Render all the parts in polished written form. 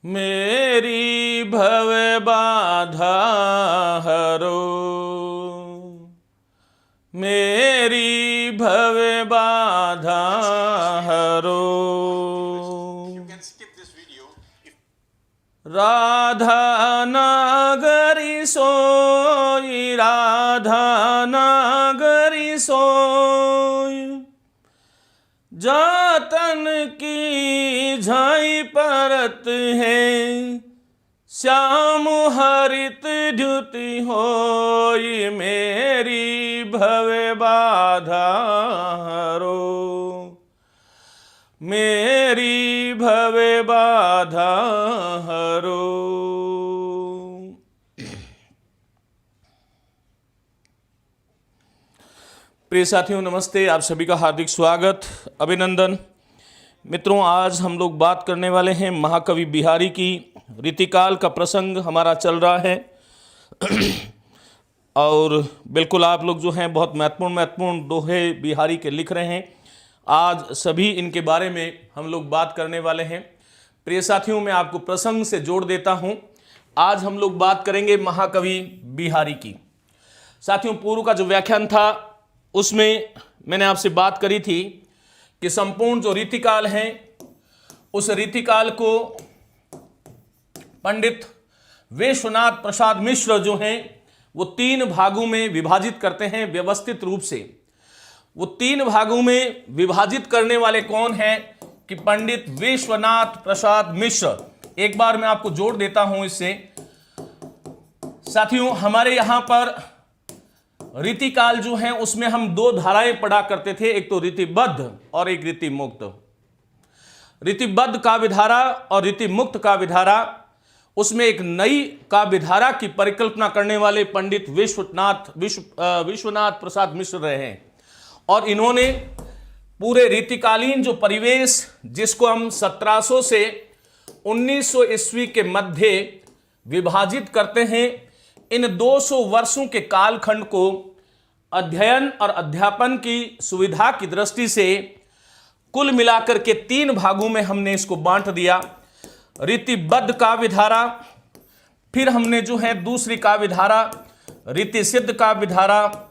मेरी भव बाधा हरो, मेरी भव बाधा हरो। राधा नागरी सोई, राधा नागरी सोई, जातन की झाई परत है, श्याम हरित द्युति होई, मेरी भव बाधा हरो, मेरी भव बाधा हरो। प्रिय साथियों नमस्ते, आप सभी का हार्दिक स्वागत, अभिनंदन। मित्रों, आज हम लोग बात करने वाले हैं महाकवि बिहारी की। रीतिकाल का प्रसंग हमारा चल रहा है और बिल्कुल आप लोग जो हैं बहुत महत्वपूर्ण दोहे बिहारी के लिख रहे हैं। आज सभी इनके बारे में हम लोग बात करने वाले हैं। प्रिय साथियों, मैं आपको प्रसंग से जोड़ देता हूं। आज हम लोग बात करेंगे महाकवि बिहारी की। साथियों, पूर्व का जो व्याख्यान था उसमें मैंने आपसे बात करी थी कि संपूर्ण जो रीतिकाल है उस रीतिकाल को पंडित विश्वनाथ प्रसाद मिश्र जो हैं वो 3 भागों में विभाजित करते हैं व्यवस्थित रूप से। वो 3 भागों में विभाजित करने वाले कौन हैं कि पंडित विश्वनाथ प्रसाद मिश्र। एक बार मैं आपको जोड़ देता हूं इससे। साथियों, हमारे यहां पर रीतिकाल जो है उसमें हम 2 धाराएं पढ़ा करते थे, एक तो रीतिबद्ध और एक रीति मुक्त। रीतिबद्ध काव्य धारा और रीति मुक्त काव्य धारा, उसमें एक नई काव्य धारा की परिकल्पना करने वाले पंडित विश्वनाथ प्रसाद मिश्र रहे हैं। और इन्होंने पूरे रीतिकालीन जो परिवेश, जिसको हम 1700 से 1900 ईस्वी के मध्य विभाजित करते हैं, इन 200 वर्षों के कालखंड को अध्ययन और अध्यापन की सुविधा की दृष्टि से कुल मिलाकर के 3 भागों में हमने इसको बांट दिया। रीतिबद्ध काव्य धारा, फिर हमने जो है दूसरी काव्य धारा रीति सिद्ध काव्य धारा,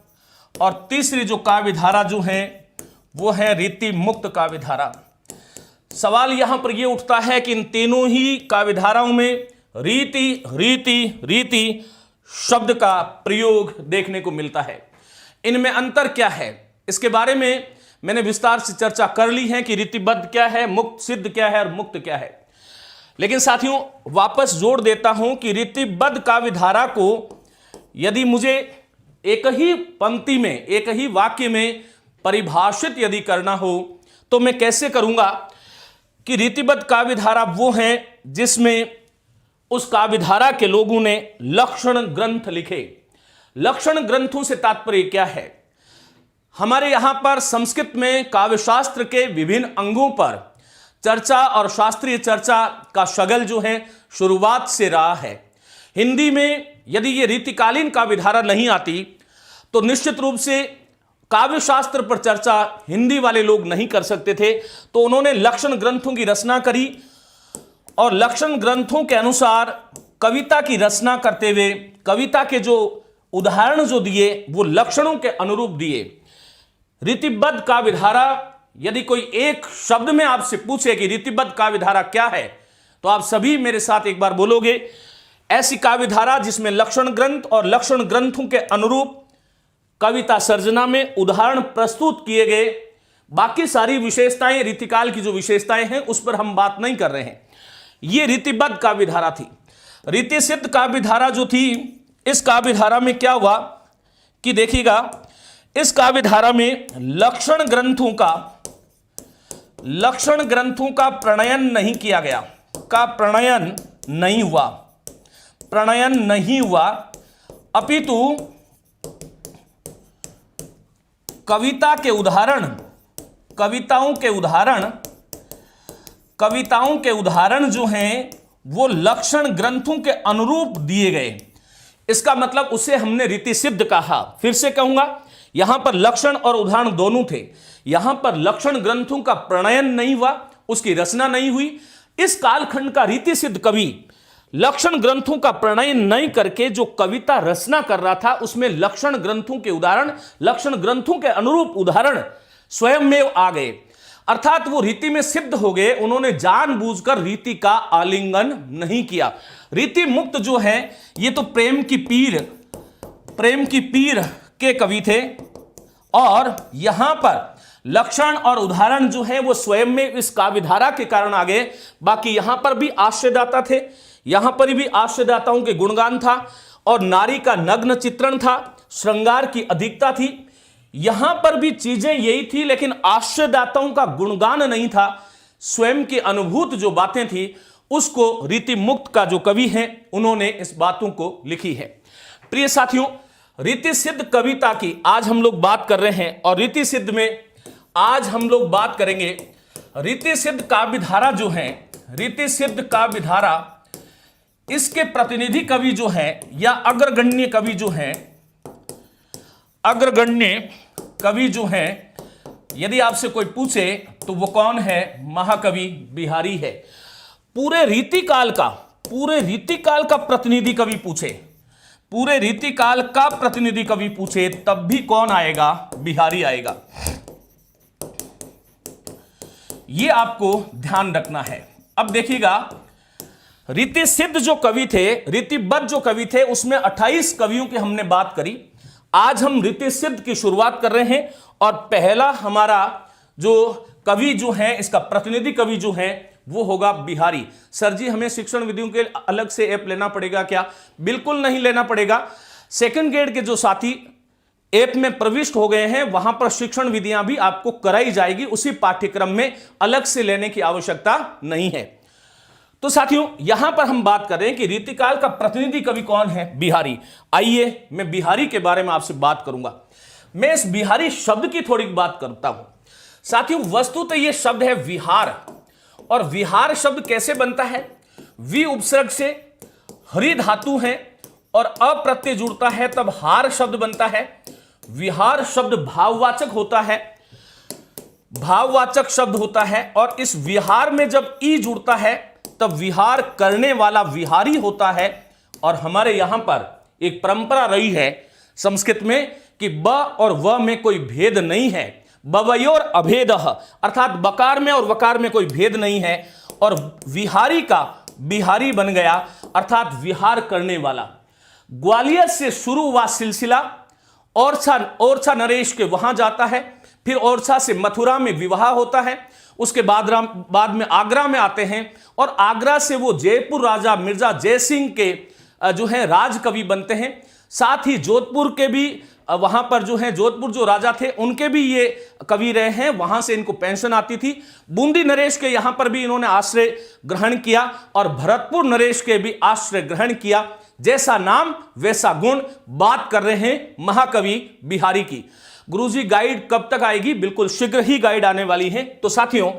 और तीसरी जो काव्य धारा जो है वो है रीति मुक्त काव्य धारा। सवाल यहां पर यह उठता है कि इन तीनों ही काव्य धाराओं में रीति रीति रीति शब्द का प्रयोग देखने को मिलता है। इनमें अंतर क्या है, इसके बारे में मैंने विस्तार से चर्चा कर ली है कि रीतिबद्ध क्या है, मुक्त सिद्ध क्या है और मुक्त क्या है। लेकिन साथियों, वापस जोड़ देता हूं कि रीतिबद्ध काव्य धारा को यदि मुझे एक ही पंक्ति में, एक ही वाक्य में परिभाषित यदि करना हो तो मैं कैसे करूंगा कि रीतिबद्ध काव्य धारा वो है जिसमें उस काव्य धारा के लोगों ने लक्षण ग्रंथ लिखे। लक्षण ग्रंथों से तात्पर्य क्या है? हमारे यहां पर संस्कृत में काव्य शास्त्र के विभिन्न अंगों पर चर्चा और शास्त्रीय चर्चा का शगल जो है शुरुआत से रहा है। हिंदी में यदि ये रीतिकालीन काव्य धारा नहीं आती तो निश्चित रूप से काव्य शास्त्र पर चर्चा हिंदी वाले लोग नहीं कर सकते थे। तो उन्होंने लक्षण ग्रंथों की रचना करी और लक्षण ग्रंथों के अनुसार कविता की रचना करते हुए कविता के जो उदाहरण जो दिए वो लक्षणों के अनुरूप दिए। रीतिबद्ध काव्य धारा, यदि कोई एक शब्द में आपसे पूछे कि रीतिबद्ध काव्य धारा क्या है तो आप सभी मेरे साथ एक बार बोलोगे, ऐसी काव्य धारा जिसमें लक्षण ग्रंथ और लक्षण ग्रंथों के अनुरूप कविता सर्जना में उदाहरण प्रस्तुत किए गए। बाकी सारी विशेषताएं, रीतिकाल की जो विशेषताएं हैं उस पर हम बात नहीं कर रहे हैं। यह रीतिबद्ध काव्य धारा थी। रीति सिद्ध काव्य धारा जो थी, इस काव्य धारा में क्या हुआ कि देखिएगा, इस काव्य धारा में लक्षण ग्रंथों का प्रणयन नहीं किया गया, का प्रणयन नहीं हुआ, अपितु कविताओं के उदाहरण जो हैं वो लक्षण ग्रंथों के अनुरूप दिए गए। इसका मतलब उसे हमने रीति सिद्ध कहा। फिर से कहूंगा, यहां पर लक्षण और उदाहरण दोनों थे। यहां पर लक्षण ग्रंथों का प्रणयन नहीं हुआ, उसकी रचना नहीं हुई। इस कालखंड का रीति सिद्ध कवि लक्षण ग्रंथों का प्रणयन नहीं करके जो कविता रचना कर रहा था, उसमें लक्षण ग्रंथों के उदाहरण, लक्षण ग्रंथों के अनुरूप उदाहरण स्वयं में आ गए, अर्थात वो रीति में सिद्ध हो गए। उन्होंने जानबूझकर रीति का आलिंगन नहीं किया। रीति मुक्त जो है ये तो प्रेम की पीर के कवि थे, और यहां पर लक्षण और उदाहरण जो है वो स्वयं में इस काव्यधारा के कारण आ गए। बाकी यहां पर भी आश्रयदाता थे, यहां पर भी आश्रयदाताओं के गुणगान था, और नारी का नग्न चित्रण था, श्रृंगार की अधिकता थी। यहां पर भी चीजें यही थी, लेकिन आश्रयदाताओं का गुणगान नहीं था। स्वयं की अनुभूत जो बातें थी उसको रीति मुक्त का जो कवि हैं उन्होंने इस बातों को लिखी है। प्रिय साथियों, रीति सिद्ध कविता की आज हम लोग बात कर रहे हैं, और रीति सिद्ध में आज हम लोग बात करेंगे रीति सिद्ध काव्यधारा जो है, रीति सिद्ध काव्यधारा, इसके प्रतिनिधि कवि जो हैं या अग्रगण्य कवि जो हैं, अग्रगण्य कवि जो हैं, यदि आपसे कोई पूछे तो वो कौन है? महाकवि बिहारी है। पूरे रीतिकाल का प्रतिनिधि कवि पूछे, पूरे रीतिकाल का प्रतिनिधि कवि पूछे, तब भी कौन आएगा? बिहारी आएगा। ये आपको ध्यान रखना है। अब देखिएगा, रीति सिद्ध जो कवि थे, रीतिबद्ध जो कवि थे, उसमें 28 कवियों की हमने बात करी। आज हम रीति सिद्ध की शुरुआत कर रहे हैं, और पहला हमारा जो कवि जो है, इसका प्रतिनिधि कवि जो है वो होगा बिहारी। सर जी हमें शिक्षण विधियों के अलग से ऐप लेना पड़ेगा क्या? बिल्कुल नहीं लेना पड़ेगा। सेकंड ग्रेड के जो साथी ऐप में प्रविष्ट हो गए हैं, वहां पर शिक्षण विधियां भी आपको कराई जाएगी, उसी पाठ्यक्रम में, अलग से लेने की आवश्यकता नहीं है। तो साथियों, यहां पर हम बात कर रहे हैं कि रीतिकाल का प्रतिनिधि कवि कौन है? बिहारी। आइए मैं बिहारी के बारे में आपसे बात करूंगा। मैं इस बिहारी शब्द की थोड़ी बात करता हूं। साथियों, वस्तुतः यह शब्द है विहार, और विहार शब्द कैसे बनता है? वि उपसर्ग से, हरि धातु है और अप्रत्यय जुड़ता है, तब हार शब्द बनता है। विहार शब्द भाववाचक होता है, भाववाचक शब्द होता है, और इस विहार में जब ई जुड़ता है तब विहार करने वाला विहारी होता है। और हमारे यहां पर एक परंपरा रही है संस्कृत में कि ब और व में कोई भेद नहीं है, बवयोर अभेदः, अर्थात बकार में और वकार में कोई भेद नहीं है, और विहारी का बिहारी बन गया, अर्थात विहार करने वाला। ग्वालियर से शुरू हुआ सिलसिला ओरछा नरेश के वहां जाता है, फिर ओरछा से मथुरा में विवाह होता है, उसके बाद में आगरा में आते हैं, और आगरा से वो जयपुर राजा मिर्जा जयसिंह के जो है राज कवि बनते हैं। साथ ही जोधपुर के भी वहां पर जो है, जोधपुर जो राजा थे उनके भी ये कवि रहे हैं, वहां से इनको पेंशन आती थी। बूंदी नरेश के यहां पर भी इन्होंने आश्रय ग्रहण किया, और भरतपुर नरेश के भी आश्रय ग्रहण किया। जैसा नाम वैसा गुण। बात कर रहे हैं महाकवि बिहारी की। गुरुजी गाइड कब तक आएगी? बिल्कुल शीघ्र ही गाइड आने वाली है। तो साथियों,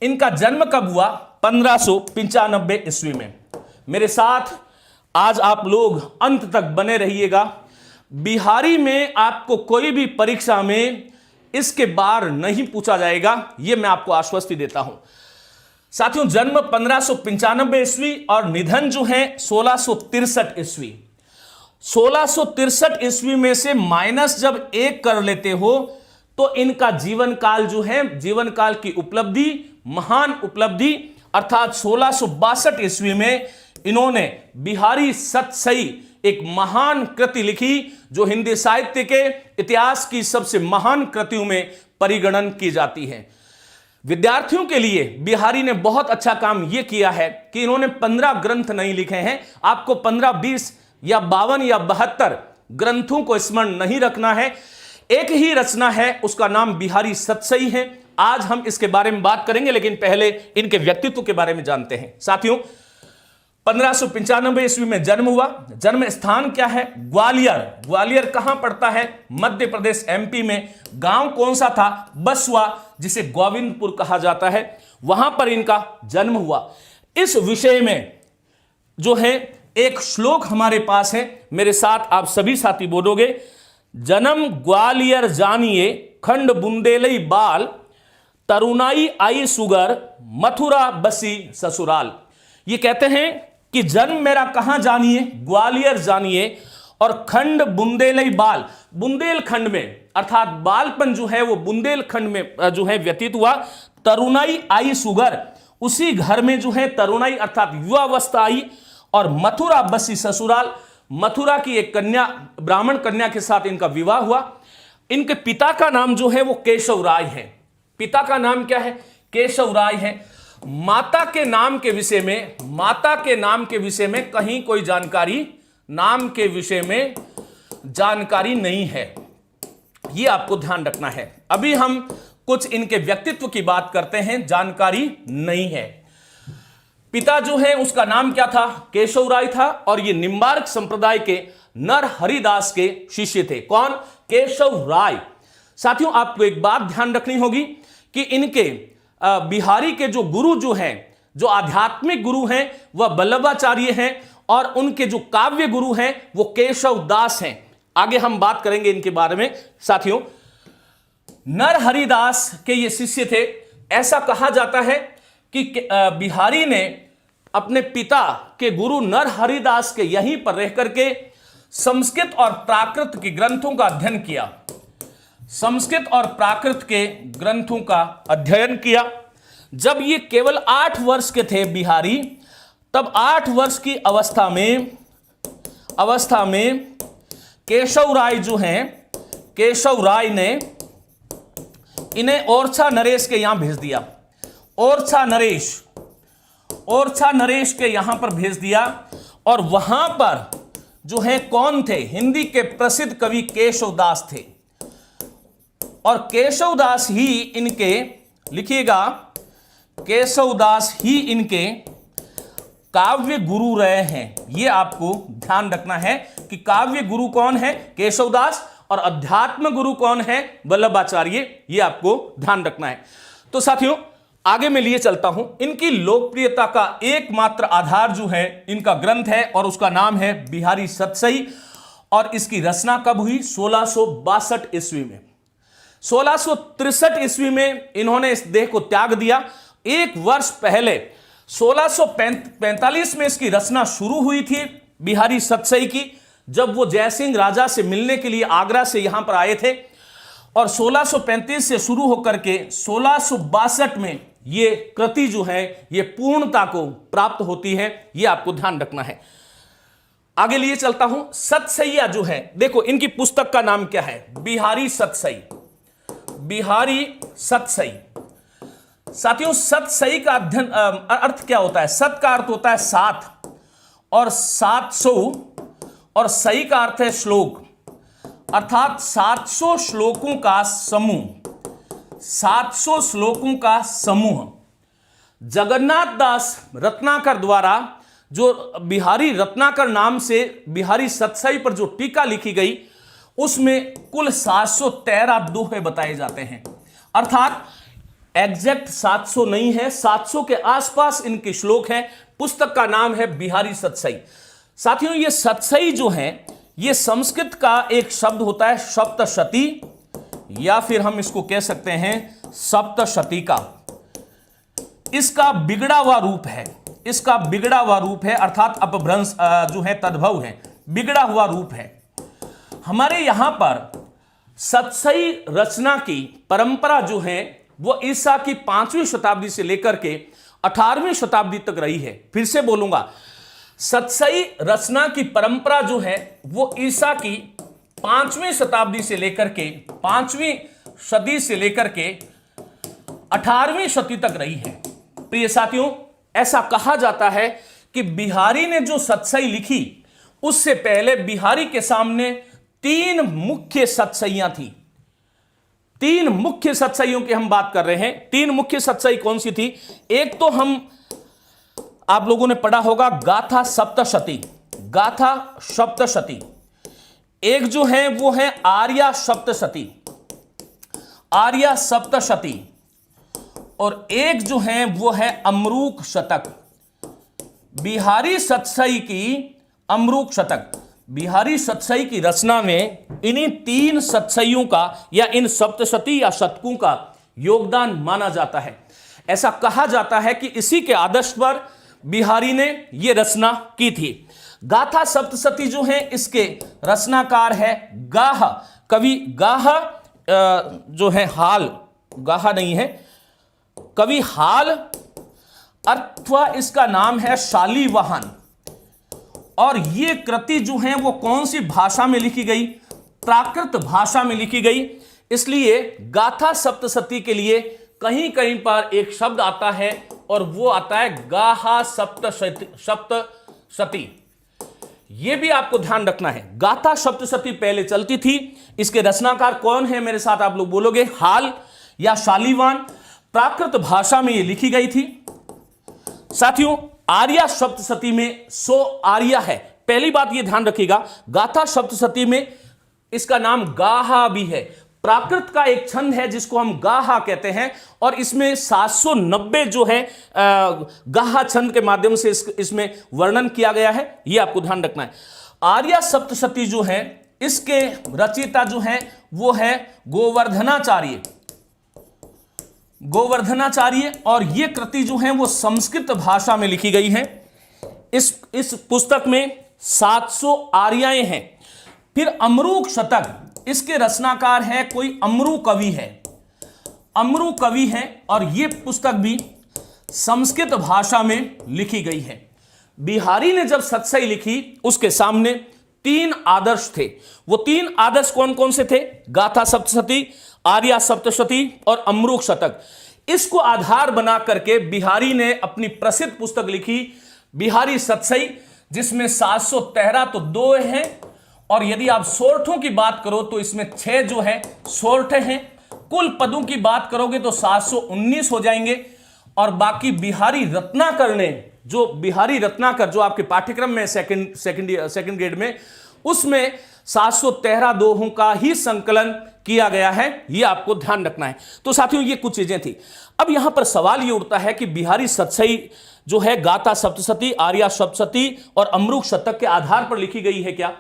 इनका जन्म कब हुआ? 1595 ईस्वी में। मेरे साथ आज आप लोग अंत तक बने रहिएगा। बिहारी में आपको कोई भी परीक्षा में इसके बार नहीं पूछा जाएगा, यह मैं आपको आश्वस्ति देता हूं। साथियों, जन्म 1595 ईस्वी और निधन जो है 1663 ईस्वी। 1663 ईस्वी में से माइनस जब 1 कर लेते हो तो इनका जीवन काल जो है, जीवन काल की उपलब्धि, महान उपलब्धि, अर्थात 1662 ईस्वी में इन्होंने बिहारी सतसई एक महान कृति लिखी, जो हिंदी साहित्य के इतिहास की सबसे महान कृतियों में परिगणन की जाती है। विद्यार्थियों के लिए बिहारी ने बहुत अच्छा काम यह किया है कि इन्होंने 15 ग्रंथ नहीं लिखे हैं। आपको 15, 20 या 52 या 72 ग्रंथों को स्मरण नहीं रखना है। एक ही रचना है, उसका नाम बिहारी सतसई है। आज हम इसके बारे में बात करेंगे, लेकिन पहले इनके व्यक्तित्व के बारे में जानते हैं। साथियों, 1595 ईस्वी में जन्म हुआ। जन्म स्थान क्या है? ग्वालियर। ग्वालियर कहां पड़ता है? मध्य प्रदेश, एमपी में। गांव कौन सा था? बसवा, जिसे गोविंदपुर कहा जाता है, वहां पर इनका जन्म हुआ। इस विषय में जो है एक श्लोक हमारे पास है, मेरे साथ आप सभी साथी बोलोगे। जन्म ग्वालियर जानिए, खंड बुंदेलई बाल, तरुणाई आई सुगर, मथुरा बसी ससुराल। ये कहते हैं कि जन्म मेरा कहां जानिए, ग्वालियर जानिए, और खंड बुंदेलई बाल, बुंदेलखंड में, अर्थात बालपन जो है वो बुंदेलखंड में जो है व्यतीत हुआ। तरुणाई आई सुगर, उसी घर में जो है तरुणाई अर्थात युवावस्था आई, और मथुरा बसी ससुराल, मथुरा की एक कन्या, ब्राह्मण कन्या के साथ इनका विवाह हुआ। इनके पिता का नाम जो है वो केशव राय है। पिता का नाम क्या है? केशव राय है। माता के नाम के विषय में, माता के नाम के विषय में कहीं कोई जानकारी, नाम के विषय में जानकारी नहीं है, ये आपको ध्यान रखना है। अभी हम कुछ इनके व्यक्तित्व की बात करते हैं, जानकारी नहीं है। पिता जो है उसका नाम क्या था? केशव राय था, और ये निम्बार्क संप्रदाय के नर हरिदास के शिष्य थे। कौन? केशव राय। साथियों, आपको एक बात ध्यान रखनी होगी कि इनके बिहारी के जो गुरु जो हैं, जो आध्यात्मिक गुरु हैं, वह वल्लभाचार्य हैं, और उनके जो काव्य गुरु हैं वो केशव दास हैं। आगे हम बात करेंगे इनके बारे में। साथियों, नर हरिदास के ये शिष्य थे। ऐसा कहा जाता है कि बिहारी ने अपने पिता के गुरु नर हरिदास के यहीं पर रह करके संस्कृत और प्राकृत के ग्रंथों का अध्ययन किया। संस्कृत और प्राकृत के ग्रंथों का अध्ययन किया। जब ये केवल 8 वर्ष के थे बिहारी, तब 8 वर्ष की अवस्था में केशव राय जो हैं, केशव राय ने इन्हें ओरछा नरेश के यहां भेज दिया। ओरछा नरेश के यहां पर भेज दिया, और वहां पर जो है कौन थे? हिंदी के प्रसिद्ध कवि केशवदास थे। और केशवदास ही इनके, लिखिएगा, केशवदास ही इनके काव्य गुरु रहे हैं। यह आपको ध्यान रखना है कि काव्य गुरु कौन है? केशवदास, और अध्यात्म गुरु कौन है? वल्लभाचार्य। यह आपको ध्यान रखना है। तो साथियों, आगे मैं लिए चलता हूं। इनकी लोकप्रियता का एकमात्र आधार जो है इनका ग्रंथ है, और उसका नाम है बिहारी सतसई। और इसकी रचना कब हुई? 1662 ईस्वी में। 1663 ईस्वी में इन्होंने इस देह को त्याग दिया। 1 वर्ष पहले 1645 में इसकी रचना शुरू हुई थी बिहारी सतसई की, जब वो जयसिंह राजा से मिलने के लिए आगरा से यहां पर आए थे। और 1635 से शुरू होकर के 1662 में ये कृति जो है ये पूर्णता को प्राप्त होती है। ये आपको ध्यान रखना है। आगे लिए चलता हूं। सतसैया जो है, देखो इनकी पुस्तक का नाम क्या है? बिहारी सतसई। बिहारी सतसई। साथियों, सतसई का अध्ययन अर्थ क्या होता है? सत का अर्थ होता है 7, और 700, और सई का अर्थ है श्लोक, अर्थात 700 श्लोकों का समूह। 700 श्लोकों का समूह। जगन्नाथ दास रत्नाकर द्वारा जो बिहारी रत्नाकर नाम से बिहारी सतसई पर जो टीका लिखी गई, उसमें कुल 713 दोहे बताए जाते हैं। अर्थात एग्जैक्ट 700 नहीं है, 700 के आसपास इनके श्लोक हैं। पुस्तक का नाम है बिहारी सतसई। साथियों, ये सतसई जो है ये संस्कृत का एक शब्द होता है सप्तशती, या फिर हम इसको कह सकते हैं सप्तशतीका। इसका बिगड़ा हुआ रूप है, इसका बिगड़ा हुआ रूप है, अर्थात अपभ्रंश जो है तद्भव है, बिगड़ा हुआ रूप है। हमारे यहां पर सतसई रचना की परंपरा जो है वो ईसा की 5वीं शताब्दी से लेकर के 18वीं शताब्दी तक रही है। फिर से बोलूंगा, सतसई रचना की परंपरा जो है वो ईसा की 5वीं शताब्दी से लेकर के 5वीं सदी से लेकर के 18वीं सदी तक रही है। प्रिय साथियों, ऐसा कहा जाता है कि बिहारी ने जो सतसई लिखी उससे पहले बिहारी के सामने 3 मुख्य सतसईयां थी। 3 मुख्य सतसईयों की हम बात कर रहे हैं। 3 मुख्य सतसई कौन सी थी? एक तो आप लोगों ने पढ़ा होगा गाथा सप्तशती, गाथा सप्तशती। एक जो है वो है आर्या सप्तशती, आर्या सप्तशती, और एक जो है वो है अमरूक शतक, बिहारी सतसई की अमरूक शतक। बिहारी सतसई की रचना में इन्हीं 3 सतसइयों का या इन सप्तशती या शतकों का योगदान माना जाता है। ऐसा कहा जाता है कि इसी के आदर्श पर बिहारी ने यह रचना की थी। गाथा सप्तशती जो है इसके रचनाकार है गाह, कवि गाह जो है हाल, गाहा नहीं है, कवि हाल अथवा इसका नाम है शालीवाहन। और ये कृति जो है वो कौन सी भाषा में लिखी गई? प्राकृत भाषा में लिखी गई। इसलिए गाथा सप्तशती के लिए कहीं कहीं पर एक शब्द आता है और वो आता है गाहा सप्तशती। ये भी आपको ध्यान रखना है। गाथा सप्तशती पहले चलती थी, इसके रचनाकार कौन है मेरे साथ आप लोग बोलोगे? हाल या शालीवान। प्राकृत भाषा में ये लिखी गई थी। साथियों, आर्या सप्तशती में 100 आर्या है। पहली बात ये ध्यान रखिएगा, गाथा सप्तशती में इसका नाम गाहा भी है। प्राकृत का एक छंद है जिसको हम गाहा कहते हैं और इसमें 790 जो है गाहा छंद के माध्यम से इसमें वर्णन किया गया है। ये आपको ध्यान रखना है। आर्या सप्तशती जो है इसके रचयिता जो है वो है गोवर्धनाचार्य और ये कृति जो है वो संस्कृत भाषा में लिखी गई है। इस पुस्तक में 700 आर्याएं हैं। फिर अमरूक शतक, इसके रचनाकार है कोई अमरू कवि है और ये पुस्तक भी संस्कृत भाषा में लिखी गई है। बिहारी ने जब सतसई लिखी उसके सामने 3 आदर्श थे। वो 3 आदर्श कौन कौन से थे? गाथा सप्तशती, आर्या सप्तशती और अमरूक शतक। इसको आधार बना करके बिहारी ने अपनी प्रसिद्ध पुस्तक लिखी बिहारी सतसई, जिसमें 713 तो 2 हैं और यदि आप सोरठों की बात करो तो इसमें 6 जो है सोरठे हैं। कुल पदों की बात करोगे तो 719 हो जाएंगे और बाकी बिहारी रत्नाकर जो आपके पाठ्यक्रम में सेकंड ग्रेड में, उसमें 713 दोहों का ही संकलन किया गया है। यह आपको ध्यान रखना है। तो साथियों, ये कुछ चीजें थी। अब यहां पर सवाल यह उठता है कि बिहारी सतसई जो है गाथा सप्तशती, आर्या सप्तशती और अमरूक शतक के आधार पर लिखी गई है क्या?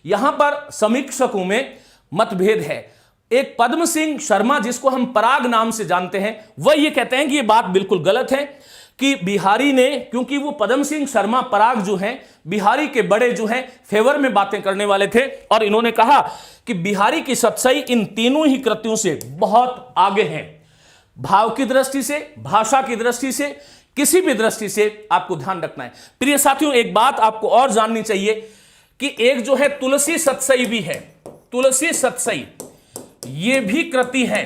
यहां पर समीक्षकों में मतभेद है। एक पद्म सिंह शर्मा, जिसको हम पराग नाम से जानते हैं, वह ये कहते हैं कि यह बात बिल्कुल गलत है कि बिहारी ने, क्योंकि वो पद्म सिंह शर्मा पराग जो हैं बिहारी के बड़े जो हैं फेवर में बातें करने वाले थे और इन्होंने कहा कि बिहारी की सतसई इन तीनों ही कृतियों से बहुत आगे है। भाव की दृष्टि से, भाषा की दृष्टि से, किसी भी दृष्टि से आपको ध्यान रखना है। प्रिय साथियों, एक बात आपको और जाननी चाहिए कि एक जो है तुलसी सतसई भी है। तुलसी सतसई ये भी कृति है।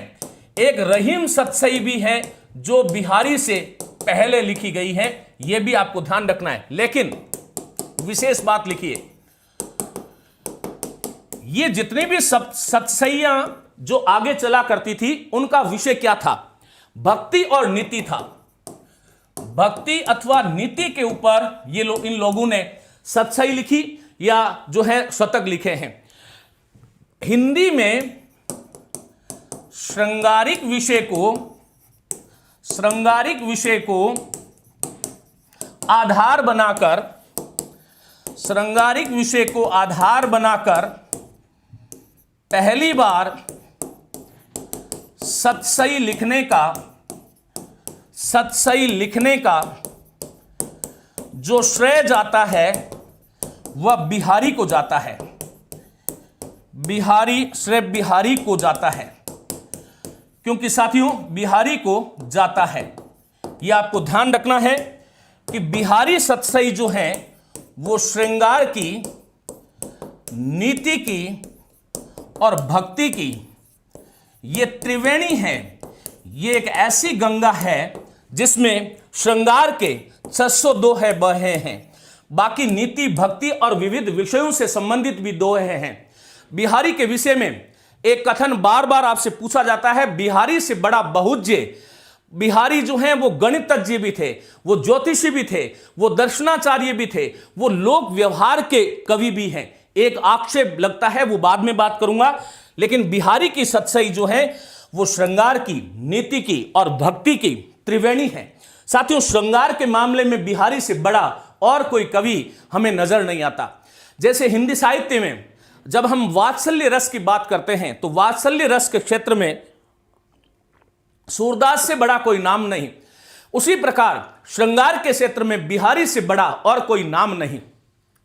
एक रहीम सतसई भी है जो बिहारी से पहले लिखी गई है। यह भी आपको ध्यान रखना है। लेकिन विशेष बात लिखिए, ये जितने भी सतसइयां जो आगे चला करती थी उनका विषय क्या था? भक्ति और नीति था। भक्ति अथवा नीति के ऊपर इन लोगों ने सतसई लिखी या जो है शतक लिखे हैं। हिंदी में श्रृंगारिक विषय को आधार बनाकर पहली बार सतसई लिखने का जो श्रेय जाता है वह बिहारी को जाता है। श्रेय बिहारी को जाता है, क्योंकि साथियों बिहारी को जाता है। यह आपको ध्यान रखना है कि बिहारी सतसई जो है वो श्रृंगार की, नीति की और भक्ति की ये त्रिवेणी है। ये एक ऐसी गंगा है जिसमें श्रृंगार के 602 बहे हैं, बाकी नीति, भक्ति और विविध विषयों से संबंधित भी 2 हैं। बिहारी के विषय में एक कथन बार बार आपसे पूछा जाता है, बिहारी से बड़ा बहुज्य। बिहारी जो हैं वो गणितज्ञ भी थे, वो ज्योतिषी भी थे, वो दर्शनाचार्य भी थे, वो लोक व्यवहार के कवि भी हैं। एक आक्षेप लगता है, वो बाद में बात करूंगा, लेकिन बिहारी की सतसई जो है वो श्रृंगार की, नीति की और भक्ति की त्रिवेणी है। साथियों, श्रृंगार के मामले में बिहारी से बड़ा और कोई कवि हमें नजर नहीं आता। जैसे हिंदी साहित्य में जब हम वात्सल्य रस की बात करते हैं तो वात्सल्य रस के क्षेत्र में सूरदास से बड़ा कोई नाम नहीं, उसी प्रकार श्रृंगार के क्षेत्र में बिहारी से बड़ा और कोई नाम नहीं।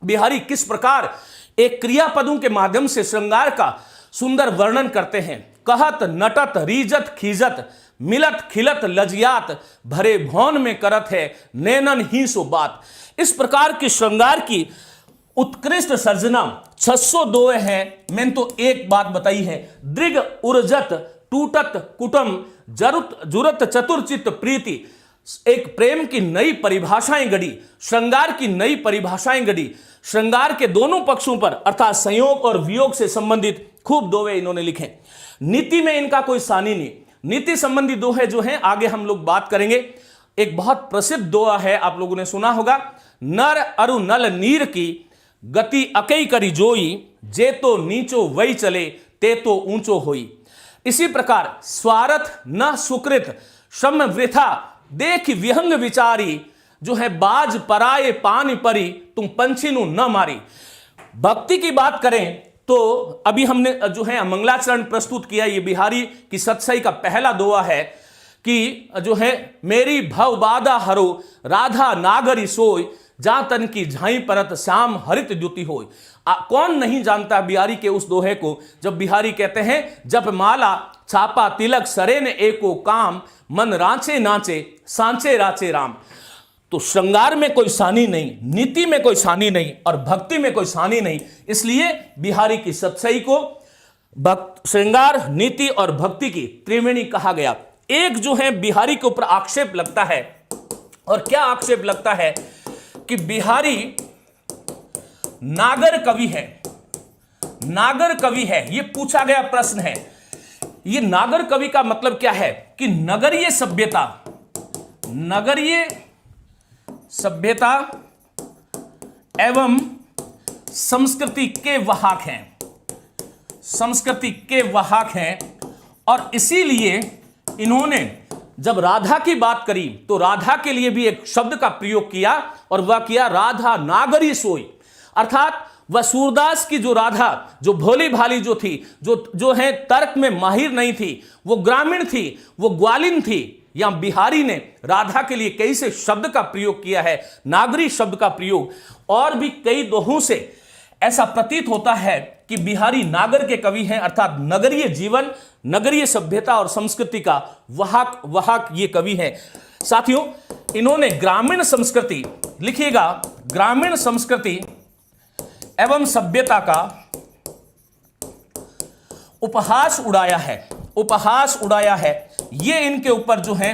बिहारी किस प्रकार एक क्रियापदों के माध्यम से श्रृंगार का सुंदर वर्णन करते हैं। कहत नटत रीजत खीजत मिलत खिलत लजियात भरे भौन में करत है नैनन ही सो बात। इस प्रकार की श्रृंगार की उत्कृष्ट सर्जना 602 है। मैंने तो एक बात बताई है, दृग उर्जत टूटत कुटम जरुत जुरत चतुर्चित प्रीति, एक प्रेम की नई परिभाषाएं गढ़ी, श्रृंगार की नई परिभाषाएं गढ़ी, श्रृंगार के दोनों पक्षों पर अर्थात संयोग और वियोग से संबंधित खूब दोहे इन्होंने लिखे। नीति में इनका कोई सानी नहीं। नीति संबंधी दोहे जो हैं आगे हम लोग बात करेंगे। एक बहुत प्रसिद्ध दोहा है, आप लोगों ने सुना होगा, नर अरु नल नीर की गति अकई करी जोई, जे तो नीचो वही चले ते तो ऊंचो होई। इसी प्रकार स्वार्थ न सुकृत श्रम वृथा देख विहंग विचारी, जो है बाज पराए पानी परी तुम पंछी नु न मारी। भक्ति की बात करें तो अभी हमने जो है मंगलाचरण प्रस्तुत किया, ये बिहारी की सतसई का पहला दोहा है कि जो है मेरी भव बाधा हरो राधा नागरी सोई, जा तन की झाई परत श्याम हरित द्युति होय। कौन नहीं जानता बिहारी के उस दोहे को, जब बिहारी कहते हैं जप माला छापा तिलक सरे ने एको काम, मन रांचे नाचे सांचे राचे राम। तो श्रृंगार में कोई सानी नहीं, नीति में कोई सानी नहीं और भक्ति में कोई सानी नहीं, इसलिए बिहारी की सतसई को श्रृंगार नीति और भक्ति की त्रिवेणी कहा गया। एक जो है बिहारी के ऊपर आक्षेप लगता है, और क्या आक्षेप लगता है कि बिहारी नागर कवि है। नागर कवि है, यह पूछा गया प्रश्न है। यह नागर कवि का मतलब क्या है कि नगरीय सभ्यता, नगरीय सभ्यता एवं संस्कृति के वाहक हैं, संस्कृति के वाहक हैं। और इसीलिए इन्होंने जब राधा की बात करी तो राधा के लिए भी एक शब्द का प्रयोग किया, और वह किया राधा नागरी सोई। अर्थात वह सूरदास की जो राधा, जो भोली भाली जो थी, जो है तर्क में माहिर नहीं थी, वो ग्रामीण थी, वो ग्वालिन थी। या बिहारी ने राधा के लिए कई से शब्द का प्रयोग किया है, नागरी शब्द का प्रयोग। और भी कई दोहों से ऐसा प्रतीत होता है कि बिहारी नागर के कवि हैं, अर्थात नगरीय जीवन, नगरीय सभ्यता और संस्कृति का वाहक ये कवि हैं। साथियों, इन्होंने ग्रामीण संस्कृति, लिखिएगा, ग्रामीण संस्कृति एवं सभ्यता का उपहास उड़ाया है, उपहास उड़ाया है। ये इनके ऊपर जो है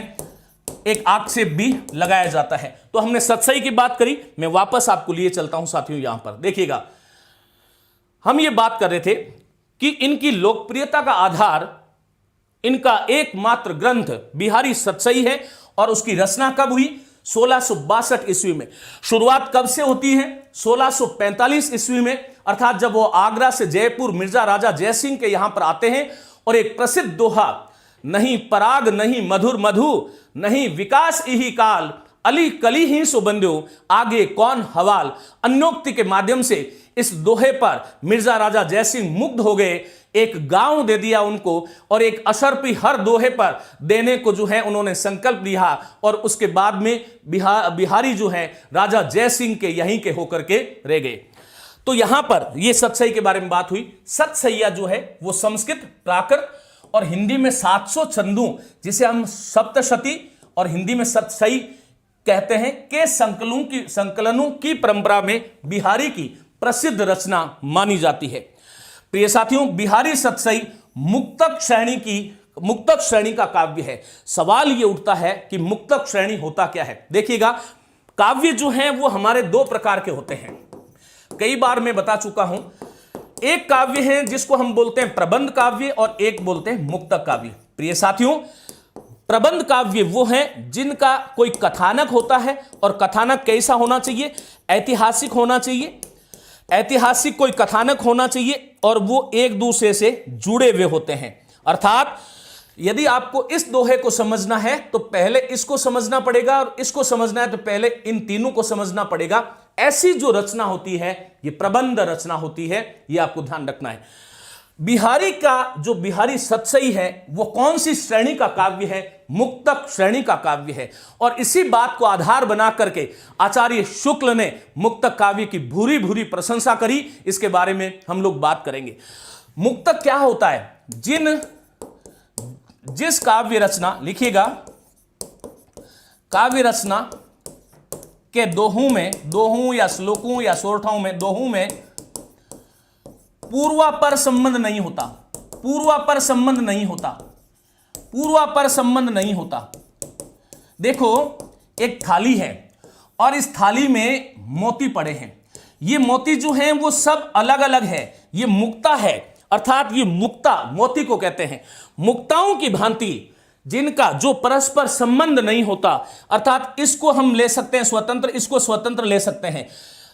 एक आक्षेप भी लगाया जाता है। तो हमने सतसई की बात करी, मैं वापस आपको लिए चलता हूं साथियों। यहां पर देखिएगा, हम ये बात कर रहे थे कि इनकी लोकप्रियता का आधार इनका एकमात्र ग्रंथ बिहारी सतसई है। और उसकी रचना कब हुई? 1662 ईस्वी में। शुरुआत कब से होती है? 1645 ईस्वी में, अर्थात जब वो आगरा से जयपुर मिर्जा राजा जयसिंह के यहां पर आते हैं और एक प्रसिद्ध दोहा, नहीं पराग नहीं मधुर मधु, नहीं विकास इही काल, अली कली ही सो बंद्यो, आगे कौन हवाल। अन्योक्ति के माध्यम से इस दोहे पर मिर्जा राजा जयसिंह मुग्ध हो गए, एक गांव दे दिया उनको, और एक अशर्फी हर दोहे पर देने को जो है उन्होंने संकल्प लिया। और उसके बाद में बिहारी जो है राजा जयसिंह के यहीं के होकर के रह गए। तो यहां पर यह सतसई के बारे में बात हुई। सतसैया जो है वो संस्कृत, प्राकृत और हिंदी में 700 छंदों, जिसे हम सप्तशती और हिंदी में सतसई कहते हैं, के संकलनों की परंपरा में बिहारी की प्रसिद्ध रचना मानी जाती है। प्रिय साथियों, बिहारी सतसई मुक्तक श्रेणी का काव्य है। सवाल यह उठता है कि मुक्तक श्रेणी होता क्या है। देखिएगा, काव्य जो है वो हमारे दो प्रकार के होते हैं, कई बार मैं बता चुका हूं। एक काव्य है जिसको हम बोलते हैं प्रबंध काव्य, और एक बोलते हैं मुक्तक काव्य। प्रिय साथियों, प्रबंध काव्य वो हैं जिनका कोई कथानक होता है, और कथानक कैसा होना चाहिए? ऐतिहासिक होना चाहिए, ऐतिहासिक कोई कथानक होना चाहिए, और वो एक दूसरे से जुड़े हुए होते हैं। अर्थात यदि आपको इस दोहे को समझना है तो पहले इसको समझना पड़ेगा, और इसको समझना है तो पहले इन तीनों को समझना पड़ेगा। ऐसी जो रचना होती है ये प्रबंध रचना होती है, ये आपको ध्यान रखना है। बिहारी का जो बिहारी सतसई है वो कौन सी श्रेणी का काव्य है? मुक्तक श्रेणी का काव्य है। और इसी बात को आधार बना करके आचार्य शुक्ल ने मुक्तक काव्य की भूरी भूरी प्रशंसा करी। इसके बारे में हम लोग बात करेंगे। मुक्तक क्या होता है? जिस काव्य रचना, लिखिएगा, काव्य रचना के दोहों या श्लोकों या सोरठों में, दोहों में पूर्वापर संबंध नहीं होता। पूर्वापर संबंध नहीं होता। पूर्वापर संबंध नहीं होता। देखो, एक थाली है और इस थाली में मोती पड़े हैं। ये मोती जो हैं वो सब अलग अलग है। ये मुक्ता है, अर्थात ये मुक्ता मोती को कहते हैं। मुक्ताओं की भांति जिनका जो परस्पर संबंध नहीं होता, अर्थात इसको हम ले सकते हैं स्वतंत्र, इसको स्वतंत्र ले सकते हैं,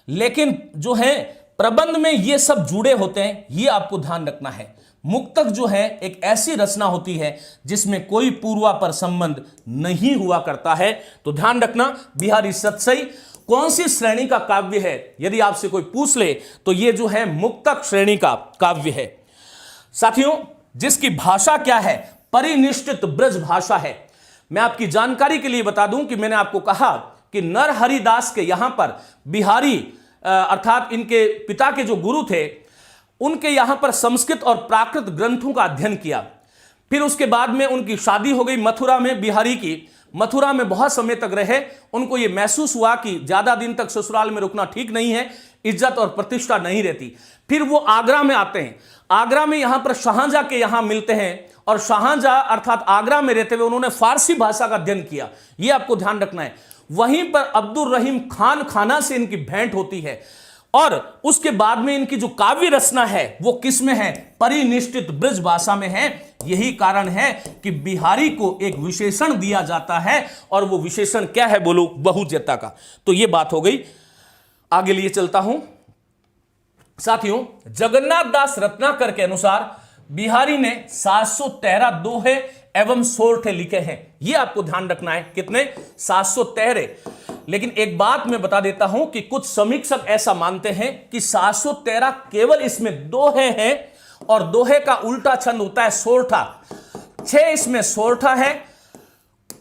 लेकिन जो है प्रबंध में ये सब जुड़े होते हैं। ये आपको ध्यान रखना है। मुक्तक जो है एक ऐसी रचना होती है जिसमें कोई पूर्वापर संबंध नहीं हुआ करता है। तो ध्यान रखना, बिहारी सतसई कौन सी श्रेणी का काव्य है? यदि आपसे कोई पूछ ले तो ये जो है मुक्तक श्रेणी का काव्य है। साथियों, जिसकी भाषा क्या है? परिनिष्ठित ब्रज भाषा है। मैं आपकी जानकारी के लिए बता दूं कि मैंने आपको कहा कि नरहरिदास के यहां पर बिहारी अर्थात इनके पिता के जो गुरु थे, उनके यहां पर संस्कृत और प्राकृत ग्रंथों का अध्ययन किया। फिर उसके बाद में उनकी शादी हो गई मथुरा में, बिहारी की। मथुरा में बहुत समय तक रहे। उनको यह महसूस हुआ कि ज्यादा दिन तक ससुराल में रुकना ठीक नहीं है, इज्जत और प्रतिष्ठा नहीं रहती। फिर वो आगरा में आते हैं। आगरा में यहां पर शाहजहां के यहां मिलते हैं, और शाहजहां अर्थात आगरा में रहते हुए उन्होंने फारसी भाषा का अध्ययन किया। यह आपको ध्यान रखना है। वहीं पर अब्दुल रहीम खान खाना से इनकी भेंट होती है, और उसके बाद में इनकी जो काव्य रचना है वो किस में है? परिनिष्ठित ब्रज भाषा में है। यही कारण है कि बिहारी को एक विशेषण दिया जाता है, और वो विशेषण क्या है? बोलो, बहुज्यता का। तो ये बात हो गई। आगे लिए चलता हूं। साथियों, जगन्नाथ दास रत्नाकर के अनुसार बिहारी ने 713 दोहे एवं सोरठे लिखे हैं। यह आपको ध्यान रखना है। कितने? 713। लेकिन एक बात मैं बता देता हूं कि कुछ समीक्षक ऐसा मानते हैं कि 713 केवल इसमें दोहे हैं, और दोहे का उल्टा छंद होता है सोरठा। 6 इसमें सोरठा है।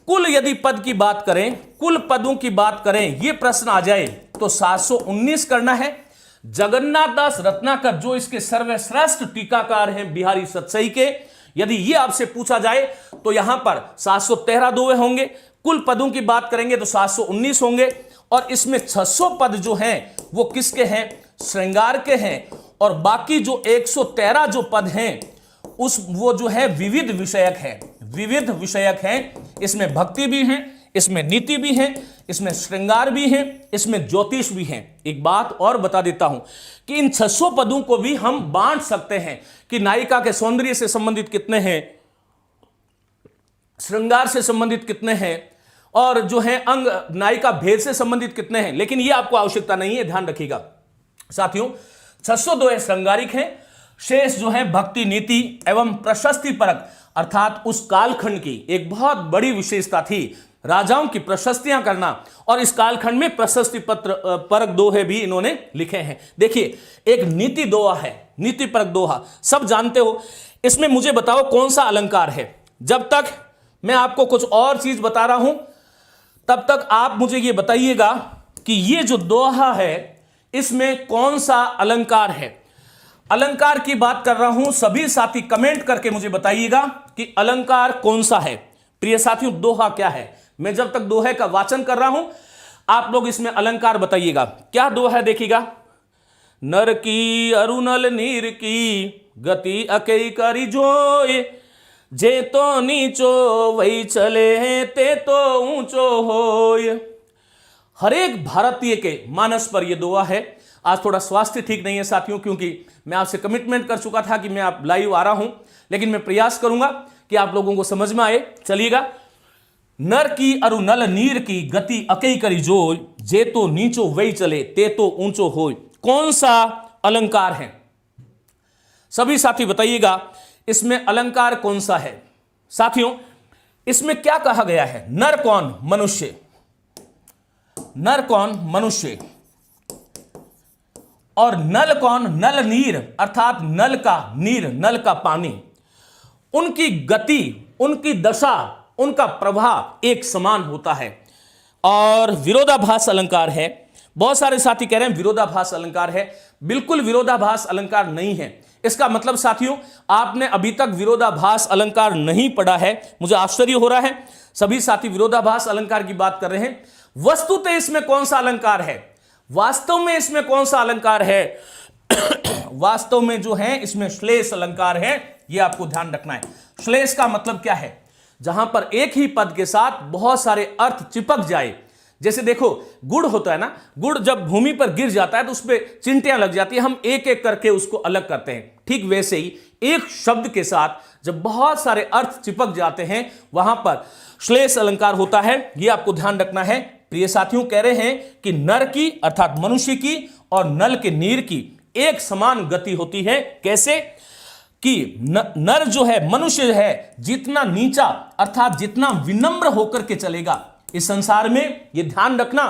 कुल यदि पद की बात करें, कुल पदों की बात करें, यह प्रश्न आ जाए तो 719 करना है। जगन्नाथ दास रत्नाकर जो इसके सर्वश्रेष्ठ टीकाकार हैं बिहारी सतसई के, यदि ये आपसे पूछा जाए तो यहां पर 713 दोहे होंगे। कुल पदों की बात करेंगे तो 719 होंगे, और इसमें 600 पद जो हैं वो किसके हैं? श्रृंगार के हैं। और बाकी जो 113 जो पद हैं वो जो है विविध विषयक है। विविध विषयक हैं। इसमें भक्ति भी है, इसमें नीति भी है, इसमें श्रृंगार भी है, इसमें ज्योतिष भी है। एक बात और बता देता हूं कि इन 600 पदों को भी हम बांट सकते हैं कि नायिका के सौंदर्य से संबंधित कितने हैं, श्रृंगार से संबंधित कितने हैं, और जो है अंग नायिका भेद से संबंधित कितने हैं। लेकिन यह आपको आवश्यकता नहीं है, ध्यान रखिएगा। साथियों, 600 दोहे श्रृंगारिक हैं, शेष जो है भक्ति, नीति एवं प्रशस्ति परक, अर्थात उस कालखंड की एक बहुत बड़ी विशेषता थी राजाओं की प्रशस्तियां करना, और इस कालखंड में प्रशस्ति पत्र परक दोहे भी इन्होंने लिखे हैं। देखिए, एक नीति दोहा है, नीति परक दोहा, सब जानते हो। इसमें मुझे बताओ कौन सा अलंकार है। जब तक मैं आपको कुछ और चीज बता रहा हूं तब तक आप मुझे ये बताइएगा कि ये जो दोहा है इसमें कौन सा अलंकार है। अलंकार की बात कर रहा हूं, सभी साथी कमेंट करके मुझे बताइएगा कि अलंकार कौन सा है। प्रिय साथियों, दोहा क्या है? मैं जब तक दोहे का वाचन कर रहा हूं आप लोग इसमें अलंकार बताइएगा। क्या दोहा है? देखिएगा। नर की अरुणल नीर की गति अकई करी जोय, जे तो नीचो वही चले ते तो ऊंचो होय। हर एक भारतीय के मानस पर यह दोहा है। आज थोड़ा स्वास्थ्य ठीक नहीं है साथियों, क्योंकि मैं आपसे कमिटमेंट कर चुका था कि मैं आप लाइव आ रहा हूं, लेकिन मैं प्रयास करूंगा कि आप लोगों को समझ में आए। चलिएगा। नर की अरु नल नीर की गति अकई करी जोय, जे तो नीचो वही चले ते तो ऊंचो होय। कौन सा अलंकार है? सभी साथी बताइएगा, इसमें अलंकार कौन सा है? साथियों इसमें क्या कहा गया है? नर कौन? मनुष्य। नर कौन? मनुष्य। और नल कौन? नल नीर, अर्थात नल का नीर, नल का पानी। उनकी गति, उनकी दशा, उनका प्रवाह एक समान होता है। और विरोधाभास अलंकार है। बहुत सारे साथी कह रहे हैं विरोधाभास अलंकार है। बिल्कुल विरोधाभास अलंकार नहीं है। इसका मतलब साथियों आपने अभी तक विरोधाभास अलंकार नहीं पढ़ा है। मुझे आश्चर्य हो रहा है, सभी साथी विरोधाभास अलंकार की बात कर रहे हैं। वस्तुतः इसमें कौन सा अलंकार है? वास्तव में इसमें कौन सा अलंकार है? वास्तव में जो है इसमें श्लेष अलंकार है। यह आपको ध्यान रखना है। श्लेष का मतलब क्या है? जहां पर एक ही पद के साथ बहुत सारे अर्थ चिपक जाए। जैसे देखो गुड़ होता है ना, गुड़ जब भूमि पर गिर जाता है तो उस पर चिंटियां लग जाती है, हम एक एक करके उसको अलग करते हैं। ठीक वैसे ही एक शब्द के साथ जब बहुत सारे अर्थ चिपक जाते हैं वहां पर श्लेष अलंकार होता है। यह आपको ध्यान रखना है। प्रिय साथियों कह रहे हैं कि नर की अर्थात मनुष्य की और नल के नीर की एक समान गति होती है। कैसे? कि नर जो है, मनुष्य है, जितना नीचा अर्थात जितना विनम्र होकर के चलेगा इस संसार में, यह ध्यान रखना,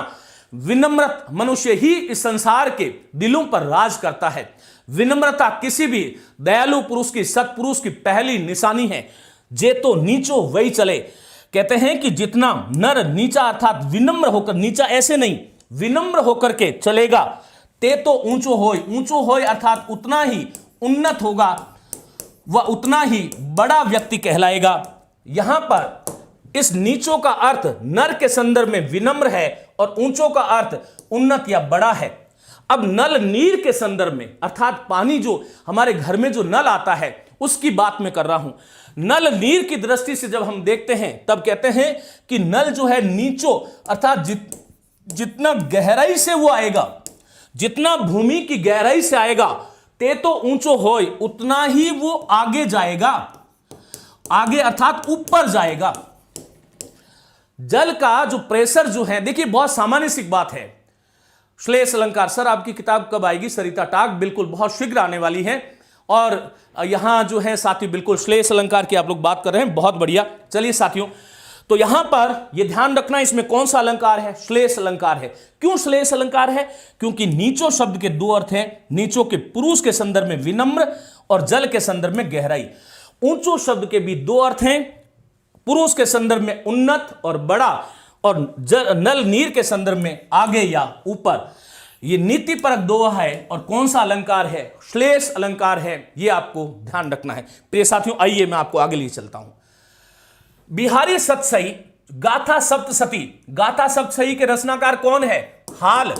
विनम्र मनुष्य ही इस संसार के दिलों पर राज करता है। विनम्रता किसी भी दयालु पुरुष की, सत्पुरुष की पहली निशानी है। जे तो नीचो वही चले। कहते हैं कि जितना नर नीचा अर्थात विनम्र होकर, नीचा ऐसे नहीं, विनम्र होकर के चलेगा, ते तो ऊंचो होय। ऊंचो होय अर्थात उतना ही उन्नत होगा, वह उतना ही बड़ा व्यक्ति कहलाएगा। यहां पर इस नीचों का अर्थ नर के संदर्भ में विनम्र है और ऊंचों का अर्थ उन्नत या बड़ा है। अब नल नीर के संदर्भ में अर्थात पानी, जो हमारे घर में जो नल आता है उसकी बात मैं कर रहा हूं। नल नीर की दृष्टि से जब हम देखते हैं तब कहते हैं कि नल जो है नीचो अर्थात जितना गहराई से वो आएगा, जितना भूमि की गहराई से आएगा, ते तो ऊंचो होय, उतना ही वो आगे जाएगा। आगे अर्थात ऊपर जाएगा। जल का जो प्रेशर जो है, देखिए बहुत सामान्य सी बात है। श्लेष अलंकार, सर आपकी किताब कब आएगी? सरिता टाक, बिल्कुल बहुत शीघ्र आने वाली है। और यहां जो है साथी बिल्कुल श्लेष अलंकार की आप लोग बात कर रहे हैं, बहुत बढ़िया। चलिए साथियों, तो यहां पर यह ध्यान रखना इसमें कौन सा अलंकार है? श्लेष अलंकार है। क्यों श्लेष अलंकार है? क्योंकि नीचो शब्द के दो अर्थ हैं। नीचो के पुरुष के संदर्भ में विनम्र और जल के संदर्भ में गहराई। ऊंचो शब्द के भी दो अर्थ हैं, पुरुष के संदर्भ में उन्नत और बड़ा, और नल नीर के संदर्भ में आगे या ऊपर। ये नीति परक दोहा है। और कौन सा अलंकार है? श्लेष अलंकार है। ये आपको ध्यान रखना है। प्रिय साथियों आइए मैं आपको आगे लिए चलता हूं। बिहारी सतसई गाथा सप्तशती। गाथा सप्तशती के रचनाकार कौन है? हाल।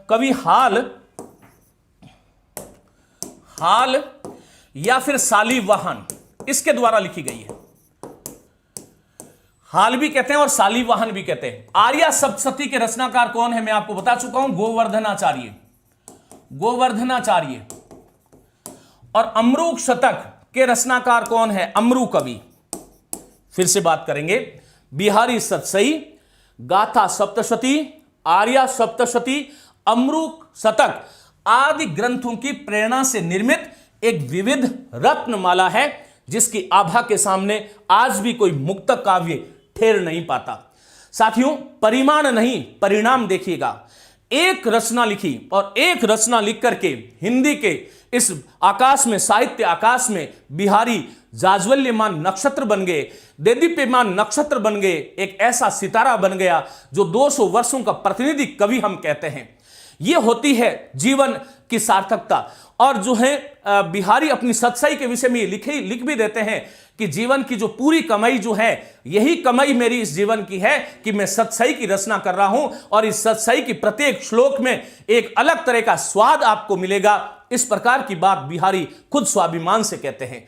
कवि हाल या फिर शालिवाहन, इसके द्वारा लिखी गई है। हाल भी कहते हैं और शालिवाहन भी कहते हैं। आर्या सप्तशती के रचनाकार कौन है? मैं आपको बता चुका हूं, गोवर्धनाचार्य। गोवर्धनाचार्य। और अमरूक शतक के रचनाकार कौन है? अमरू कवि। फिर से बात करेंगे। बिहारी सतसई, गाथा सप्तशती, आर्या सप्तशती, अमरूक शतक आदि ग्रंथों की प्रेरणा से निर्मित एक विविध रत्नमाला है, जिसकी आभा के सामने आज भी कोई मुक्तक काव्य ठहर नहीं पाता। साथियों परिमाण नहीं परिणाम देखिएगा। एक रचना लिखी और एक रचना लिख करके हिंदी के इस आकाश में, साहित्य आकाश में बिहारी जाज्वल्यमान नक्षत्र बन गए, देदीप्यमान नक्षत्र बन गए, एक ऐसा सितारा बन गया जो 200 वर्षों का प्रतिनिधि कवि हम कहते हैं। यह होती है जीवन की सार्थकता। और जो है बिहारी अपनी सतसई के विषय में लिख भी देते हैं कि जीवन की जो पूरी कमाई जो है, यही कमाई मेरी इस जीवन की है कि मैं सतसई की रचना कर रहा हूं, और इस सतसई की प्रत्येक श्लोक में एक अलग तरह का स्वाद आपको मिलेगा। इस प्रकार की बात बिहारी खुद स्वाभिमान से कहते हैं।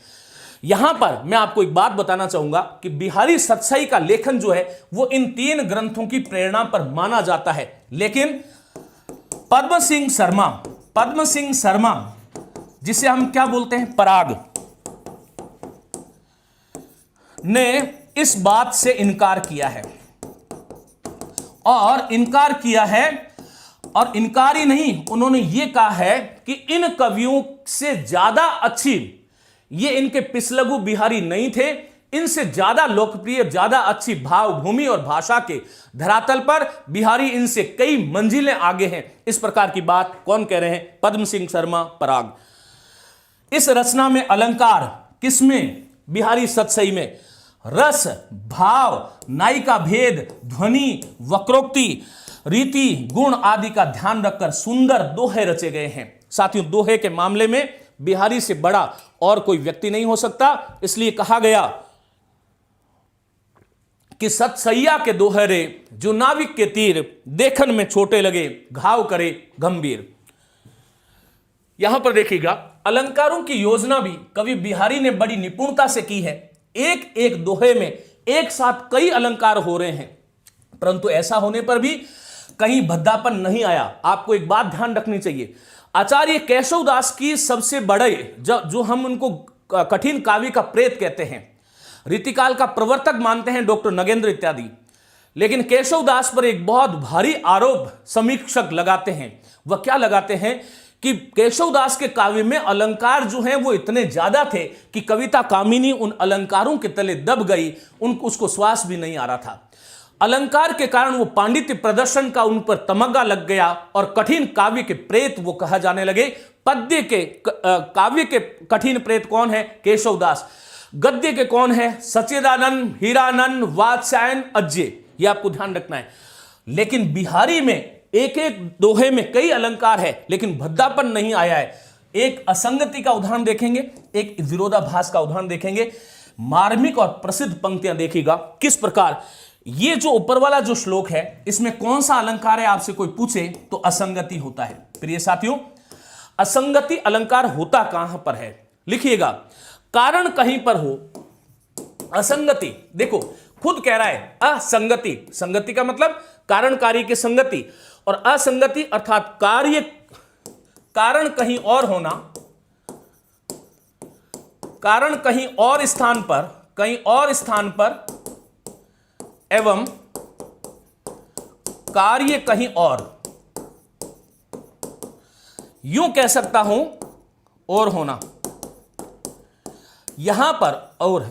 यहां पर मैं आपको एक बात बताना चाहूंगा कि बिहारी सतसई का लेखन जो है वो इन 3 ग्रंथों की प्रेरणा पर माना जाता है। लेकिन पद्म सिंह शर्मा जिसे हम क्या बोलते हैं, पराग, ने इस बात से इनकार किया है। और इनकार किया है, और इनकार ही नहीं, उन्होंने यह कहा है कि इन कवियों से ज्यादा अच्छी ये इनके पिछलगु बिहारी नहीं थे, इनसे ज्यादा लोकप्रिय, ज्यादा अच्छी भावभूमि और भाषा के धरातल पर बिहारी इनसे कई मंजिलें आगे हैं। इस प्रकार की बात कौन कह रहे हैं? पद्म सिंह शर्मा पराग। इस रचना में अलंकार किसमें? बिहारी सतसई में रस, भाव, नायिका भेद, ध्वनि, वक्रोक्ति, रीति, गुण आदि का ध्यान रखकर सुंदर दोहे रचे गए हैं। साथियों, दोहे के मामले में बिहारी से बड़ा और कोई व्यक्ति नहीं हो सकता। इसलिए कहा गया कि सतसैया के दोहरे जो नाविक के तीर, देखन में छोटे लगे, घाव करे गंभीर। यहां पर देखिएगा, अलंकारों की योजना भी कवि बिहारी ने बड़ी निपुणता से की है। एक एक दोहे में एक साथ कई अलंकार हो रहे हैं, परंतु ऐसा होने पर भी कहीं भद्दापन नहीं आया। आपको एक बात ध्यान रखनी चाहिए, आचार्य केशवदास की सबसे बड़े जो हम उनको कठिन काव्य का प्रेत कहते हैं, रीतिकाल का प्रवर्तक मानते हैं डॉक्टर नगेंद्र इत्यादि, लेकिन केशवदास पर एक बहुत भारी आरोप समीक्षक लगाते हैं। वह क्या लगाते हैं कि केशवदास के काव्य में अलंकार जो हैं वो इतने ज्यादा थे कि कविता कामिनी उन अलंकारों के तले दब गई, उसको श्वास भी नहीं आ रहा था। अलंकार के कारण वो पांडित्य प्रदर्शन का उन पर तमगा लग गया और कठिन काव्य के प्रेत वो कहा जाने लगे। पद्य के काव्य के कठिन प्रेत कौन है? केशवदास। गद्य के कौन है? सच्चिदानंद, हीरानंद, वात्स्यायन, अज्य। ये आपको ध्यान रखना है। लेकिन बिहारी में एक एक दोहे में कई अलंकार है, लेकिन भद्दापन नहीं आया है। एक असंगति का उदाहरण देखेंगे, एक विरोधाभास का उदाहरण देखेंगे। मार्मिक और प्रसिद्ध पंक्तियां देखिएगा किस प्रकार। ये जो ऊपर वाला जो श्लोक है, इसमें कौन सा अलंकार है आपसे कोई पूछे तो असंगति होता है। प्रिय साथियों, असंगति अलंकार होता कहां पर है? लिखिएगा, कारण कहीं पर हो, असंगति। देखो खुद कह रहा है असंगति। संगति का मतलब कारण कार्य की संगति, और असंगति अर्थात कार्य कारण कहीं और होना, कारण कहीं और स्थान पर एवं कार्य कहीं और। यूं कह सकता हूं और होना, यहां पर और।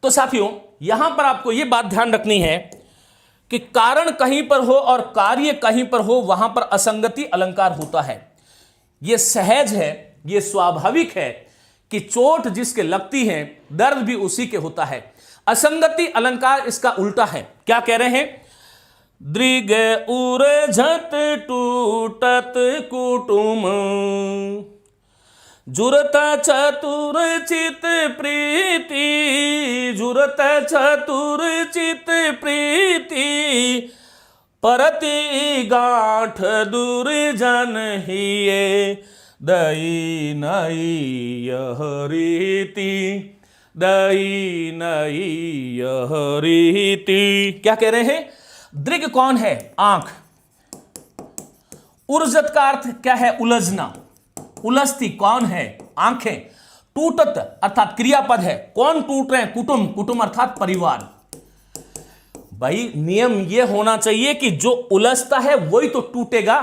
तो साथियों, यहां पर आपको यह बात ध्यान रखनी है कि कारण कहीं पर हो और कार्य कहीं पर हो, वहां पर असंगति अलंकार होता है। यह सहज है, यह स्वाभाविक है कि चोट जिसके लगती है दर्द भी उसी के होता है। असंगति अलंकार इसका उल्टा है। क्या कह रहे हैं? दृग उरझत टूटत कुटुम, जुरत चतुर चित प्रीति, जुरत चतुर चित प्रीति, परति गांठ दुर्जन हिये, दई नई यह रीति, दई नई यह रीति। क्या कह रहे हैं? दृग कौन है? आंख। उर्जत का अर्थ क्या है? उलझना। उलझती कौन है? आंखें। टूटत अर्थात क्रियापद है, कौन टूट रहे हैं? कुटुंब। कुटुंब अर्थात परिवार। भाई नियम यह होना चाहिए कि जो उलझता है वही तो टूटेगा।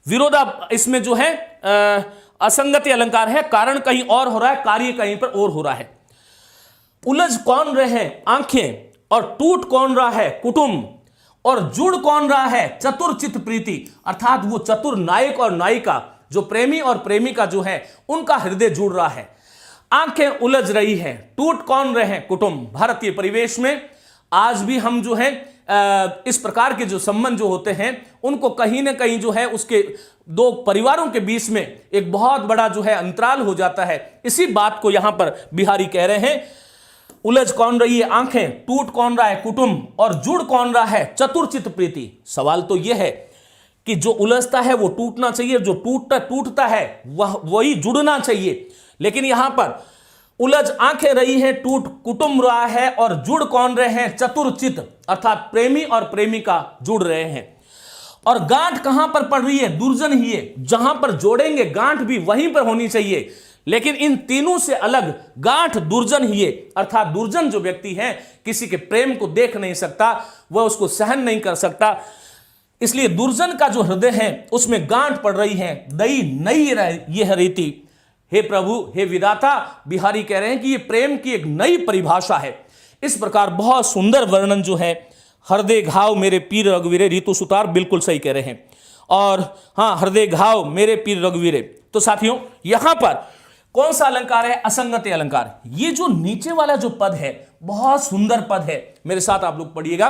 विरोधा इसमें जो है असंगति अलंकार है, कारण कहीं और हो रहा है, कार्य कहीं पर और हो रहा है। उलझ कौन रहे हैं? आंखें। और टूट कौन रहा है? कुटुंब। और जुड़ कौन रहा है? चतुरचित प्रीति, अर्थात वो चतुर नायक और नायिका, जो प्रेमी और प्रेमिका जो है उनका हृदय जुड़ रहा है। आंखें उलझ रही है। टूट कौन रहे हैं? कुटुंब। भारतीय परिवेश में आज भी हम जो है इस प्रकार के जो संबंध जो होते हैं उनको कहीं ना कहीं जो है उसके दो परिवारों के बीच में एक बहुत बड़ा जो है अंतराल हो जाता है। इसी बात को यहां पर बिहारी कह रहे हैं। उलझ कौन रही है? आंखें। टूट कौन रहा है? कुटुंब। और जुड़ कौन रहा है? चतुरचित प्रीति। सवाल तो यह है कि जो उलझता है वो टूटना चाहिए, जो टूटता है वही जुड़ना चाहिए। लेकिन यहां पर उलझ आंखें रही हैं, टूट कुटुंब रहा है, और जुड़ कौन रहे हैं? चतुरचित अर्थात प्रेमी और प्रेमिका जुड़ रहे हैं। और गांठ कहां पर पड़ रही है? दुर्जन ही है। जहां पर जोड़ेंगे गांठ भी वहीं पर होनी चाहिए, लेकिन इन तीनों से अलग गांठ दुर्जन ही है। अर्थात दुर्जन जो व्यक्ति है किसी के प्रेम को देख नहीं सकता, वह उसको सहन नहीं कर सकता, इसलिए दुर्जन का जो हृदय है उसमें गांठ पड़ रही है। दई नई यह रीति, हे प्रभु, हे विधाता, बिहारी कह रहे हैं कि ये प्रेम की एक नई परिभाषा है। इस प्रकार बहुत सुंदर वर्णन जो है, हृदय घाव मेरे पीर रघुवीरे, ऋतु सुतार बिल्कुल सही कह रहे हैं। और हाँ, हृदय घाव मेरे पीर रघुवीरे। तो साथियों, यहां पर कौन सा अलंकार है? असंगत अलंकार। ये जो नीचे वाला जो पद है बहुत सुंदर पद है, मेरे साथ आप लोग पढ़िएगा।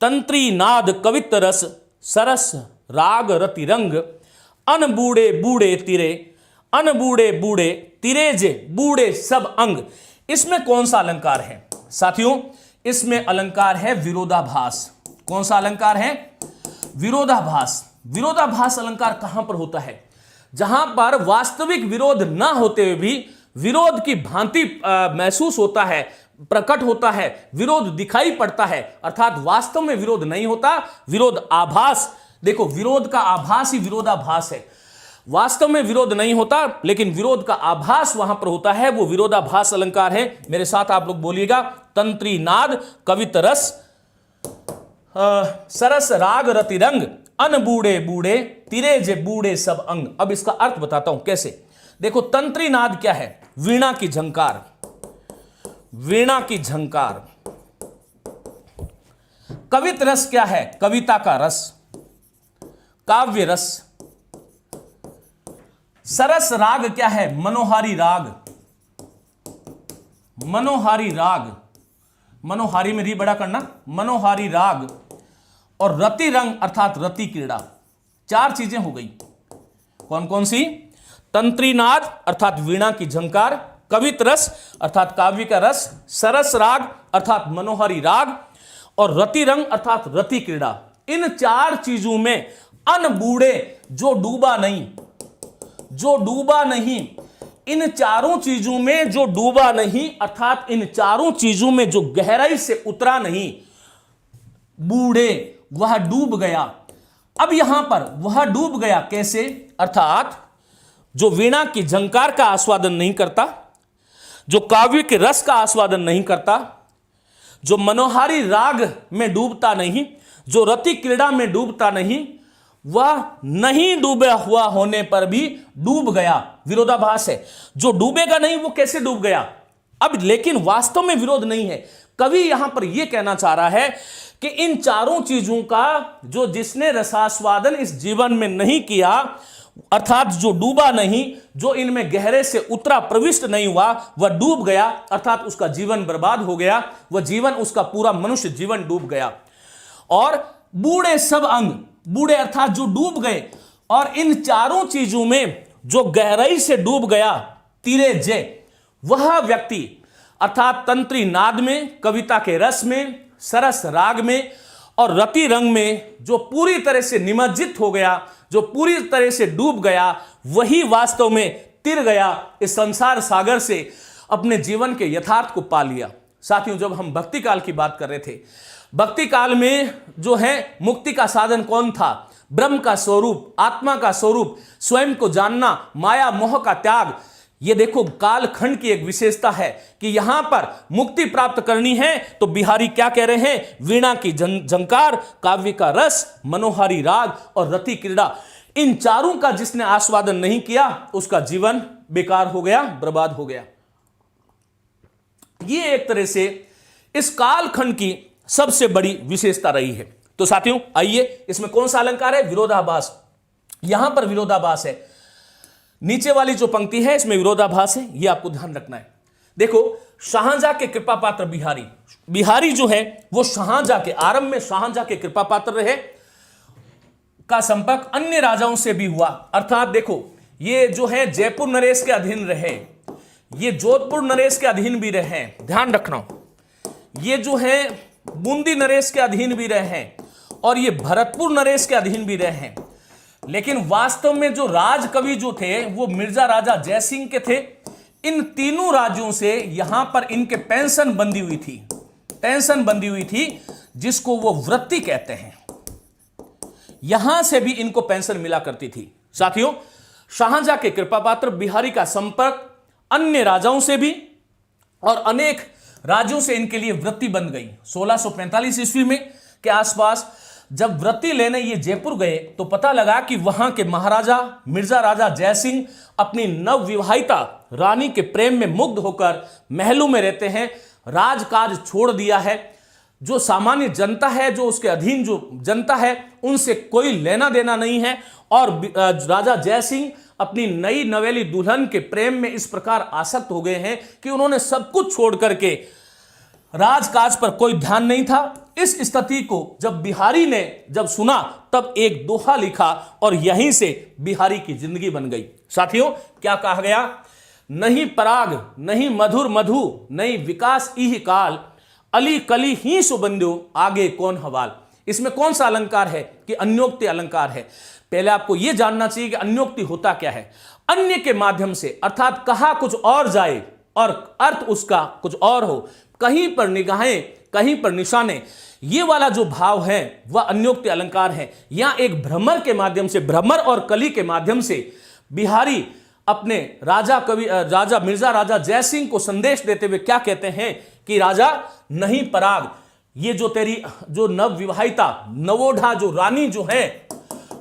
तंत्री नाद कवित रस सरस राग रति रंग, अन बूढ़े बूढ़े तिरे, अन बूढ़े बूढ़े तिरे जे बूढ़े सब अंग। इसमें कौन सा अलंकार है साथियों? इसमें अलंकार है विरोधाभास। कौन सा अलंकार है? विरोधाभास। विरोधाभास अलंकार कहां पर होता है? जहां पर वास्तविक विरोध ना होते हुए भी विरोध की भांति महसूस होता है, प्रकट होता है, विरोध दिखाई पड़ता है, अर्थात वास्तव में विरोध नहीं होता, विरोध आभास। देखो, विरोध का आभास ही विरोधाभास है। वास्तव में विरोध नहीं होता, लेकिन विरोध का आभास वहां पर होता है, वो विरोधाभास अलंकार है। मेरे साथ आप लोग बोलिएगा। तंत्री नाद कवित रस सरस राग रति रंग, अन बूढ़े बूढ़े तिरे जे बूढ़े सब अंग। अब इसका अर्थ बताता हूं कैसे। देखो, तंत्री नाद क्या है? वीणा की झंकार। वीणा की झंकार। कवित रस क्या है? कविता का रस, काव्य रस। सरस राग क्या है? मनोहारी राग। मनोहारी राग, मनोहारी में री बड़ा करना, मनोहारी राग। और रति रंग अर्थात रति क्रीड़ा। चार चीजें हो गई। कौन कौन सी? तंत्रीनाद अर्थात वीणा की झंकार, कवित रस अर्थात काव्य का रस, सरस राग अर्थात मनोहारी राग, और रति रंग अर्थात रति क्रीड़ा। इन चार चीजों में अन बूढ़े, जो डूबा नहीं, जो डूबा नहीं, इन चारों चीजों में जो डूबा नहीं, अर्थात इन चारों चीजों में जो गहराई से उतरा नहीं, बूढ़े, वह डूब गया। अब यहां पर वह डूब गया कैसे? अर्थात जो वीणा की झंकार का आस्वादन नहीं करता, जो काव्य के रस का आस्वादन नहीं करता, जो मनोहारी राग में डूबता नहीं, जो रति क्रीड़ा में डूबता नहीं, वह नहीं डूबा हुआ होने पर भी डूब गया। विरोधाभास है। जो डूबेगा नहीं वो कैसे डूब गया? अब लेकिन वास्तव में विरोध नहीं है। कवि यहां पर यह कहना चाह रहा है कि इन चारों चीजों का जो जिसने रसास्वादन इस जीवन में नहीं किया, अर्थात जो डूबा नहीं, जो इनमें गहरे से उतरा, प्रविष्ट नहीं हुआ, वह डूब गया, अर्थात उसका जीवन बर्बाद हो गया, वह जीवन, उसका पूरा मनुष्य जीवन डूब गया। और बूढ़े सब अंग, बूढ़े अर्थात जो डूब गए, और इन चारों चीजों में जो गहराई से डूब गया, तिरे जय, वह व्यक्ति अर्थात तंत्री नाद में, कविता के रस में, सरस राग में और रति रंग में जो पूरी तरह से निमज्जित हो गया, जो पूरी तरह से डूब गया, वही वास्तव में तिर गया, इस संसार सागर से अपने जीवन के यथार्थ को पा लिया। साथियों, जब हम भक्ति काल की बात कर रहे थे, भक्ति काल में जो है मुक्ति का साधन कौन था? ब्रह्म का स्वरूप, आत्मा का स्वरूप, स्वयं को जानना, माया मोह का त्याग। ये देखो, कालखंड की एक विशेषता है कि यहां पर मुक्ति प्राप्त करनी है तो बिहारी क्या कह रहे हैं? वीणा की झंकार, काव्य का रस, मनोहारी राग और रति क्रीड़ा। इन चारों का जिसने आस्वादन नहीं किया, उसका जीवन बेकार हो गया, बर्बाद हो गया। ये एक तरह से इस कालखंड की सबसे बड़ी विशेषता रही है। तो साथियों, आइए, इसमें कौन सा अलंकार है? विरोधाभास। यहां पर विरोधाभास है। नीचे वाली जो पंक्ति है इसमें विरोधाभास है, यह आपको ध्यान रखना है। देखो, शाहजहां के कृपा पात्र बिहारी, बिहारी जो है वो शाहजहां के, आरंभ में शाहजहां के कृपा पात्र रहे, का संपर्क अन्य राजाओं से भी हुआ। अर्थात देखो, ये जो है जयपुर नरेश के अधीन रहे, ये जोधपुर नरेश के अधीन भी रहे, ध्यान रखना। ये जो है बूंदी नरेश के अधीन भी रहे हैं, और ये भरतपुर नरेश के अधीन भी रहे हैं। लेकिन वास्तव में जो राजकवि जो थे वो मिर्जा राजा जयसिंह के थे। इन तीनों राज्यों से यहां पर इनके पेंशन बंधी हुई थी, पेंशन बंधी हुई थी, जिसको वो वृत्ति कहते हैं। यहां से भी इनको पेंशन मिला करती थी। साथियों, शाहजहां के कृपा पात्र बिहारी का संपर्क अन्य राजाओं से भी और अनेक राज्यों से इनके लिए वृत्ति बन गई। 1645 ईस्वी में के आसपास जब व्रती लेने ये जयपुर गए तो पता लगा कि वहां के महाराजा मिर्जा राजा जयसिंह अपनी नवविवाहिता रानी के प्रेम में मुग्ध होकर महलों में रहते हैं, राजकाज छोड़ दिया है। जो सामान्य जनता है, जो उसके अधीन जो जनता है, उनसे कोई लेना देना नहीं है। और राजा जयसिंह अपनी नई नवेली दुल्हन के प्रेम में इस प्रकार आसक्त हो गए हैं कि उन्होंने सब कुछ छोड़ करके, राजकाज पर कोई ध्यान नहीं था। इस स्थिति को जब बिहारी ने जब सुना तब एक दोहा लिखा और यहीं से बिहारी की जिंदगी बन गई। साथियों, क्या कहा गया? नहीं पराग नहीं मधुर मधु, नहीं विकास इह काल, अली कली ही सुबंध्यो, आगे कौन हवाल। इसमें कौन सा अलंकार है? कि अन्योक्ति अलंकार है। पहले आपको यह जानना चाहिए कि अन्योक्ति होता क्या है। अन्य के माध्यम से, अर्थात कहा कुछ और जाए और अर्थ उसका कुछ और हो, कहीं पर निगाहें कहीं पर निशाने, ये वाला जो भाव है वह अन्योक्ति अलंकार है। यहां एक भ्रमर के माध्यम से, भ्रमर और कली के माध्यम से बिहारी अपने राजा मिर्जा राजा जयसिंह को संदेश देते हुए क्या कहते हैं कि राजा, नहीं पराग, ये जो तेरी जो नवविवाहिता नवोढ़ा जो रानी जो है,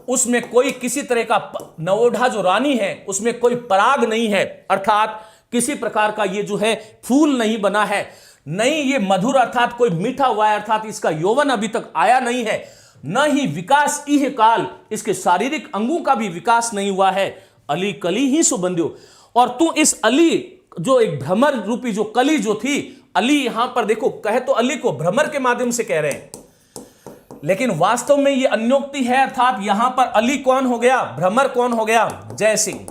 उसमें कोई किसी तरह का, नवोढ़ा जो रानी है उसमें कोई पराग नहीं है, अर्थात किसी प्रकार का ये जो है फूल नहीं बना है, नहीं ये मधुर अर्थात कोई मीठा हुआ है, अर्थात इसका यौवन अभी तक आया नहीं है, न ही विकास इह काल, इसके शारीरिक अंगों का भी विकास नहीं हुआ है, अली कली ही सुबंध्यो। और तू इस अली जो एक भ्रमर रूपी जो कली जो थी, अली यहां पर देखो कहे तो अली को भ्रमर के माध्यम से कह रहे हैं, लेकिन वास्तव में ये अन्योक्ति है, अर्थात यहां पर अली कौन हो गया? भ्रमर कौन हो गया? जयसिंह,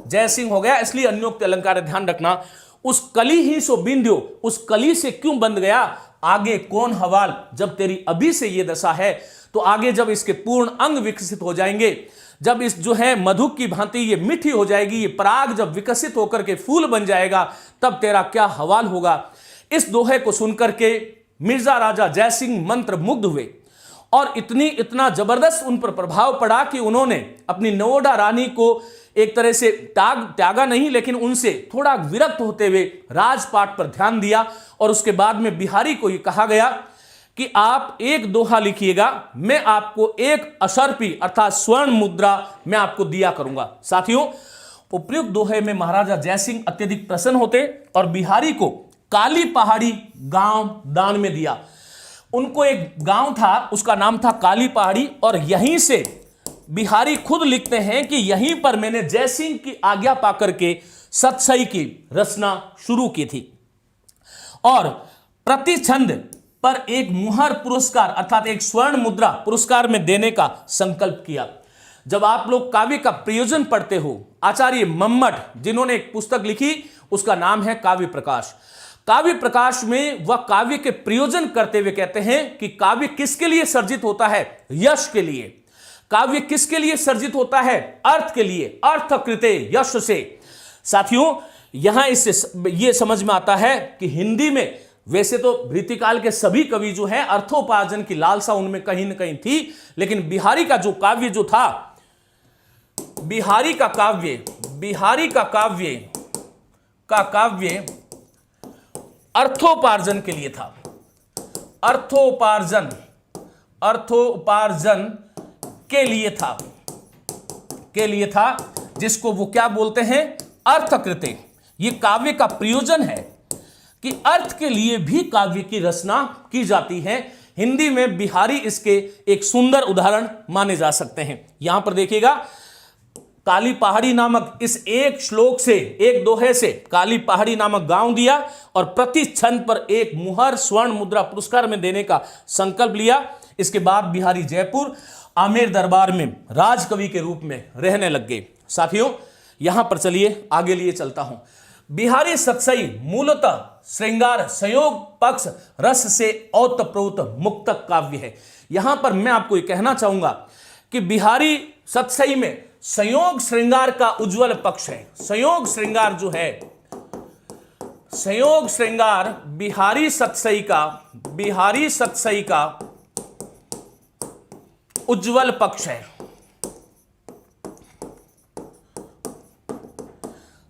जयसिंह हो गया, इसलिए अन्योक्ति अलंकार। ध्यान रखना, उस कली ही सो बिंध्यो, उस कली से क्यों बंध गया? आगे कौन हवाल। जब तेरी अभी से ये दशा है तो आगे जब इसके पूर्ण अंग विकसित हो जाएंगे, जब इस जो है मधु की भांति ये मीठी हो जाएगी, ये पराग जब विकसित होकर के फूल बन जाएगा, तब तेरा क्या हवाल होगा। इस दोहे को सुनकर के मिर्जा राजा जयसिंह मंत्र मुग्ध हुए और इतना जबरदस्त उन पर प्रभाव पड़ा कि उन्होंने अपनी नवोढ़ा रानी को एक तरह से त्यागा नहीं, लेकिन उनसे थोड़ा विरक्त होते हुए राजपाट पर ध्यान दिया। और उसके बाद में बिहारी को यह कहा गया कि आप एक दोहा लिखिएगा, मैं आपको एक अशर्पी अर्थात स्वर्ण मुद्रा मैं आपको दिया करूंगा। साथियों, उपयुक्त दोहे में महाराजा जयसिंह अत्यधिक प्रसन्न होते और बिहारी को काली पहाड़ी गांव दान में दिया। उनको एक गांव था, उसका नाम था काली पहाड़ी, और यहीं से बिहारी खुद लिखते हैं कि यहीं पर मैंने जयसिंह की आज्ञा पाकर के सतसई की रचना शुरू की थी और प्रति छंद पर एक मुहर पुरस्कार अर्थात एक स्वर्ण मुद्रा पुरस्कार में देने का संकल्प किया। जब आप लोग काव्य का प्रयोजन पढ़ते हो, आचार्य मम्मट जिन्होंने एक पुस्तक लिखी उसका नाम है काव्य प्रकाश। काव्य प्रकाश में वह काव्य के प्रयोजन करते हुए कहते हैं कि काव्य किसके लिए सर्जित होता है? यश के लिए। काव्य किसके लिए सर्जित होता है? अर्थ के लिए। अर्थ कृते यश से। साथियों, यहां इससे यह समझ में आता है कि हिंदी में वैसे तो वृत्तिकाल के सभी कवि जो है अर्थोपार्जन की लालसा उनमें कहीं न कहीं थी, लेकिन बिहारी का जो काव्य जो था, बिहारी का काव्य अर्थोपार्जन के लिए था। अर्थोपार्जन के लिए था जिसको वो क्या बोलते हैं? अर्थकृते। ये काव्य का प्रयोजन है कि अर्थ के लिए भी काव्य की रचना की जाती है। हिंदी में बिहारी इसके एक सुंदर उदाहरण माने जा सकते हैं। यहां पर देखिएगा, काली पहाड़ी नामक इस एक श्लोक से, एक दोहे से काली पहाड़ी नामक गांव दिया और प्रति छंद पर एक मुहर स्वर्ण मुद्रा पुरस्कार में देने का संकल्प लिया। इसके बाद बिहारी जयपुर आमेर दरबार में राजकवि के रूप में रहने लग गए। साथियों, यहां पर चलिए आगे लिए चलता हूं। बिहारी सतसई मूलतः श्रृंगार संयोग पक्ष रस से ओतप्रोत मुक्तक काव्य है। यहां पर मैं आपको यह कहना चाहूंगा कि बिहारी सतसई में संयोग श्रृंगार का उज्जवल पक्ष है। संयोग श्रृंगार जो है, संयोग श्रृंगार बिहारी सतसई का उज्जवल पक्ष है।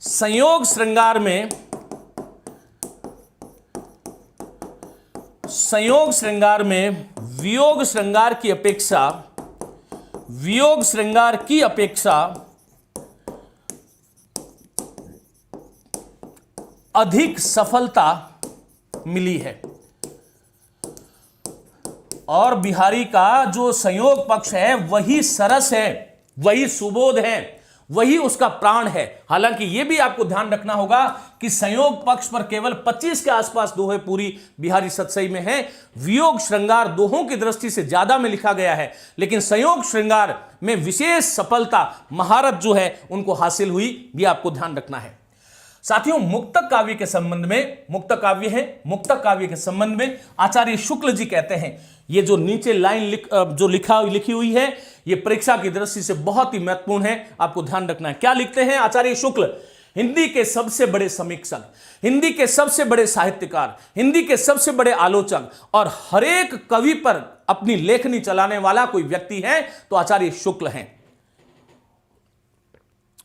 संयोग श्रृंगार में वियोग श्रृंगार की अपेक्षा अधिक सफलता मिली है। और बिहारी का जो संयोग पक्ष है वही सरस है, वही सुबोध है, वही उसका प्राण है। हालांकि यह भी आपको ध्यान रखना होगा कि संयोग पक्ष पर केवल 25 के आसपास दोहे पूरी बिहारी सतसई में है। वियोग श्रृंगार दोहों की दृष्टि से ज्यादा में लिखा गया है, लेकिन संयोग श्रृंगार में विशेष सफलता, महारत जो है उनको हासिल हुई, यह आपको ध्यान रखना है। साथियों, मुक्तक काव्य के संबंध में, मुक्तक काव्य है, मुक्तक काव्य के संबंध में आचार्य शुक्ल जी कहते हैं, ये जो नीचे लाइन जो लिखी हुई है, ये परीक्षा की दृष्टि से बहुत ही महत्वपूर्ण है, आपको ध्यान रखना है। क्या लिखते हैं आचार्य शुक्ल? हिंदी के सबसे बड़े समीक्षक, हिंदी के सबसे बड़े साहित्यकार, हिंदी के सबसे बड़े आलोचक और हरेक कवि पर अपनी लेखनी चलाने वाला कोई व्यक्ति है तो आचार्य शुक्ल हैं।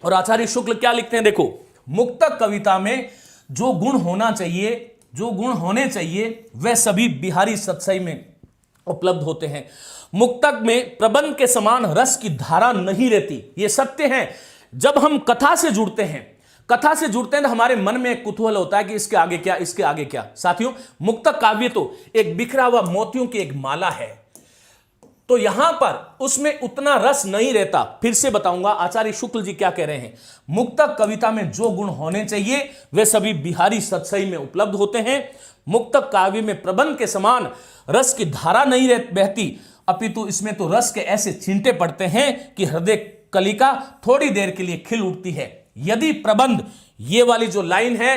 और आचार्य शुक्ल क्या लिखते हैं? देखो, मुक्तक कविता में जो गुण होना चाहिए, जो गुण होने चाहिए, वह सभी बिहारी सतसई में उपलब्ध होते हैं। मुक्तक में प्रबंध के समान रस की धारा नहीं रहती, यह सत्य है। जब हम कथा से जुड़ते हैं तो हमारे मन में एक कुतूहल होता है कि इसके आगे क्या, इसके आगे क्या। साथियों, मुक्तक काव्य तो एक बिखरा हुआ मोतियों की एक माला है, तो यहां पर उसमें उतना रस नहीं रहता। फिर से बताऊंगा आचार्य शुक्ल जी क्या कह रहे हैं। मुक्तक कविता में जो गुण होने चाहिए वे सभी बिहारी सतसई में उपलब्ध होते हैं। मुक्तक काव्य में प्रबंध के समान रस की धारा नहीं बहती, अपितु इसमें तो रस के ऐसे छींटे पड़ते हैं कि हृदय कलिका थोड़ी देर के लिए खिल उठती है। यदि प्रबंध, ये वाली जो लाइन है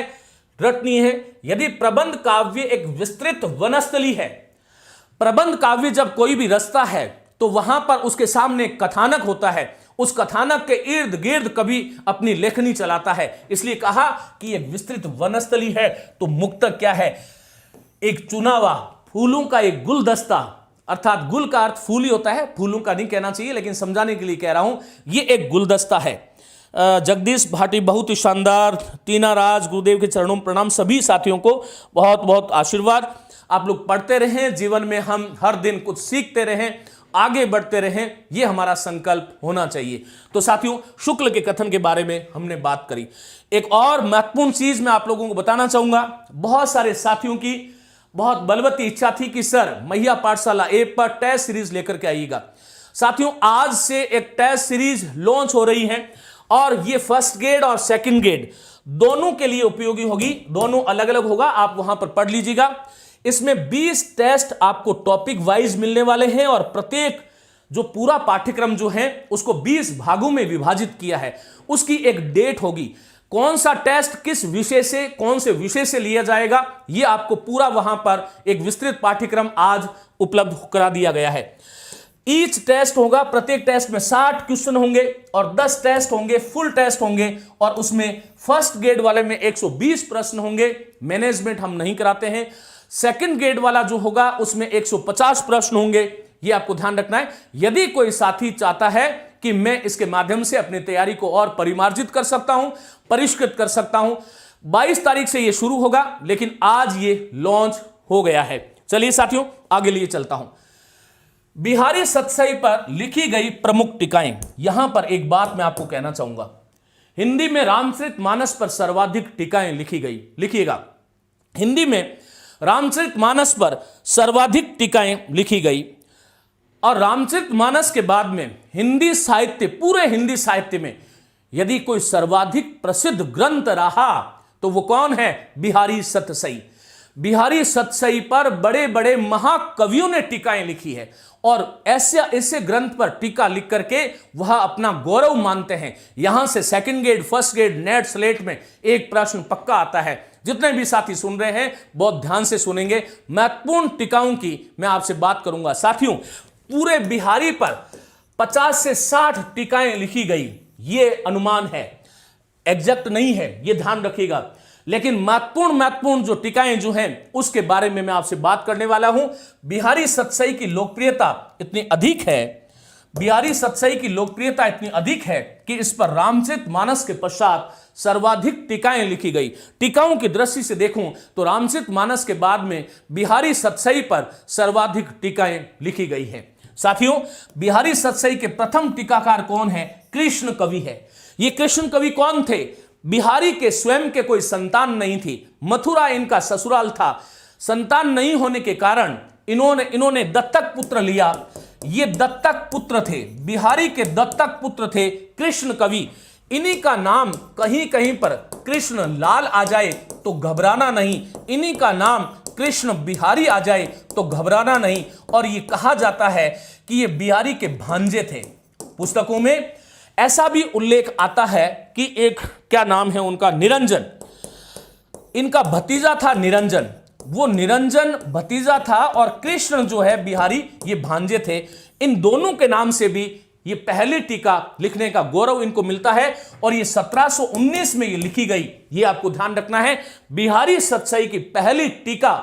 रटनी है, यदि प्रबंध काव्य एक विस्तृत वनस्थली है, प्रबंध काव्य जब कोई भी रचता है तो वहां पर उसके सामने कथानक होता है, उस कथानक के इर्द गिर्द कभी अपनी लेखनी चलाता है। इसलिए कहा कि यह विस्तृत वनस्थली है। तो मुक्तक क्या है? एक चुना हुआ फूलों का एक गुलदस्ता, अर्थात गुल का अर्थ फूल ही होता है, फूलों का नहीं कहना चाहिए, लेकिन समझाने के लिए कह रहा हूं, यह एक गुलदस्ता है। जगदीश भाटी बहुत ही शानदार, टीना राज, गुरुदेव के चरणों में प्रणाम। सभी साथियों को बहुत बहुत आशीर्वाद। आप लोग पढ़ते रहें, जीवन में हम हर दिन कुछ सीखते रहें, आगे बढ़ते रहें, यह हमारा संकल्प होना चाहिए। तो साथियों, शुक्ल के कथन के बारे में हमने बात करी। एक और महत्वपूर्ण चीज मैं आप लोगों को बताना चाहूंगा। बहुत सारे साथियों की बहुत बलवती इच्छा थी कि सर मैया पाठशाला ऐप पर टेस्ट सीरीज लेकर के आइएगा। साथियों, आज से एक टेस्ट सीरीज लॉन्च हो रही है और ये फर्स्ट ग्रेड और सेकंड ग्रेड दोनों के लिए उपयोगी होगी। दोनों अलग अलग होगा, आप वहां पर पढ़ लीजिएगा। इसमें 20 टेस्ट आपको टॉपिक वाइज मिलने वाले हैं और प्रत्येक जो पूरा पाठ्यक्रम जो है उसको 20 भागों में विभाजित किया है। उसकी एक डेट होगी, कौन सा टेस्ट किस विषय से, कौन से विषय से लिया जाएगा, यह आपको पूरा वहां पर एक विस्तृत पाठ्यक्रम आज उपलब्ध करा दिया गया है। ईच टेस्ट होगा, प्रत्येक टेस्ट में 60 क्वेश्चन होंगे और 10 टेस्ट होंगे, फुल टेस्ट होंगे, और उसमें फर्स्ट ग्रेड वाले में 120 प्रश्न होंगे। मैनेजमेंट हम नहीं कराते हैं। सेकंड ग्रेड वाला जो होगा उसमें 150 प्रश्न होंगे। यह आपको ध्यान रखना है। यदि कोई साथी चाहता है कि मैं इसके माध्यम से अपनी तैयारी को और परिमार्जित कर सकता हूं, परिष्कृत कर सकता हूं, 22 तारीख से यह शुरू होगा, लेकिन आज यह लॉन्च हो गया है। चलिए साथियों, आगे लिए चलता हूं। बिहारी सतसई पर लिखी गई प्रमुख टीकाएं। यहां पर एक बात मैं आपको कहना चाहूंगा, हिंदी में रामचरितमानस पर सर्वाधिक टीकाएं लिखी गई। लिखिएगा, हिंदी में रामचरितमानस पर सर्वाधिक टीकाएं लिखी गई और रामचरितमानस के बाद में हिंदी साहित्य, पूरे हिंदी साहित्य में यदि कोई सर्वाधिक प्रसिद्ध ग्रंथ रहा तो वो कौन है? बिहारी सतसई। बिहारी सतसई पर बड़े बड़े महाकवियों ने टीकाएं लिखी है और ऐसे ग्रंथ पर टीका लिख करके वह अपना गौरव मानते हैं। यहां से second grade, first grade, NET SLET में एक प्रश्न पक्का आता है। जितने भी साथी सुन रहे हैं बहुत ध्यान से सुनेंगे। महत्वपूर्ण टीकाओं की मैं आपसे बात करूंगा। साथियों, पूरे बिहारी पर 50 से 60 टीकाएं लिखी गई, यह अनुमान है, एग्जैक्ट नहीं है, यह ध्यान रखिएगा। लेकिन महत्वपूर्ण जो टीकाएं जो हैं उसके बारे में मैं आपसे बात करने वाला हूं। बिहारी सतसई की लोकप्रियता इतनी अधिक है, बिहारी सतसई की लोकप्रियता इतनी अधिक है कि इस पर रामचरितमानस के पश्चात सर्वाधिक टीकाएं लिखी गई। टीकाओं की दृष्टि से देखूं तो रामचरितमानस के बाद में बिहारी सतसई पर सर्वाधिक टीकाएं लिखी गई है। साथियों, बिहारी सतसई के प्रथम टीकाकार कौन है? कृष्ण कवि है। ये कृष्ण कवि कौन थे? बिहारी के स्वयं के कोई संतान नहीं थी, मथुरा इनका ससुराल था। संतान नहीं होने के कारण इन्होंने दत्तक पुत्र लिया। ये दत्तक पुत्र थे, बिहारी के दत्तक पुत्र थे कृष्ण कवि। इन्हीं का नाम कहीं कहीं पर कृष्ण लाल आ जाए तो घबराना नहीं, इन्हीं का नाम कृष्ण बिहारी आ जाए तो घबराना नहीं। और ये कहा जाता है कि ये बिहारी के भांजे थे। पुस्तकों में ऐसा भी उल्लेख आता है कि एक क्या नाम है उनका, निरंजन, इनका भतीजा था निरंजन। वो निरंजन भतीजा था और कृष्ण जो है बिहारी ये भांजे थे। इन दोनों के नाम से भी ये पहली टीका लिखने का गौरव इनको मिलता है और ये 1719 में ये लिखी गई। ये आपको ध्यान रखना है, बिहारी सतसई की पहली टीका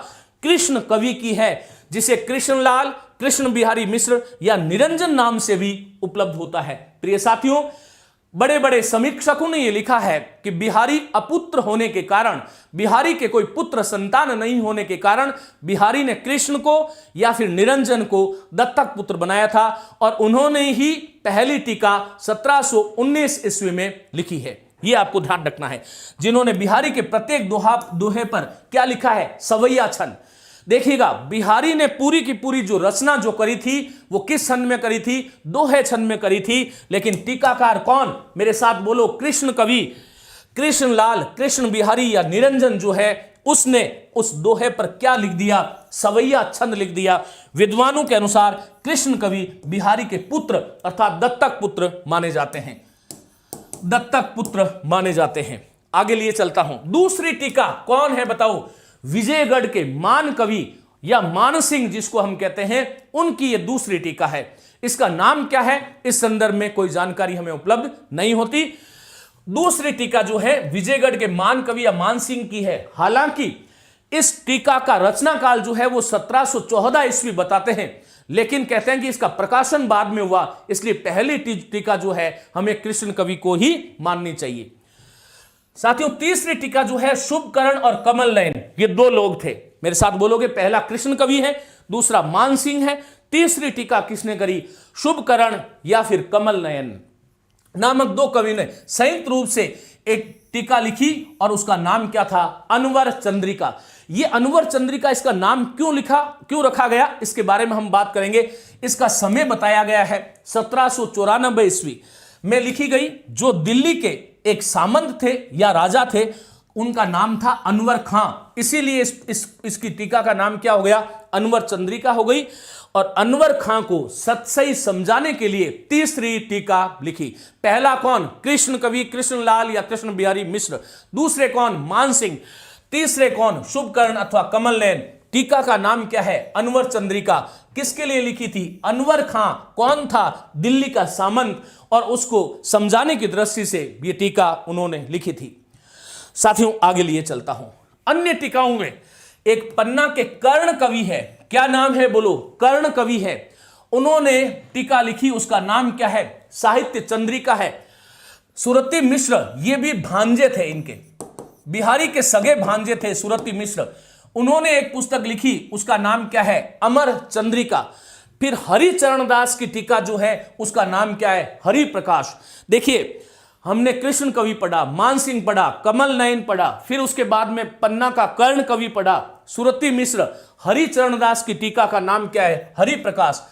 कृष्ण कवि की है, जिसे कृष्णलाल, कृष्ण बिहारी मिश्र या निरंजन नाम से भी उपलब्ध होता है। प्रिय साथियों, बड़े बड़े समीक्षकों ने यह लिखा है कि बिहारी अपुत्र होने के कारण, बिहारी के कोई पुत्र संतान नहीं होने के कारण बिहारी ने कृष्ण को या फिर निरंजन को दत्तक पुत्र बनाया था और उन्होंने ही पहली टीका 1719 ईस्वी में लिखी है। यह आपको ध्यान रखना है। जिन्होंने बिहारी के प्रत्येक दोहे पर क्या लिखा है? सवैया छंद। देखिएगा, बिहारी ने पूरी की पूरी जो रचना जो करी थी वो किस छंद में करी थी? दोहे छंद में करी थी। लेकिन टीकाकार कौन? मेरे साथ बोलो, कृष्ण कवि, कृष्णलाल, कृष्ण बिहारी या निरंजन जो है उसने उस दोहे पर क्या लिख दिया? सवैया छंद लिख दिया। विद्वानों के अनुसार कृष्ण कवि बिहारी के पुत्र अर्थात दत्तक पुत्र माने जाते हैं, दत्तक पुत्र माने जाते हैं। आगे लिए चलता हूं। दूसरी टीका कौन है बताओ? विजयगढ़ के मान कवि या मान सिंह जिसको हम कहते हैं, उनकी यह दूसरी टीका है। इसका नाम क्या है? इस संदर्भ में कोई जानकारी हमें उपलब्ध नहीं होती। दूसरी टीका जो है विजयगढ़ के मान कवि या मान सिंह की है। हालांकि इस टीका का रचना काल जो है वो 1714 ईस्वी बताते हैं, लेकिन कहते हैं कि इसका प्रकाशन बाद में हुआ, इसलिए पहली टीका जो है हमें कृष्ण कवि को ही माननी चाहिए। साथियों, तीसरी टीका जो है शुभकरण और कमल नयन, ये दो लोग थे। मेरे साथ बोलोगे, पहला कृष्ण कवि है, दूसरा मान सिंह है। तीसरी टीका किसने करी? शुभकरण या फिर कमल नयन नामक दो कवि ने संयुक्त रूप से एक टीका लिखी और उसका नाम क्या था? अनवर चंद्रिका। ये अनवर चंद्रिका, इसका नाम क्यों रखा गया, इसके बारे में हम बात करेंगे। इसका समय बताया गया है 1794 ईस्वी में लिखी गई। जो दिल्ली के एक सामंत थे या राजा थे, उनका नाम था अनवर खां, इसीलिए इसकी टीका का नाम क्या हो गया? अनवर चंद्रिका हो गई। और अनवर खां को सतसई समझाने के लिए तीसरी टीका लिखी। पहला कौन? कृष्ण कवि कृष्णलाल या कृष्ण बिहारी मिश्र। दूसरे कौन? मान सिंह। तीसरे कौन? शुभकर्ण अथवा कमल नयन। टीका का नाम क्या है? अनवर चंद्रिका। किसके लिए लिखी थी? अनवर खां कौन था? दिल्ली का सामंत, और उसको समझाने की दृष्टि से यह टीका उन्होंने लिखी थी। साथियों, आगे लिए चलता हूं। अन्य टीकाओं में एक पन्ना के कर्ण कवि है। क्या नाम है? बोलो। कर्ण कवि है। उन्होंने टीका लिखी, उसका नाम क्या है? साहित्य चंद्रिका है। सुरती मिश्र, ये भी भांजे थे, इनके बिहारी के सगे भांजे थे सुरती मिश्र। उन्होंने एक पुस्तक लिखी, उसका नाम क्या है? अमर चंद्रिका। फिर हरिचरण दास की टीका जो है उसका नाम क्या है? हरि प्रकाश। देखिए, हमने कृष्ण कवि पढ़ा, मान सिंह पढ़ा, कमल नयन पढ़ा, फिर उसके बाद में पन्ना का कर्ण कवि पढ़ा, सुरती मिश्र। हरिचरण दास की टीका का नाम क्या है? हरि प्रकाश।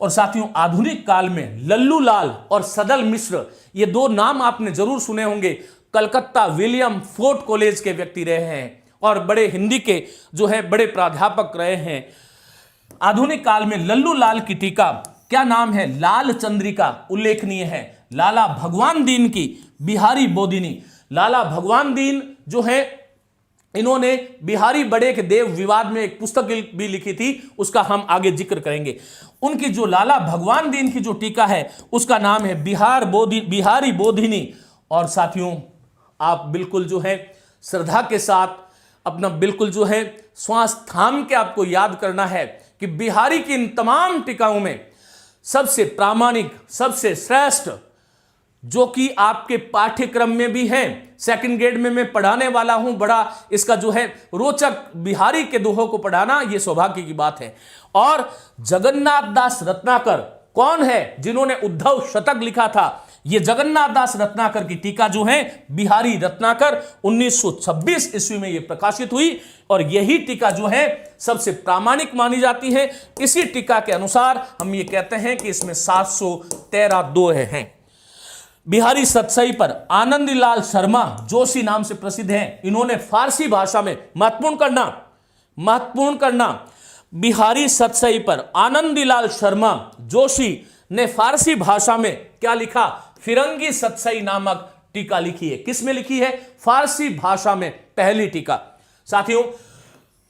और साथियों, आधुनिक काल में लल्लू लाल और सदल मिश्र, ये दो नाम आपने जरूर सुने होंगे। कलकत्ता विलियम फोर्ट कॉलेज के व्यक्ति रहे हैं और बड़े हिंदी के जो है बड़े प्राध्यापक रहे हैं। आधुनिक काल में लल्लू लाल की टीका क्या नाम है? लाल चंद्रिका उल्लेखनीय है। लाला भगवान दीन की बिहारी बोधिनी। लाला भगवान दीन जो है, इन्होंने बिहारी बड़े के देव विवाद में एक पुस्तक भी लिखी थी, उसका हम आगे जिक्र करेंगे। उनकी जो लाला भगवान दीन की जो टीका है उसका नाम है बिहारी बोधिनी। और साथियों, आप बिल्कुल जो है श्रद्धा के साथ अपना बिल्कुल जो है श्वास थाम के आपको याद करना है कि बिहारी की इन तमाम टीकाओं में सबसे प्रामाणिक, सबसे श्रेष्ठ, जो कि आपके पाठ्यक्रम में भी है, सेकंड ग्रेड में मैं पढ़ाने वाला हूं, बड़ा इसका जो है रोचक, बिहारी के दोहों को पढ़ाना ये सौभाग्य की बात है। और जगन्नाथ दास रत्नाकर कौन है जिन्होंने उद्धव शतक लिखा था? ये जगन्नाथ दास रत्नाकर की टीका जो है बिहारी रत्नाकर 1926 ईस्वी में ये प्रकाशित हुई, और यही टीका जो है सबसे प्रामाणिक मानी जाती है। इसी टीका के अनुसार हम ये कहते हैं कि इसमें 713 दोहे हैं। बिहारी सतसई पर आनंदीलाल शर्मा जोशी नाम से प्रसिद्ध हैं। इन्होंने फारसी भाषा में, महत्वपूर्ण करना, बिहारी सतसई पर आनंदीलाल शर्मा जोशी ने फारसी भाषा में क्या लिखा? फिरंगी सतसई नामक टीका लिखी है। किस में लिखी है? फारसी भाषा में पहली टीका। साथियों,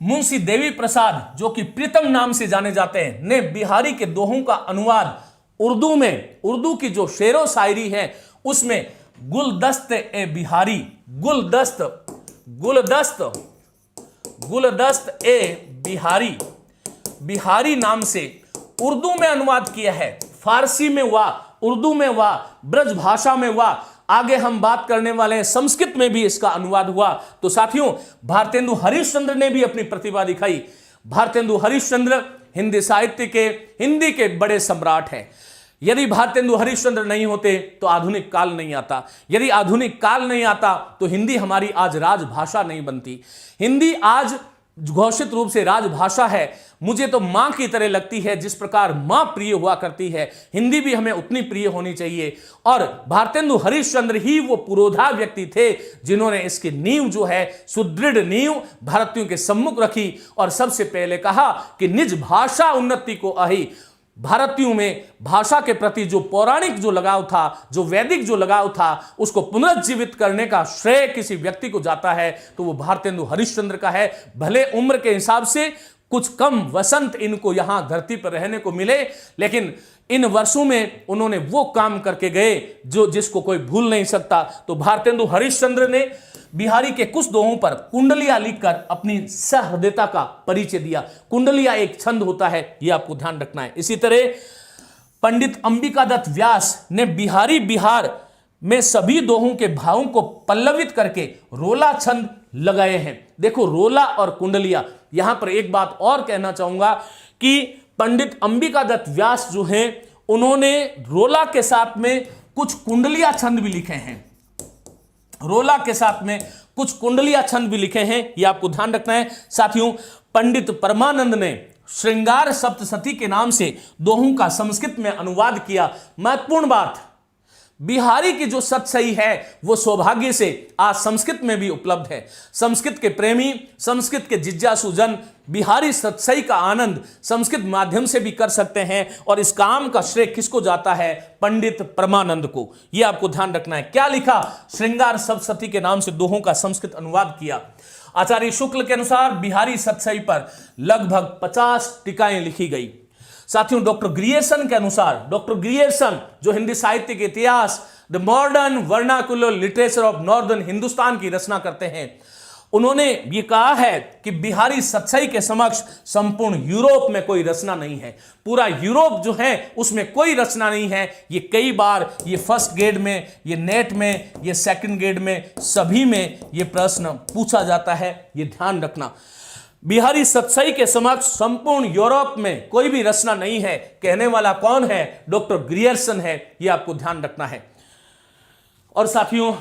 मुंशी देवी प्रसाद जो कि प्रीतम नाम से जाने जाते हैं, ने बिहारी के दोहों का अनुवाद उर्दू में, उर्दू की जो शेरो शायरी है उसमें गुलदस्त ए बिहारी, गुलदस्त ए बिहारी नाम से उर्दू में अनुवाद किया है। फारसी में हुआ, उर्दू में हुआ, ब्रज भाषा में हुआ, आगे हम बात करने वाले हैं संस्कृत में भी इसका अनुवाद हुआ। तो साथियों, भारतेंदु हरिश्चंद्र ने भी अपनी प्रतिभा दिखाई। भारतेंदु हरिश्चंद्र हिंदी साहित्य के, हिंदी के बड़े सम्राट हैं। यदि भारतेंदु हरिश्चंद्र नहीं होते तो आधुनिक काल नहीं आता, यदि आधुनिक काल नहीं आता तो हिंदी हमारी आज राजभाषा नहीं बनती। हिंदी आज घोषित रूप से राजभाषा है। मुझे तो मां की तरह लगती है, जिस प्रकार मां प्रिय हुआ करती है, हिंदी भी हमें उतनी प्रिय होनी चाहिए। और भारतेंदु हरिश्चंद्र ही वो पुरोधा व्यक्ति थे जिन्होंने इसकी नींव जो है, सुदृढ़ नींव भारतीयों के सम्मुख रखी और सबसे पहले कहा कि निज भाषा उन्नति को अहि। भारतीयों में भाषा के प्रति जो पौराणिक जो लगाव था, जो वैदिक जो लगाव था, उसको पुनर्जीवित करने का श्रेय किसी व्यक्ति को जाता है तो वो भारतेंदु हरिश्चंद्र का है। भले उम्र के हिसाब से कुछ कम वसंत इनको यहां धरती पर रहने को मिले, लेकिन इन वर्षों में उन्होंने वो काम करके गए जो जिसको कोई भूल नहीं सकता। तो भारतेंदु हरिश्चंद्र ने बिहारी के कुछ दोहों पर कुंडलिया लिखकर अपनी सहृदयता का परिचय दिया। कुंडलिया एक छंद होता है, यह आपको ध्यान रखना है। इसी तरह पंडित अंबिका दत्त व्यास ने बिहारी बिहार में सभी दोहों के भावों को पल्लवित करके रोला छंद लगाए हैं। देखो, रोला और कुंडलिया, यहां पर एक बात और कहना चाहूंगा कि पंडित अंबिका दत्त व्यास जो हैं, उन्होंने रोला के साथ में कुछ कुंडलिया छंद भी लिखे हैं। रोला के साथ में कुछ कुंडलिया छंद भी लिखे हैं, यह आपको ध्यान रखना है। साथियों, पंडित परमानंद ने श्रृंगार सप्तशती के नाम से दोहों का संस्कृत में अनुवाद किया। महत्वपूर्ण बात, बिहारी की जो सतसई है वो सौभाग्य से आज संस्कृत में भी उपलब्ध है। संस्कृत के प्रेमी, संस्कृत के जिज्ञासु जन बिहारी सतसई का आनंद संस्कृत माध्यम से भी कर सकते हैं, और इस काम का श्रेय किसको जाता है? पंडित परमानंद को। यह आपको ध्यान रखना है। क्या लिखा? श्रृंगार सप्तशती के नाम से दोहों का संस्कृत अनुवाद किया। आचार्य शुक्ल के अनुसार बिहारी सतसई पर लगभग 50 टीकाएं लिखी गई। साथियों, डॉक्टर ग्रियर्सन के अनुसार, डॉक्टर ग्रियर्सन जो हिंदी साहित्य के इतिहास, the modern vernacular literature of northern Hindustan की रचना करते हैं, उन्होंने ये कहा है कि बिहारी सतसई के समक्ष संपूर्ण यूरोप में कोई रचना नहीं है। पूरा यूरोप जो है उसमें कोई रचना नहीं है। ये कई बार ये फर्स्ट ग्रेड में, ये नेट में, ये सेकंड ग्रेड में, सभी में ये प्रश्न पूछा जाता है, ये ध्यान रखना। बिहारी सतसई के समक्ष संपूर्ण यूरोप में कोई भी रचना नहीं है। कहने वाला कौन है? डॉक्टर ग्रियर्सन है। यह आपको ध्यान रखना है। और साथियों,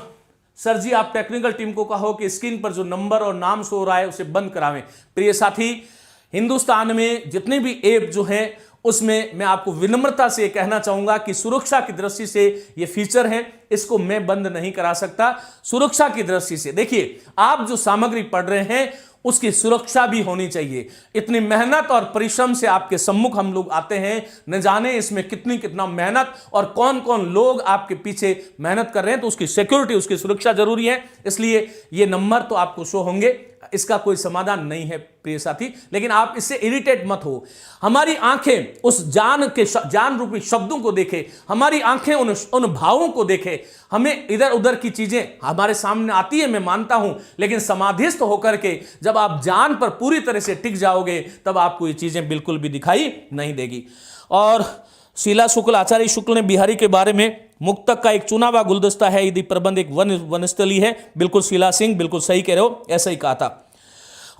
सर जी आप टेक्निकल टीम को कहो कि स्क्रीन पर जो नंबर और नाम शो हो रहा है उसे बंद करावें। प्रिय साथी, हिंदुस्तान में जितने भी ऐप जो हैं उसमें मैं आपको विनम्रता से कहना चाहूंगा कि सुरक्षा की दृष्टि से ये फीचर है, इसको मैं बंद नहीं करा सकता। सुरक्षा की दृष्टि से देखिए, आप जो सामग्री पढ़ रहे हैं उसकी सुरक्षा भी होनी चाहिए। इतनी मेहनत और परिश्रम से आपके सम्मुख हम लोग आते हैं, न जाने इसमें कितना मेहनत और कौन कौन लोग आपके पीछे मेहनत कर रहे हैं, तो उसकी सिक्योरिटी, उसकी सुरक्षा जरूरी है। इसलिए ये नंबर तो आपको शो होंगे, इसका कोई समाधान नहीं है प्रिय साथी, लेकिन आप इससे इरिटेट मत हो। हमारी आंखें उस जान रूपी शब्दों को देखे, हमारी आंखें उन भावों को देखे। हमें इधर उधर की चीजें हमारे सामने आती है, मैं मानता हूं, लेकिन समाधिस्थ होकर के जब आप जान पर पूरी तरह से टिक जाओगे तब आपको ये चीजें बिल्कुल भी दिखाई नहीं देगी। और शीला शुक्ल, आचार्य शुक्ल ने बिहारी के बारे में मुक्तक का एक चुना हुआ गुलदस्ता है, यदि प्रबंध एक वनस्थली है, बिल्कुल शीला सिंह, बिल्कुल सही कह रहे हो, ऐसा ही कहा था।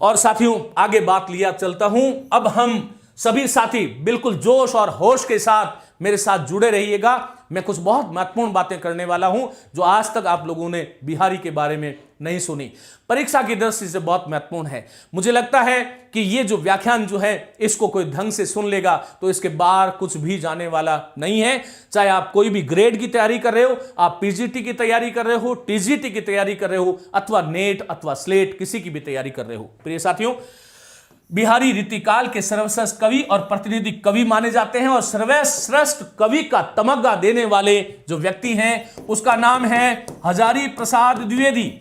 और साथियों आगे बात लिया चलता हूं, अब हम सभी साथी बिल्कुल जोश और होश के साथ मेरे साथ जुड़े रहिएगा। मैं कुछ बहुत महत्वपूर्ण बातें करने वाला हूं जो आज तक आप लोगों ने बिहारी के बारे में नहीं सुनी, परीक्षा की दृष्टि से बहुत महत्वपूर्ण है। मुझे लगता है कि ये जो व्याख्यान जो है इसको कोई ढंग से सुन लेगा तो इसके बाहर कुछ भी जाने वाला नहीं है। चाहे आप कोई भी ग्रेड की तैयारी कर रहे हो, आप पीजीटी की तैयारी कर रहे हो, टीजीटी की तैयारी कर रहे हो, अथवा नेट अथवा स्लेट किसी की भी तैयारी कर रहे हो। प्रिय साथियों, बिहारी रीतिकाल के सर्वश्रेष्ठ कवि और प्रतिनिधि कवि माने जाते हैं और सर्वश्रेष्ठ कवि का तमगा देने वाले जो व्यक्ति हैं उसका नाम है हजारी प्रसाद द्विवेदी।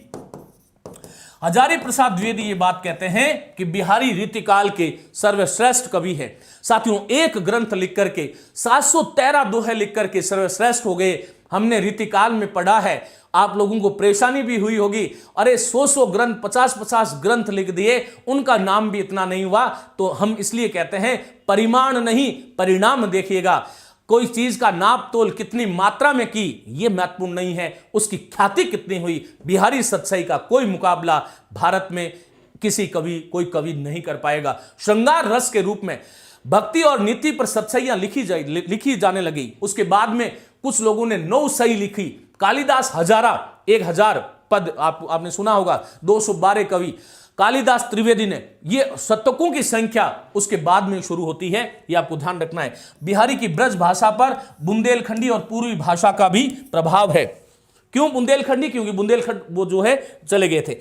हजारी प्रसाद द्विवेदी ये बात कहते हैं कि बिहारी रीतिकाल के सर्वश्रेष्ठ कवि है। साथियों, एक ग्रंथ लिख करके 713 दोहे लिख करके सर्वश्रेष्ठ हो गए। हमने रीतिकाल में पढ़ा है, आप लोगों को परेशानी भी हुई होगी, अरे 100 ग्रंथ 50 ग्रंथ लिख दिए, उनका नाम भी इतना नहीं हुआ। तो हम इसलिए कहते हैं परिमाण नहीं परिणाम देखिएगा। कोई चीज का नाप तोल कितनी मात्रा में की यह महत्वपूर्ण नहीं है, उसकी ख्याति कितनी हुई। बिहारी सतसई का कोई मुकाबला भारत में किसी कवि कोई कवि नहीं कर पाएगा। श्रृंगार रस के रूप में भक्ति और नीति पर सतसइयां लिखी जाने लगी। उसके बाद में कुछ लोगों ने 9 सही लिखी। कालिदास 1000 पद आपने सुना होगा, 212 कवि। कालिदास त्रिवेदी ने, ये शतकों की संख्या उसके बाद में शुरू होती है, ये आपको ध्यान रखना है। बिहारी की ब्रज भाषा पर बुंदेलखंडी और पूर्वी भाषा का भी प्रभाव है। क्यों बुंदेलखंडी? क्योंकि बुंदेलखंड वो जो है चले गए थे।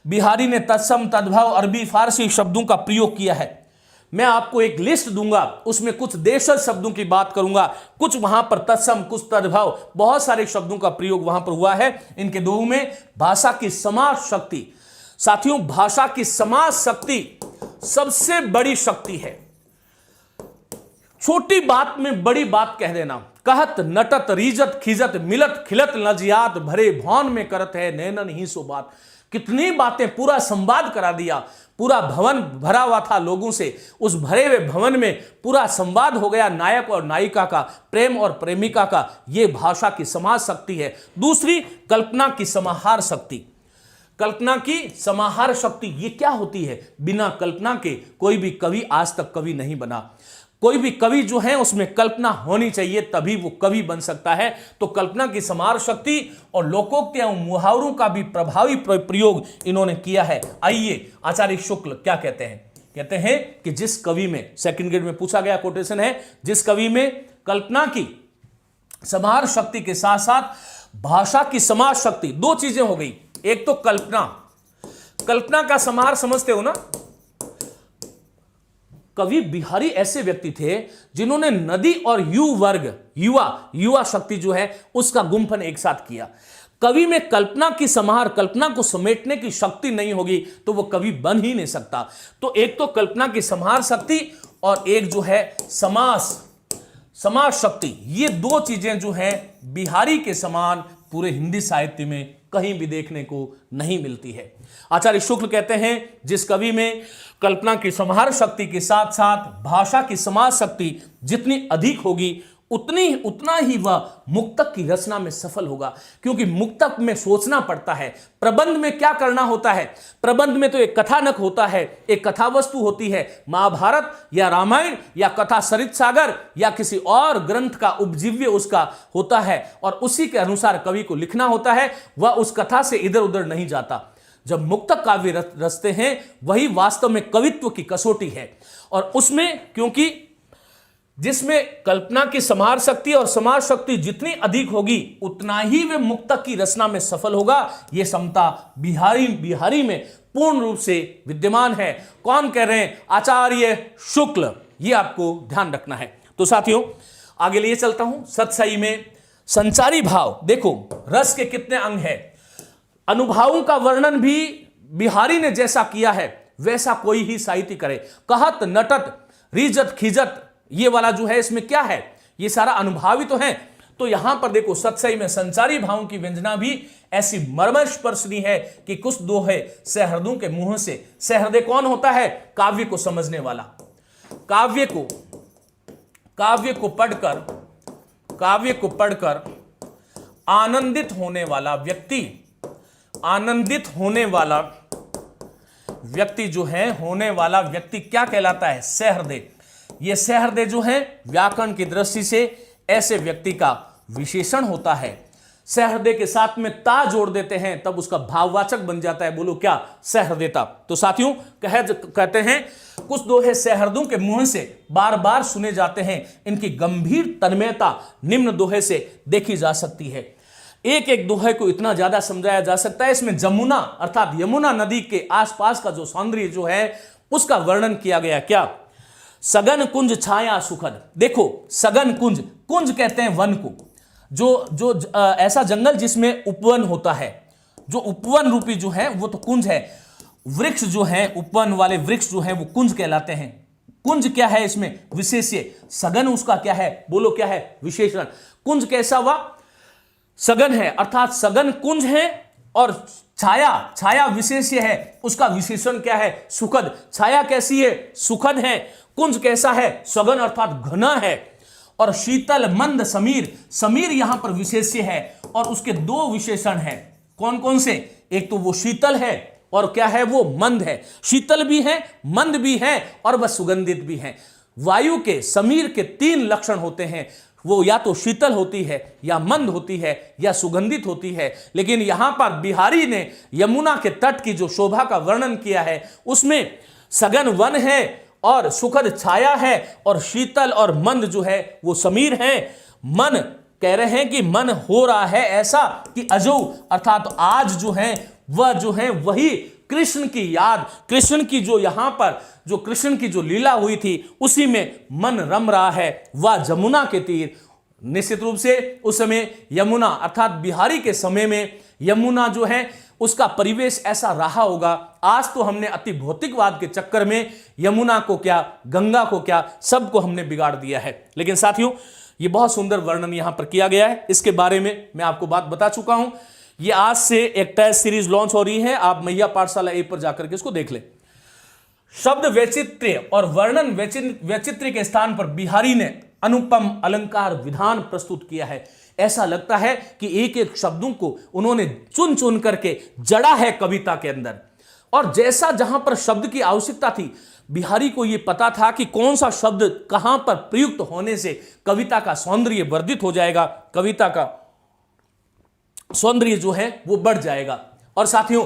बिहारी ने तत्सम तद्भव अरबी फारसी शब्दों का प्रयोग किया है। मैं आपको एक लिस्ट दूंगा, उसमें कुछ देशज शब्दों की बात करूंगा, कुछ वहां पर तत्सम कुछ तद्भव, बहुत सारे शब्दों का प्रयोग वहां पर हुआ है। इनके दो में भाषा की समाज शक्ति। साथियों, भाषा की समाज शक्ति सबसे बड़ी शक्ति है। छोटी बात में बड़ी बात कह देना। कहत नटत रीजत खिजत मिलत खिलत लजियात भरे भवन में करत है नैनन ही सो बात। कितनी बातें, पूरा संवाद करा दिया। पूरा भवन भरा हुआ था लोगों से, उस भरे हुए भवन में पूरा संवाद हो गया नायक और नायिका का, प्रेम और प्रेमिका का। यह भाषा की समाज शक्ति है। दूसरी, कल्पना की समाहार शक्ति। कल्पना की समाहार शक्ति ये क्या होती है? बिना कल्पना के कोई भी कवि आज तक कवि नहीं बना। कोई भी कवि जो है उसमें कल्पना होनी चाहिए, तभी वो कवि बन सकता है। तो कल्पना की समाहार शक्ति और लोकोक्ति एवं मुहावरों का भी प्रभावी प्रयोग इन्होंने किया है। आइए, आचार्य शुक्ल क्या कहते हैं? कहते हैं कि जिस कवि में, सेकंड ग्रेड में पूछा गया कोटेशन है, जिस कवि में कल्पना की समाहार शक्ति के साथ साथ भाषा की समाज शक्ति, दो चीजें हो गई। एक तो कल्पना का समाहार समझते हो ना। कवि बिहारी ऐसे व्यक्ति थे जिन्होंने नदी और यु वर्ग, युवा शक्ति जो है उसका गुंफन एक साथ किया। कवि में कल्पना की समाहार, कल्पना को समेटने की शक्ति नहीं होगी तो वो कवि बन ही नहीं सकता। तो एक तो कल्पना की समाहार शक्ति और एक जो है समाज शक्ति। ये दो चीजें जो हैं बिहारी के समान पूरे हिंदी साहित्य में कहीं भी देखने को नहीं मिलती है। आचार्य शुक्ल कहते हैं जिस कवि में कल्पना की समाहार शक्ति के साथ साथ भाषा की समाज शक्ति जितनी अधिक होगी उतना ही वह मुक्तक की रचना में सफल होगा। क्योंकि मुक्तक में सोचना पड़ता है। प्रबंध में क्या करना होता है? प्रबंध में तो एक कथानक होता है, एक कथा वस्तु होती है। महाभारत या रामायण या कथा सरित सागर या किसी और ग्रंथ का उपजीव्य उसका होता है और उसी के अनुसार कवि को लिखना होता है। वह उस कथा से इधर उधर नहीं जाता। जब मुक्तक काव्य रचते हैं वही वास्तव में कवित्व की कसौटी है। और उसमें क्योंकि जिसमें कल्पना की समाहार शक्ति और समाज शक्ति जितनी अधिक होगी उतना ही वे मुक्तक की रचना में सफल होगा। यह समता बिहारी में पूर्ण रूप से विद्यमान है। कौन कह रहे हैं? आचार्य शुक्ल। यह आपको ध्यान रखना है। तो साथियों आगे लिए चलता हूं। सतसई में संचारी भाव, देखो रस के कितने अंग हैं। अनुभावों का वर्णन भी बिहारी ने जैसा किया है वैसा कोई ही साहित्य करे। कहत नटत रीजत खिजत, ये वाला जो है इसमें क्या है? ये सारा अनुभवी तो है। तो यहां पर देखो सतसई में संचारी भावों की व्यंजना भी ऐसी मर्मस्पर्शनी है कि कुछ दोहे सहृदों के मुंह से। सहृदय कौन होता है? काव्य को समझने वाला, काव्य को पढ़कर काव्य को पढ़कर आनंदित होने वाला व्यक्ति, आनंदित होने वाला व्यक्ति जो है, होने वाला व्यक्ति क्या कहलाता है? सहृदय। ये सहृदय जो है व्याकरण की दृष्टि से ऐसे व्यक्ति का विशेषण होता है। सहृदय के साथ में ता जोड़ देते हैं तब उसका भाववाचक बन जाता है। बोलो क्या? सहृदयता। तो साथियों कहते हैं कुछ दोहे सहृदयों के मुंह से बार बार सुने जाते हैं, इनकी गंभीर तन्मयता निम्न दोहे से देखी जा सकती है। एक एक दोहे को इतना ज्यादा समझाया जा सकता है। इसमें जमुना अर्थात यमुना नदी के आसपास का जो सौंदर्य जो है उसका वर्णन किया गया। क्या? सगन कुंज छाया सुखद। देखो सगन कुंज, कुंज कहते हैं वन को, जो ऐसा जंगल जिसमें उपवन होता है, जो उपवन रूपी जो है वो तो कुंज है। वृक्ष जो है, उपवन वाले वृक्ष जो है वो कुंज कहलाते हैं। कुंज क्या है? इसमें विशेष्य। सगन उसका क्या है? बोलो क्या है? विशेषण। कुंज कैसा हुआ? सगन है, अर्थात सगन कुंज है। और छाया, छाया विशेष्य है, उसका विशेषण क्या है? सुखद। छाया कैसी है? सुखद है। कुंज कैसा है? सगन अर्थात घना है। और शीतल मंद समीर, समीर यहां पर विशेष्य है और उसके दो विशेषण हैं। कौन कौन से? एक तो वो शीतल है और क्या है? वो मंद है। शीतल भी है, मंद भी है और वह सुगंधित भी है। वायु के, समीर के तीन लक्षण होते हैं। वो या तो शीतल होती है, या मंद होती है, या सुगंधित होती है। लेकिन यहां पर बिहारी ने यमुना के तट की जो शोभा का वर्णन किया है उसमें सघन वन है और सुखद छाया है और शीतल और मंद जो है वो समीर है। मन कह रहे हैं कि मन हो रहा है ऐसा कि अजो अर्थात आज जो है वह जो है वही कृष्ण की याद, कृष्ण की जो यहां पर जो कृष्ण की जो लीला हुई थी उसी में मन रम रहा है। वह जमुना के तीर, निश्चित रूप से उस समय यमुना अर्थात बिहारी के समय में यमुना जो है उसका परिवेश ऐसा रहा होगा। आज तो हमने अति भौतिकवाद के चक्कर में यमुना को क्या, गंगा को क्या, सबको हमने बिगाड़ दिया है। लेकिन साथियों ये बहुत सुंदर वर्णन यहां पर किया गया है। इसके बारे में मैं आपको बात बता चुका हूं। ये आज से एक टेस्ट सीरीज लॉन्च हो रही है, आप मैया पाठशाला ऐप पर जाकर के इसको देख लें। शब्द वैचित्र्य और वर्णन वैचित्र्य के स्थान पर बिहारी ने अनुपम अलंकार विधान प्रस्तुत किया है। ऐसा लगता है कि एक एक शब्दों को उन्होंने चुन चुन करके जड़ा है कविता के अंदर। और जैसा जहां पर शब्द की आवश्यकता थी, बिहारी को यह पता था कि कौन सा शब्द कहां पर प्रयुक्त होने से कविता का सौंदर्य वर्धित हो जाएगा, कविता का सौंदर्य जो है वो बढ़ जाएगा। और साथियों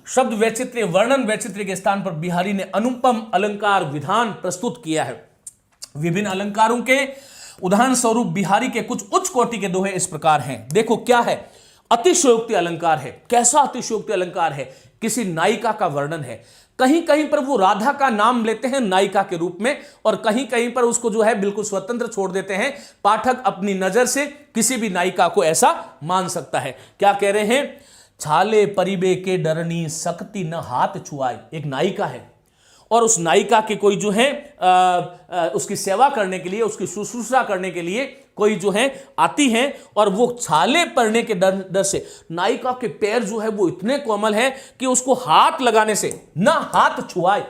शब्द वैचित्र्य, वर्णन वैचित्र्य के स्थान पर बिहारी ने अनुपम अलंकार विधान प्रस्तुत किया है। विभिन्न अलंकारों के उदाहरण स्वरूप बिहारी के कुछ उच्च कोटि के दोहे इस प्रकार हैं। देखो क्या है? अतिशयोक्ति अलंकार है। कैसा अतिशयोक्ति अलंकार है? किसी नायिका का वर्णन है। कहीं कहीं पर वो राधा का नाम लेते हैं नायिका के रूप में और कहीं कहीं पर उसको जो है बिल्कुल स्वतंत्र छोड़ देते हैं। पाठक अपनी नजर से किसी भी नायिका को ऐसा मान सकता है। क्या कह रहे हैं? छाले परिबे के डरनी सकती न हाथ छुआए। एक नायिका है और उस नायिका के कोई जो है उसकी सेवा करने के लिए, उसकी शुश्रूषा करने के लिए कोई जो है आती है और वो छाले पड़ने के डर से नायिका के पैर जो है वो इतने कोमल है कि उसको हाथ लगाने से ना हाथ छुआए,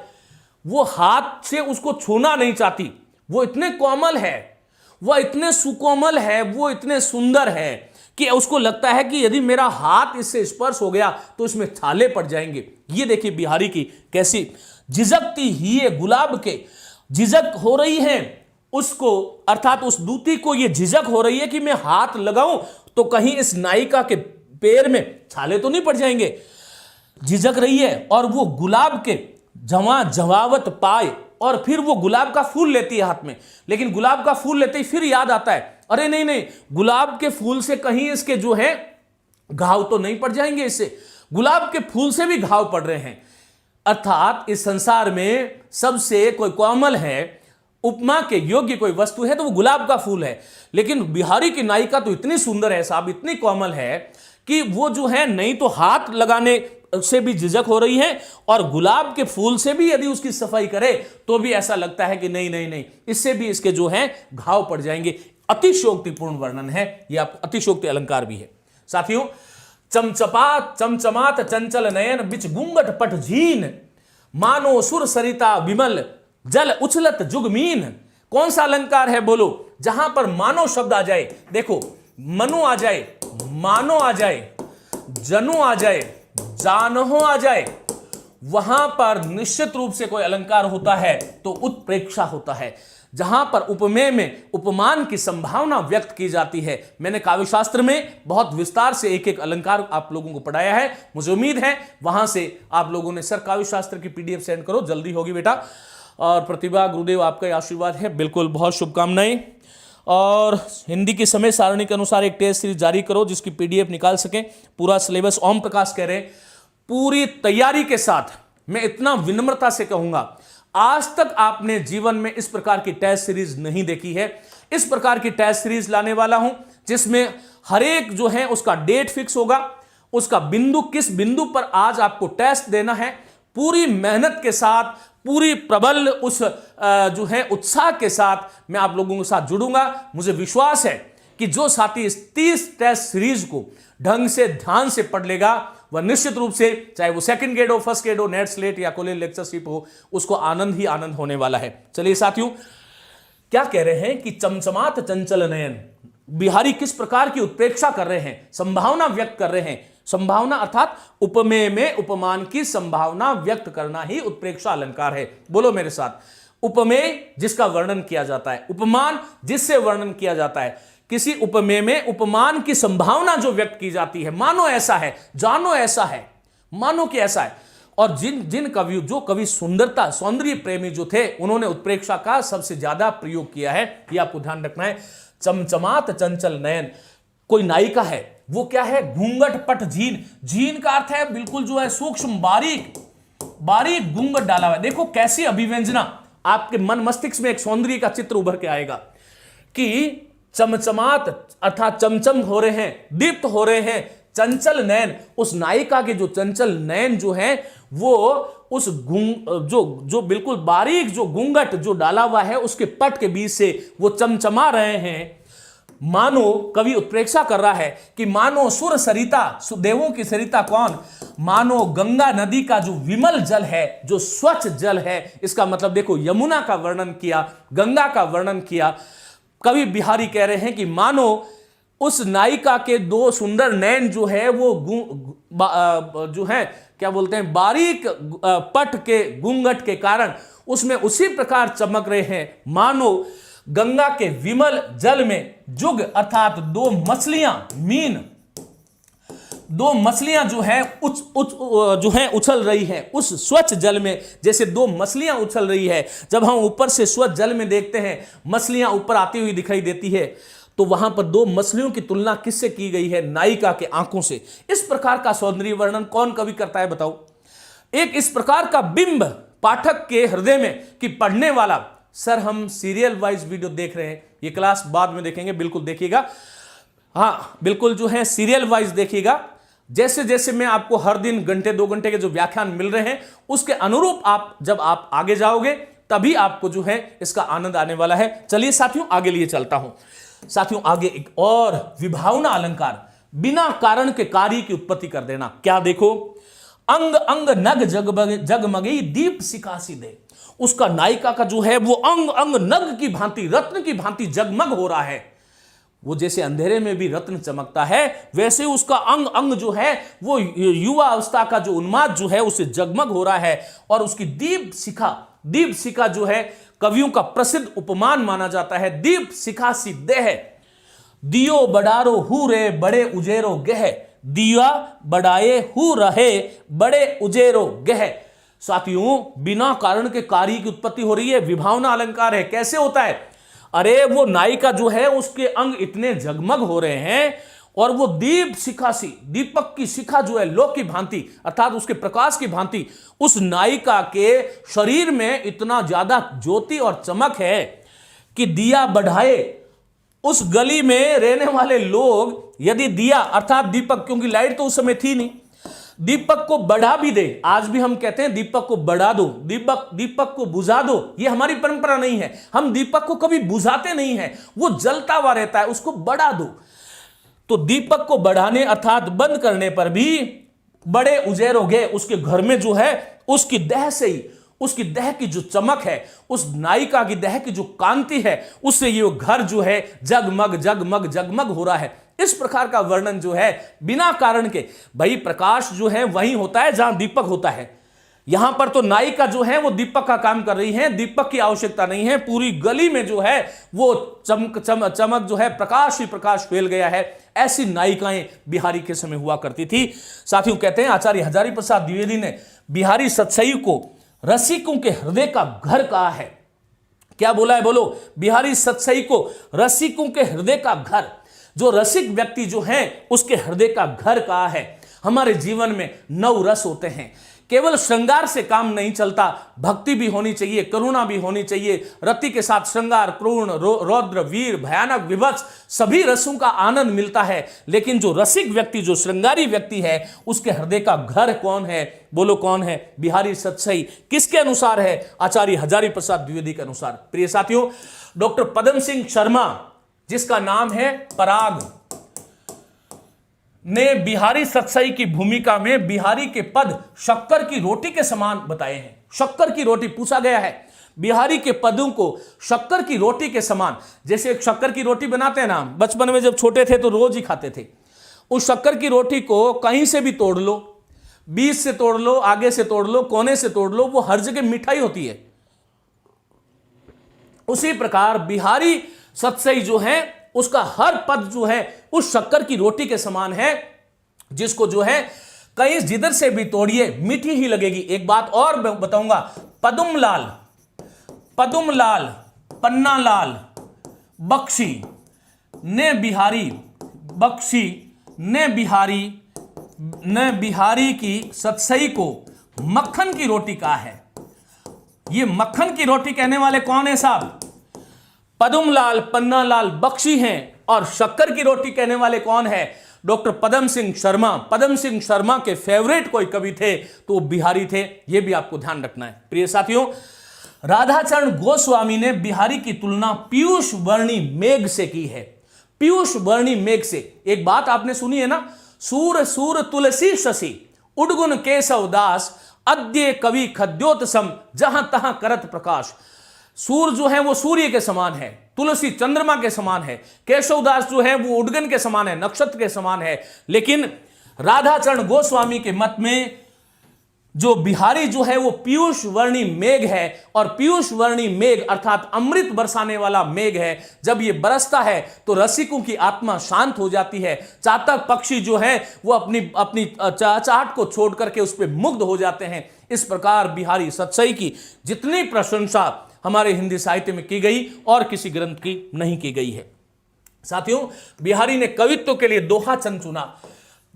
वो हाथ से उसको छूना नहीं चाहती। वो इतने कोमल है, वह इतने सुकोमल है, वो इतने सुंदर है कि उसको लगता है कि यदि मेरा हाथ इससे स्पर्श हो गया तो इसमें छाले पड़ जाएंगे। ये देखिए बिहारी की कैसी झिझकती ही गुलाब के, झिझक हो रही है उसको, अर्थात उस दूती को ये झिझक हो रही है कि मैं हाथ लगाऊं तो कहीं इस नायिका के पैर में छाले तो नहीं पड़ जाएंगे। झिझक रही है और वो गुलाब के जवावत पाए और फिर वो गुलाब का फूल लेती है हाथ में। लेकिन गुलाब का फूल लेते ही फिर याद आता है, अरे नहीं नहीं, गुलाब के फूल से कहीं इसके जो है घाव तो नहीं पड़ जाएंगे, इससे गुलाब के फूल से भी घाव पड़ रहे हैं। अर्थात इस संसार में सबसे कोई कोमल है, उपमा के योग्य कोई वस्तु है तो वो गुलाब का फूल है। लेकिन बिहारी की नायिका तो इतनी सुंदर है साहब, इतनी कोमल है कि वो जो है नहीं तो हाथ लगाने से भी झिझक हो रही है और गुलाब के फूल से भी यदि उसकी सफाई करे तो भी ऐसा लगता है कि नहीं नहीं नहीं, इससे भी इसके जो है घाव पड़ जाएंगे। अतिशयोक्तिपूर्ण वर्णन है यह, अतिशयोक्ति अलंकार भी है। साथियों चमचपात चमचमात चंचल नयन बिच गुंगट पट झीन, मानो सुर सरिता विमल जल उछलत जुगमीन। कौन सा अलंकार है बोलो? जहां पर मानो शब्द आ जाए, देखो मनु आ जाए, मानो आ जाए, जनु आ जाए, जानहो आ जाए, वहां पर निश्चित रूप से कोई अलंकार होता है तो उत्प्रेक्षा होता है। जहां पर उपमेय में उपमान की संभावना व्यक्त की जाती है। मैंने काव्यशास्त्र में बहुत विस्तार से एक एक अलंकार आप लोगों को पढ़ाया है। मुझे उम्मीद है वहां से आप लोगों ने, सर काव्यशास्त्र की पीडीएफ सेंड करो, जल्दी होगी बेटा। और प्रतिभा गुरुदेव आपका आशीर्वाद है, बिल्कुल, बहुत शुभकामनाएं। और हिंदी की समय सारणी के अनुसार एक टेस्ट सीरीज जारी करो जिसकी पीडीएफ निकाल सकें। पूरा सिलेबस ओम प्रकाश कह रहे पूरी तैयारी के साथ। मैं इतना विनम्रता से कहूंगा, आज तक आपने जीवन में इस प्रकार की टेस्ट सीरीज नहीं देखी है। इस प्रकार की टेस्ट सीरीज लाने वाला हूं जिसमें हर एक जो है उसका डेट फिक्स होगा, उसका बिंदु, किस बिंदु पर आज आपको टेस्ट देना है, पूरी मेहनत के साथ, पूरी प्रबल उस जो है उत्साह के साथ मैं आप लोगों के साथ जुड़ूंगा। मुझे विश्वास है कि जो साथी इस 30 टेस्ट सीरीज को ढंग से ध्यान से पढ़ लेगा वह निश्चित रूप से, चाहे वो सेकंड ग्रेड हो, फर्स्ट ग्रेड हो, नेट स्लेट या कॉलेज लेक्चरशिप हो, उसको आनंद ही आनंद होने वाला है। चलिए साथियों, क्या कह रहे हैं कि चमचमात चंचल नयन, बिहारी किस प्रकार की उत्प्रेक्षा कर रहे हैं, संभावना व्यक्त कर रहे हैं। संभावना अर्थात उपमेय में उपमान की संभावना व्यक्त करना ही उत्प्रेक्षा अलंकार है। बोलो मेरे साथ, उपमेय जिसका वर्णन किया जाता है, उपमान जिससे वर्णन किया जाता है, किसी उपमेय में उपमान की संभावना जो व्यक्त की जाती है, मानो ऐसा है, जानो ऐसा है, मानो कि ऐसा है। और जिन कवि, जो कवि सुंदरता, सौंदर्य प्रेमी जो थे, उन्होंने उत्प्रेक्षा का सबसे ज्यादा प्रयोग किया है, ये आपको ध्यान रखना है। चमचमात चंचल नयन, कोई नायिका है, वो क्या है, घूंघट पट झीन। झीन का अर्थ है बिल्कुल जो है सूक्ष्म, बारीक बारीक घूंघट डाला हुआ है। देखो कैसी अभिव्यंजना, आपके मन मस्तिष्क में एक सौंदर्य का चित्र उभर के आएगा कि चमचमात अर्थात चमचम हो रहे हैं, दीप्त हो रहे हैं, चंचल नयन, उस नायिका के जो चंचल नयन जो है वो उस जो बिल्कुल बारीक जो घूंघट जो डाला हुआ है उसके पट के बीच से वो चमचमा रहे हैं। मानो कवि उत्प्रेक्षा कर रहा है कि मानो सुर सरिता, देवों की सरिता कौन, मानो गंगा नदी का जो विमल जल है, जो स्वच्छ जल है। इसका मतलब देखो, यमुना का वर्णन किया, गंगा का वर्णन किया। कवि बिहारी कह रहे हैं कि मानो उस नायिका के दो सुंदर नयन जो है वो जो है क्या बोलते हैं, बारीक पट के घूंघट के कारण उसमें उसी प्रकार चमक रहे हैं मानो गंगा के विमल जल में जुग अर्थात दो मछलियां, मीन, दो मछलियां जो है जो है उछल रही है उस स्वच्छ जल में, जैसे दो मछलियां उछल रही है। जब हम ऊपर से स्वच्छ जल में देखते हैं, मछलियां ऊपर आती हुई दिखाई देती है, तो वहां पर दो मछलियों की तुलना किससे की गई है, नायिका के आंखों से। इस प्रकार का सौंदर्य वर्णन कौन कवि करता है बताओ। एक इस प्रकार का बिंब पाठक के हृदय में कि पढ़ने वाला, सर हम सीरियल वाइज वीडियो देख रहे हैं, ये क्लास बाद में देखेंगे, बिल्कुल देखिएगा, हाँ बिल्कुल जो है सीरियल वाइज देखिएगा। जैसे जैसे मैं आपको हर दिन घंटे 2 घंटे के जो व्याख्यान मिल रहे हैं उसके अनुरूप आप जब आप आगे जाओगे तभी आपको जो है इसका आनंद आने वाला है। चलिए साथियों आगे लिए चलता हूं। साथियों आगे एक और विभावना अलंकार, बिना कारण के कार्य की उत्पत्ति कर देना। क्या देखो, अंग अंग नग जगमगी दीप सिकासी दे। उसका नायिका का जो है वो अंग अंग नग की भांति, रत्न की भांति जगमग हो रहा है। वो जैसे अंधेरे में भी रत्न चमकता है, वैसे उसका अंग अंग जो है वो युवा अवस्था का जो उन्माद जो है उसे जगमग हो रहा है। और उसकी दीप शिखा जो है कवियों का प्रसिद्ध उपमान माना जाता है। दीप शिखा सी देह, दियो बडारो हु रे बड़े उजेरो गह, दिया बढ़ाए हु रहे बड़े उजेरो गह। साथियों बिना कारण के कार्य की उत्पत्ति हो रही है, विभावना अलंकार है। कैसे होता है, अरे वो नायिका जो है उसके अंग इतने जगमग हो रहे हैं और वो दीप शिखा सी, दीपक की शिखा जो है लो की भांति अर्थात उसके प्रकाश की भांति उस नायिका के शरीर में इतना ज्यादा ज्योति और चमक है कि दिया बढ़ाए, उस गली में रहने वाले लोग यदि दिया अर्थात दीपक, क्योंकि लाइट तो उस समय थी नहीं, दीपक को बढ़ा भी दे, आज भी हम कहते हैं दीपक को बढ़ा दो, दीपक को बुझा दो, ये हमारी परंपरा नहीं है। हम दीपक को कभी बुझाते नहीं हैं, वो जलता हुआ रहता है, उसको बढ़ा दो। तो दीपक को बढ़ाने अर्थात बंद करने पर भी बड़े उजेर हो गए, उसके घर में जो है उसकी देह से ही, उसकी देह की जो चमक है, उस नायिका की देह की जो कांति है, उससे ये घर जो है जगमग जगमग जगमग हो रहा है। इस प्रकार का वर्णन जो है बिना कारण के, भाई प्रकाश जो है वहीं होता है जहां दीपक होता है। यहां पर तो नायिका जो है वो दीपक का काम कर रही है, दीपक की आवश्यकता नहीं है। पूरी गली में जो है वो चमक जो है, प्रकाश ही प्रकाश फैल गया है। ऐसी नायिकाएं बिहारी के समय हुआ करती थी। साथियों, कहते हैं आचार्य हजारी प्रसाद द्विवेदी ने बिहारी सतसई को रसिकों के हृदय का घर कहा है। क्या बोला है, बोलो? बिहारी सतसई को रसिकों के हृदय का घर, जो रसिक व्यक्ति जो है उसके हृदय का घर कहा है। हमारे जीवन में 9 रस होते हैं। केवल श्रृंगार से काम नहीं चलता, भक्ति भी होनी चाहिए, करुणा भी होनी चाहिए। रति के साथ श्रृंगार, क्रूर, रौद्र, वीर, भयानक, विभत्स, सभी रसों का आनंद मिलता है। लेकिन जो रसिक व्यक्ति, जो श्रृंगारी व्यक्ति है, उसके हृदय का घर कौन है? बोलो कौन है? बिहारी सतसई। किसके अनुसार है? आचार्य हजारी प्रसाद द्विवेदी के अनुसार। प्रिय साथियों, डॉक्टर पदम सिंह शर्मा, जिसका नाम है पराग, ने बिहारी सतसई की भूमिका में बिहारी के पद शक्कर की रोटी के समान बताए हैं। शक्कर की रोटी पूछा गया है, बिहारी के पदों को शक्कर की रोटी के समान। जैसे एक शक्कर की रोटी बनाते हैं ना, बचपन में जब छोटे थे तो रोज ही खाते थे। उस शक्कर की रोटी को कहीं से भी तोड़ लो, बीच से तोड़ लो, आगे से तोड़ लो, कोने से तोड़ लो, वो हर जगह मिठाई होती है। उसी प्रकार बिहारी सतसई जो है, उसका हर पद जो है उस शक्कर की रोटी के समान है, जिसको जो है कहीं जिधर से भी तोड़िए मीठी ही लगेगी। एक बात और बताऊंगा, पदुमलाल, पन्नालाल बख्शी ने बिहारी की सतसई को मक्खन की रोटी कहा है। ये मक्खन की रोटी कहने वाले कौन है साहब? पदुमलाल, पन्नालाल बख्शी हैं। और शक्कर की रोटी कहने वाले कौन है? डॉक्टर पदम सिंह शर्मा। पदम सिंह शर्मा के फेवरेट कोई कवि थे तो बिहारी थे, यह भी आपको ध्यान रखना है। प्रिय साथियों, राधाचरण गोस्वामी ने बिहारी की तुलना पीयूष वर्णी मेघ से की है। पीयूष वर्णी मेघ से। एक बात आपने सुनी है ना, सूर सूर तुलसी शशि उडगुन केशव दास अद्य कवि खद्योतसम जहां तहां करत प्रकाश। सूर जो है वो सूर्य के समान है, तुलसी चंद्रमा के समान है, केशवदास जो है वो उडगन के समान है, नक्षत्र के समान है। लेकिन राधाचरण गोस्वामी के मत में जो बिहारी जो है वो पीयूष वर्णी मेघ है। और पीयूष वर्णी मेघ अर्थात अमृत बरसाने वाला मेघ है। जब ये बरसता है तो रसिकों की आत्मा शांत हो जाती है। चातक पक्षी जो है वो अपनी चाहत को छोड़ करके उस पर मुग्ध हो जाते हैं। इस प्रकार बिहारी सतसई की जितनी प्रशंसा हमारे हिंदी साहित्य में की गई और किसी ग्रंथ की नहीं की गई है। साथियों, बिहारी ने कवित्व के लिए दोहा चंद चुना।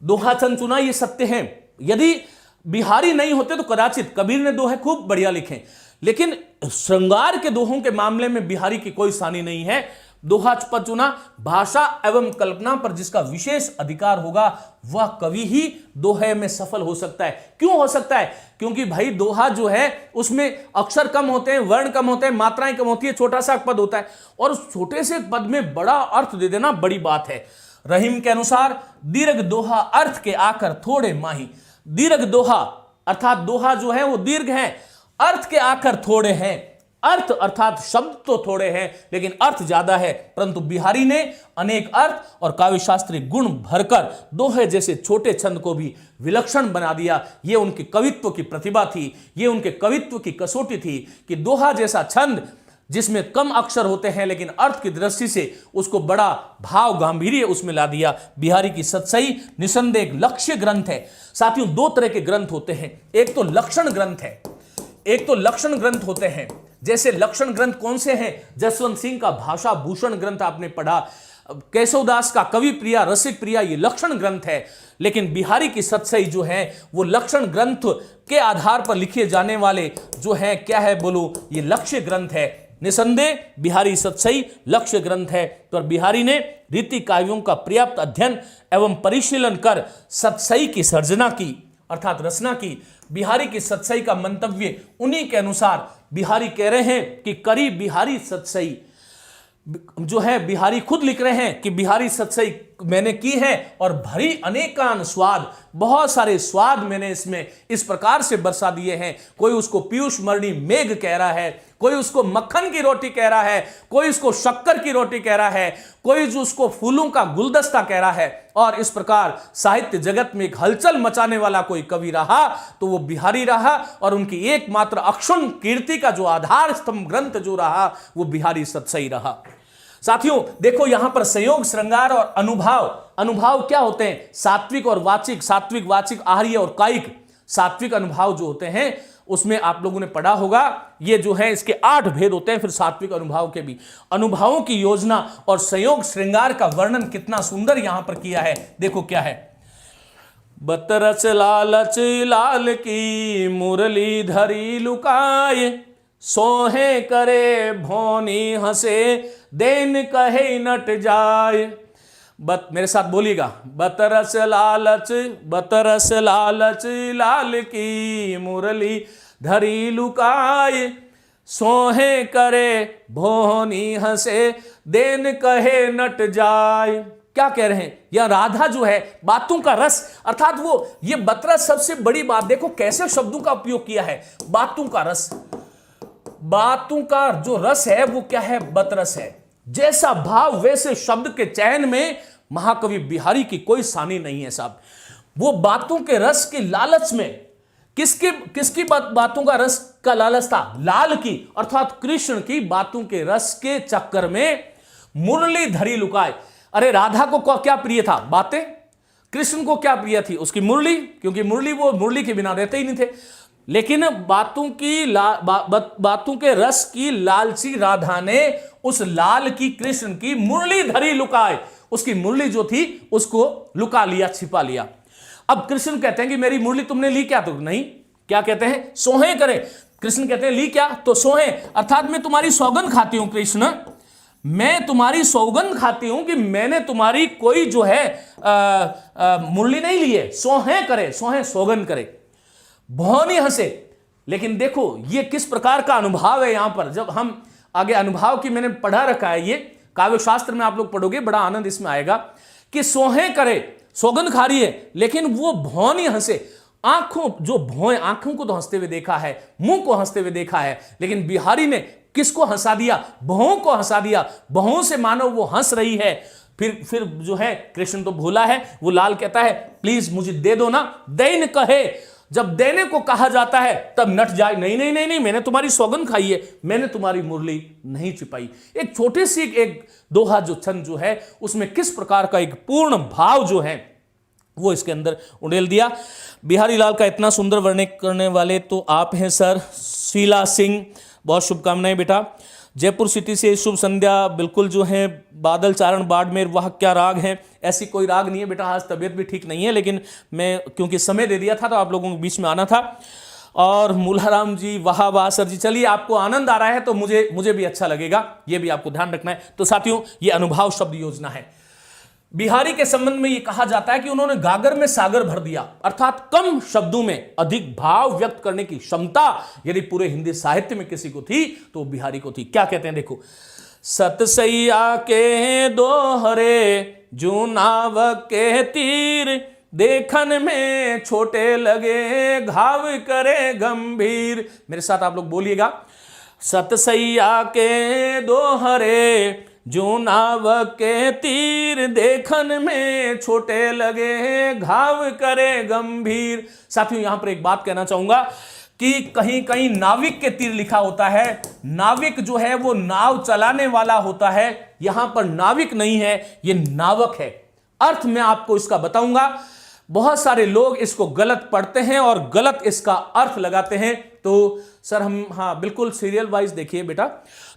दोहा चंद चुना, ये सत्य है। यदि बिहारी नहीं होते तो कदाचित कबीर ने दोहे खूब बढ़िया लिखे, लेकिन श्रृंगार के दोहों के मामले में बिहारी की कोई सानी नहीं है। दोहा पद चुना। भाषा एवं कल्पना पर जिसका विशेष अधिकार होगा वह कवि ही दोहे में सफल हो सकता है। क्यों हो सकता है? क्योंकि भाई दोहा जो है उसमें अक्षर कम होते हैं, वर्ण कम होते हैं, मात्राएं कम होती है, छोटा सा पद होता है और उस छोटे से पद में बड़ा अर्थ दे देना बड़ी बात है। रहीम के अनुसार दीर्घ दोहा अर्थ के आकर थोड़े माही। दीर्घ दोहा अर्थात दोहा जो है वो दीर्घ है, अर्थ के आकर थोड़े हैं। अर्थ अर्थात शब्द तो थोड़े हैं लेकिन अर्थ ज्यादा है। परंतु बिहारी ने अनेक अर्थ और काव्यशास्त्री गुण भरकर दोहे जैसे छोटे छंद को भी विलक्षण बना दिया। ये उनके कवित्व की प्रतिभा थी, ये उनके कवित्व की कसौटी थी कि दोहा जैसा छंद जिसमें कम अक्षर होते हैं लेकिन अर्थ की दृष्टि से उसको बड़ा भाव गांभीर्य उसमें ला दिया। बिहारी की सतसई निसंदेह लक्ष्य ग्रंथ है। साथियों, 2 तरह के ग्रंथ होते हैं, एक तो लक्षण ग्रंथ है, एक तो लक्षण ग्रंथ होते हैं। जैसे लक्षण ग्रंथ कौन से हैं? जसवंत सिंह का भाषा भूषण ग्रंथ आपने पढ़ा, केशवदास का कवि प्रिया, रसिक प्रिया, ये लक्षण ग्रंथ है। लेकिन बिहारी की सतसई जो है वो लक्षण ग्रंथ के आधार पर लिखे जाने वाले जो है क्या है बोलो, ये लक्ष्य ग्रंथ है। निसंदेह बिहारी सतसई लक्ष्य ग्रंथ है। तो बिहारी ने रीति काव्यों का पर्याप्त अध्ययन एवं परिशीलन कर सतसई की सर्जना की अर्थात रचना की। बिहारी की सतसई का मंतव्य उन्हीं के अनुसार बिहारी कह रहे हैं कि करी बिहारी सतसई जो है, बिहारी खुद लिख रहे हैं कि बिहारी सतसई मैंने की है और भरी अनेकान स्वाद, बहुत सारे स्वाद मैंने इसमें इस प्रकार से बरसा दिए हैं। कोई उसको पीयूष मणि मेघ कह रहा है, कोई उसको मक्खन की रोटी कह रहा है, कोई उसको शक्कर की रोटी कह रहा है, कोई जो उसको फूलों का गुलदस्ता कह रहा है। और इस प्रकार साहित्य जगत में एक हलचल मचाने वाला कोई कवि रहा तो वो बिहारी रहा, और उनकी एकमात्र अक्षुण्ण कीर्ति का जो आधार स्तंभ ग्रंथ जो रहा वो बिहारी सतसई रहा। साथियों देखो यहां पर संयोग, श्रृंगार और अनुभाव। अनुभाव क्या होते हैं? सात्विक और वाचिक, सात्विक, वाचिक, आहार्य और कायिक। सात्विक अनुभाव जो होते हैं उसमें आप लोगों ने पढ़ा होगा, ये जो है इसके 8 भेद होते हैं। फिर सात्विक अनुभाव के भी, अनुभावों की योजना और संयोग श्रृंगार का वर्णन कितना सुंदर यहां पर किया है। देखो क्या है, बतरस लालच लाल की मुरली धरी लुकाए, सोहे करे भोनी हंसे देन कहे नट जाए। मेरे साथ बोलिएगा, बतरस लालच, बतरस लालच लाल की मुरली धरी लुकाए, सोहे करे भोनी हंसे देन कहे नट जाए। क्या कह रहे हैं? यह राधा जो है बातों का रस, अर्थात वो ये बतरस, सबसे बड़ी बात देखो कैसे शब्दों का उपयोग किया है, बातों का रस। बातों का जो रस है वो क्या है? बतरस है। जैसा भाव वैसे शब्द के चयन में महाकवि बिहारी की कोई सानी नहीं है साहब। वो बातों के रस की लालच में, किसकी बातों का रस का लालच था? लाल की, अर्थात कृष्ण की बातों के रस के चक्कर में मुरली धरी लुकाए। अरे राधा को क्या प्रिय था? बातें। कृष्ण को क्या प्रिय थी? उसकी मुरली, क्योंकि मुरली, वो मुरली के बिना रहते ही नहीं थे। लेकिन बातों के रस की लालची राधा ने उस लाल की, कृष्ण की मुरली धरी लुकाए, उसकी मुरली जो थी उसको लुका लिया, छिपा लिया। अब कृष्ण कहते हैं कि मेरी मुरली तुमने ली क्या? तो नहीं, क्या कहते हैं? सोहे करे। कृष्ण कहते हैं ली क्या? तो सोहे, अर्थात मैं तुम्हारी सौगंध खाती हूं कृष्ण, मैं तुम्हारी सौगंध खाती हूं कि मैंने तुम्हारी कोई जो है मुरली नहीं ली है। सोहे करे, सोहे सौगंध करे, भौनी हंसे। लेकिन देखो ये किस प्रकार का अनुभव है यहां पर। जब हम आगे अनुभव की मैंने पढ़ा रखा है, ये काव्य शास्त्र में आप लोग पढ़ोगे, बड़ा आनंद इसमें आएगा कि सोहे करे, सौगंध खा रही है, लेकिन वो भौनी हंसे। आंखों, जो भौं, आंखों को तो हंसते हुए देखा है, मुंह को हंसते हुए देखा है, लेकिन बिहारी ने किसको हंसा दिया? भौं को हंसा दिया। भौं से मानो वो हंस रही है। फिर जो है कृष्ण तो भूला है, वो लाल कहता है प्लीज मुझे दे दो ना। दैन कहे, जब देने को कहा जाता है तब नट जाए, नहीं नहीं नहीं नहीं, मैंने तुम्हारी सौगंध खाई है, मैंने तुम्हारी मुरली नहीं छिपाई। एक छोटी सी एक दोहा जो छंद जो है उसमें किस प्रकार का एक पूर्ण भाव जो है वो इसके अंदर उड़ेल दिया। बिहारी लाल का इतना सुंदर वर्णन करने वाले तो आप हैं सर। शीला सिंह, बहुत शुभकामनाएं बेटा। जयपुर सिटी से शुभ संध्या। बिल्कुल जो है बादल चारण बाड़मेर, वह क्या राग है? ऐसी कोई राग नहीं है बेटा, आज तबीयत भी ठीक नहीं है, लेकिन मैं क्योंकि समय दे दिया था तो आप लोगों के बीच में आना था। और मूलाराम जी, वाह वाह सर जी, चलिए आपको आनंद आ रहा है तो मुझे भी अच्छा लगेगा, ये भी आपको ध्यान रखना है। तो साथियों ये अनुभाव शब्द योजना है। बिहारी के संबंध में यह कहा जाता है कि उन्होंने गागर में सागर भर दिया, अर्थात कम शब्दों में अधिक भाव व्यक्त करने की क्षमता यदि पूरे हिंदी साहित्य में किसी को थी तो बिहारी को थी। क्या कहते हैं देखो, सतसैया के दोहरे जो नाव के तीर, देखन में छोटे लगे घाव करे गंभीर। मेरे साथ आप लोग बोलिएगा, सतसैया के दोहरे जो नाव के तीर, देखन में छोटे लगे घाव करे गंभीर। साथियों यहां पर एक बात कहना चाहूंगा कि कहीं कहीं नाविक के तीर लिखा होता है। नाविक जो है वो नाव चलाने वाला होता है, यहां पर नाविक नहीं है, ये नावक है। अर्थ मैं आपको इसका बताऊंगा। बहुत सारे लोग इसको गलत पढ़ते हैं और गलत इसका अर्थ लगाते हैं। तो सर हम, हाँ बिल्कुल सीरियल वाइज देखिए बेटा।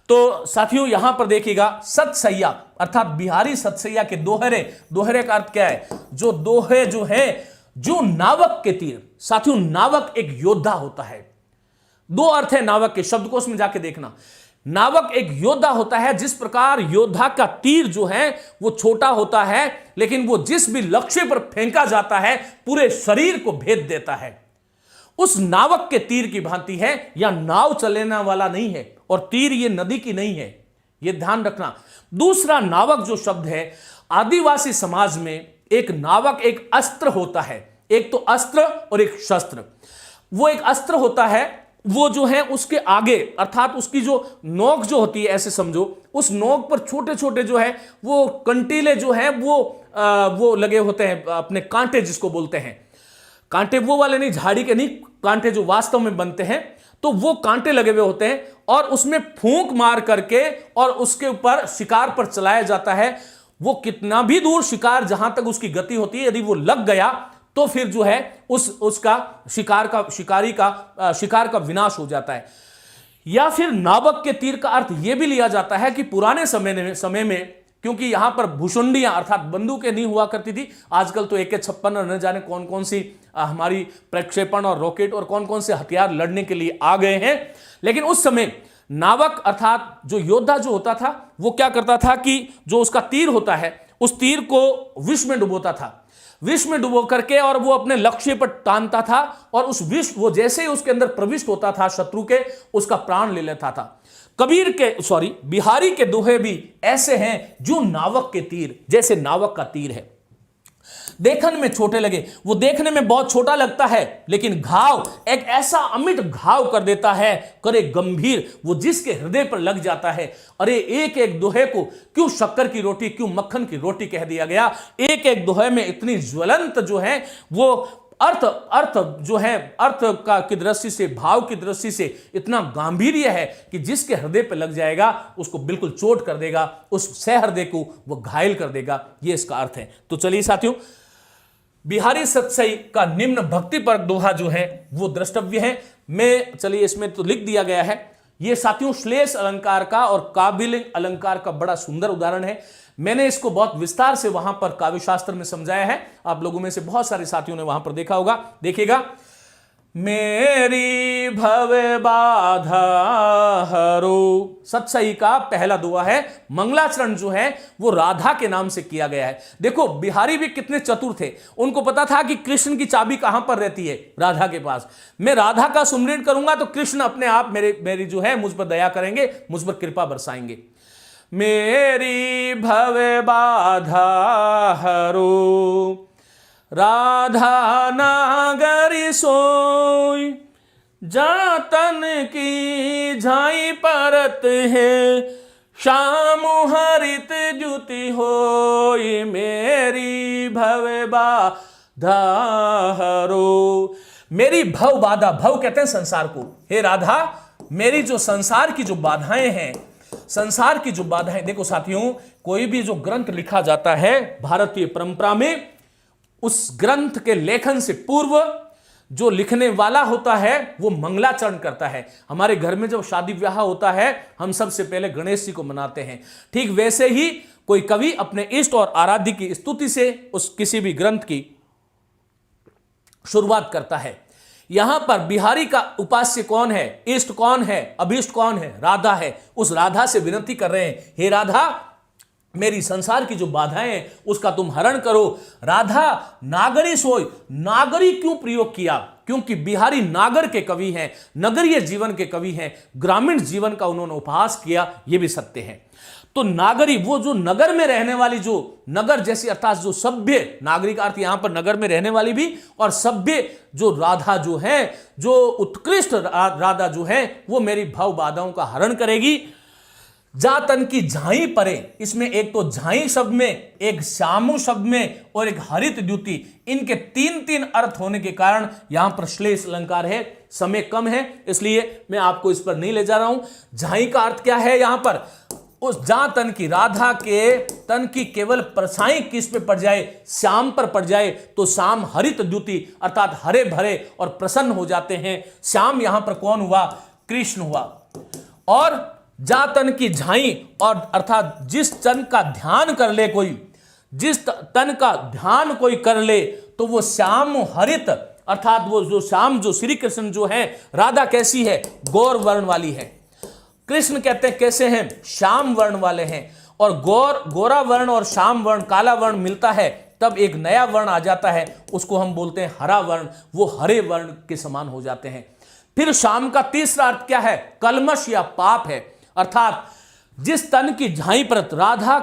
तो साथियों यहां पर देखिएगा, सतसैया अर्थात बिहारी सतसैया के दोहरे का अर्थ क्या है? जो दोहे जो है, जो नावक के तीर। साथियों नावक एक योद्धा होता है। दो अर्थ है नावक के, शब्दकोश में जाके देखना। नावक एक योद्धा होता है, जिस प्रकार योद्धा का तीर जो है वो छोटा होता है, लेकिन वो जिस भी लक्ष्य पर फेंका जाता है पूरे शरीर को भेद देता है। उस नावक के तीर की भांति है। या नाव चलाने वाला नहीं है, और तीर ये नदी की नहीं है, यह ध्यान रखना। दूसरा, नावक जो शब्द है, आदिवासी समाज में एक नावक एक अस्त्र होता है, एक तो अस्त्र और एक शस्त्र। वो एक अस्त्र होता है, वो जो है उसके आगे अर्थात उसकी जो नोक जो होती है, ऐसे समझो उस नोक पर छोटे छोटे जो है वो कंटीले जो है वो लगे होते हैं, अपने कांटे जिसको बोलते हैं। कांटे वो वाले नहीं, झाड़ी के नहीं, कांटे जो वास्तव में बनते हैं, तो वो कांटे लगे हुए होते हैं और उसमें फूंक मार करके और उसके ऊपर शिकार पर चलाया जाता है। वो कितना भी दूर शिकार, जहां तक उसकी गति होती है, यदि वो लग गया तो फिर जो है उसका शिकार का विनाश हो जाता है। या फिर नावक के तीर का अर्थ यह भी लिया जाता है कि पुराने समय में क्योंकि यहां पर भुशुंडियां अर्थात बंदूकें नहीं हुआ करती थी, आजकल तो AK-56 और न जाने कौन कौन सी हमारी प्रक्षेपण और रॉकेट और कौन कौन से हथियार लड़ने के लिए आ गए हैं। लेकिन उस समय नावक अर्थात जो योद्धा जो होता था, वो क्या करता था कि जो उसका तीर होता है, उस तीर को विष में डुबोता था, विष में डुबो करके और वो अपने लक्ष्य पर तानता था और उस विष वो जैसे ही उसके अंदर प्रविष्ट होता था शत्रु के, उसका प्राण ले लेता था। बिहारी के दोहे भी ऐसे हैं जो नावक के तीर, जैसे नावक का तीर है, देखने में छोटे लगे, वो देखने में बहुत छोटा लगता है, लेकिन घाव एक ऐसा अमिट घाव कर देता है, करे गंभीर, वो जिसके हृदय पर लग जाता है। अरे एक एक दोहे को क्यों शक्कर की रोटी, क्यों मक्खन की रोटी कह दिया गया? एक एक दोहे में इतनी ज्वलंत जो है वो अर्थ जो है, अर्थ का की दृष्टि से, भाव की दृष्टि से इतना गांभीर्य है कि जिसके हृदय पर लग जाएगा उसको बिल्कुल चोट कर देगा, उस सहृदय को वो घायल कर देगा, ये इसका अर्थ है। तो चलिए साथियों, बिहारी सतसई का निम्न भक्ति पर दोहा जो है वो द्रष्टव्य है। मैं चलिए इसमें तो लिख दिया गया है। ये साथियों श्लेष अलंकार का और काव्यलिंग अलंकार का बड़ा सुंदर उदाहरण है। मैंने इसको बहुत विस्तार से वहां पर काव्यशास्त्र में समझाया है, आप लोगों में से बहुत सारे साथियों ने वहां पर देखा होगा। देखिएगा, मेरी भव बाधा हरो, सतसई का पहला दुआ है। मंगलाचरण जो है वो राधा के नाम से किया गया है। देखो बिहारी भी कितने चतुर थे, उनको पता था कि कृष्ण की चाबी कहां पर रहती है, राधा के पास। मैं राधा का सुमरण करूंगा तो कृष्ण अपने आप मेरी जो है मुझ पर दया करेंगे, मुझ पर कृपा बरसाएंगे। मेरी भव बाधा हरो, राधा नागरी सोई, जातन की झाई परत है, श्याम हरित जुति होई, मेरी भव बाधा हरो। मेरी भव बाधा, भव कहते हैं संसार को। हे राधा, मेरी जो संसार की जो बाधाएं हैं, संसार की जो बाधाएं, देखो साथियों, कोई भी जो ग्रंथ लिखा जाता है भारतीय परंपरा में, उस ग्रंथ के लेखन से पूर्व जो लिखने वाला होता है वो मंगलाचरण करता है। हमारे घर में जब शादी ब्याह होता है, हम सबसे पहले गणेश जी को मनाते हैं। ठीक वैसे ही कोई कवि अपने इष्ट और आराध्य की स्तुति से उस किसी भी ग्रंथ की शुरुआत करता है। यहां पर बिहारी का उपास्य कौन है, इष्ट कौन है, अभीष्ट कौन है? राधा है। उस राधा से विनती कर रहे हैं, हे राधा, मेरी संसार की जो बाधाएं हैं उसका तुम हरण करो। राधा नागरी सोई, नागरी क्यों प्रयोग किया? क्योंकि बिहारी नागर के कवि हैं, नगरीय जीवन के कवि हैं, ग्रामीण जीवन का उन्होंने उपहास किया, यह भी सत्य है। तो नागरी, वो जो नगर में रहने वाली, जो नगर जैसी अर्थात जो सभ्य, नागरिक अर्थ यहां पर नगर में रहने वाली भी, और सभ्य जो राधा जो है, जो उत्कृष्ट राधा जो है, वो मेरी भव बाधाओं का हरण करेगी। जातन की झाई परे, इसमें एक तो झाई शब्द में, एक श्यामु शब्द में और एक हरित द्युति, इनके तीन तीन अर्थ होने के कारण यहां पर श्लेष अलंकार है। समय कम है इसलिए मैं आपको इस पर नहीं ले जा रहा हूं। झाई का अर्थ क्या है? यहां पर उस जहां तन की, राधा के तन की केवल परछाई किस पे पड़ जाए, श्याम पर पड़ जाए, तो श्याम हरित द्युति अर्थात हरे भरे और प्रसन्न हो जाते हैं। श्याम यहां पर कौन हुआ? कृष्ण हुआ। और जातन की झाई, और अर्थात जिस तन का ध्यान कर ले कोई, जिस तन का ध्यान कोई कर ले, तो वो श्याम हरित अर्थात वो जो श्याम, जो श्री कृष्ण जो है, राधा कैसी है? गौर वर्ण वाली है। कृष्ण कहते हैं कैसे हैं? श्याम वर्ण वाले हैं। और गोरा वर्ण और श्याम वर्ण, काला वर्ण मिलता है तब एक नया वर्ण आ जाता है, उसको हम बोलते हैं हरा वर्ण। वो हरे वर्ण के समान हो जाते हैं। फिर श्याम का तीसरा अर्थ क्या है? कलमश या पाप है। अर्थात जिस तन की झाई परत राधा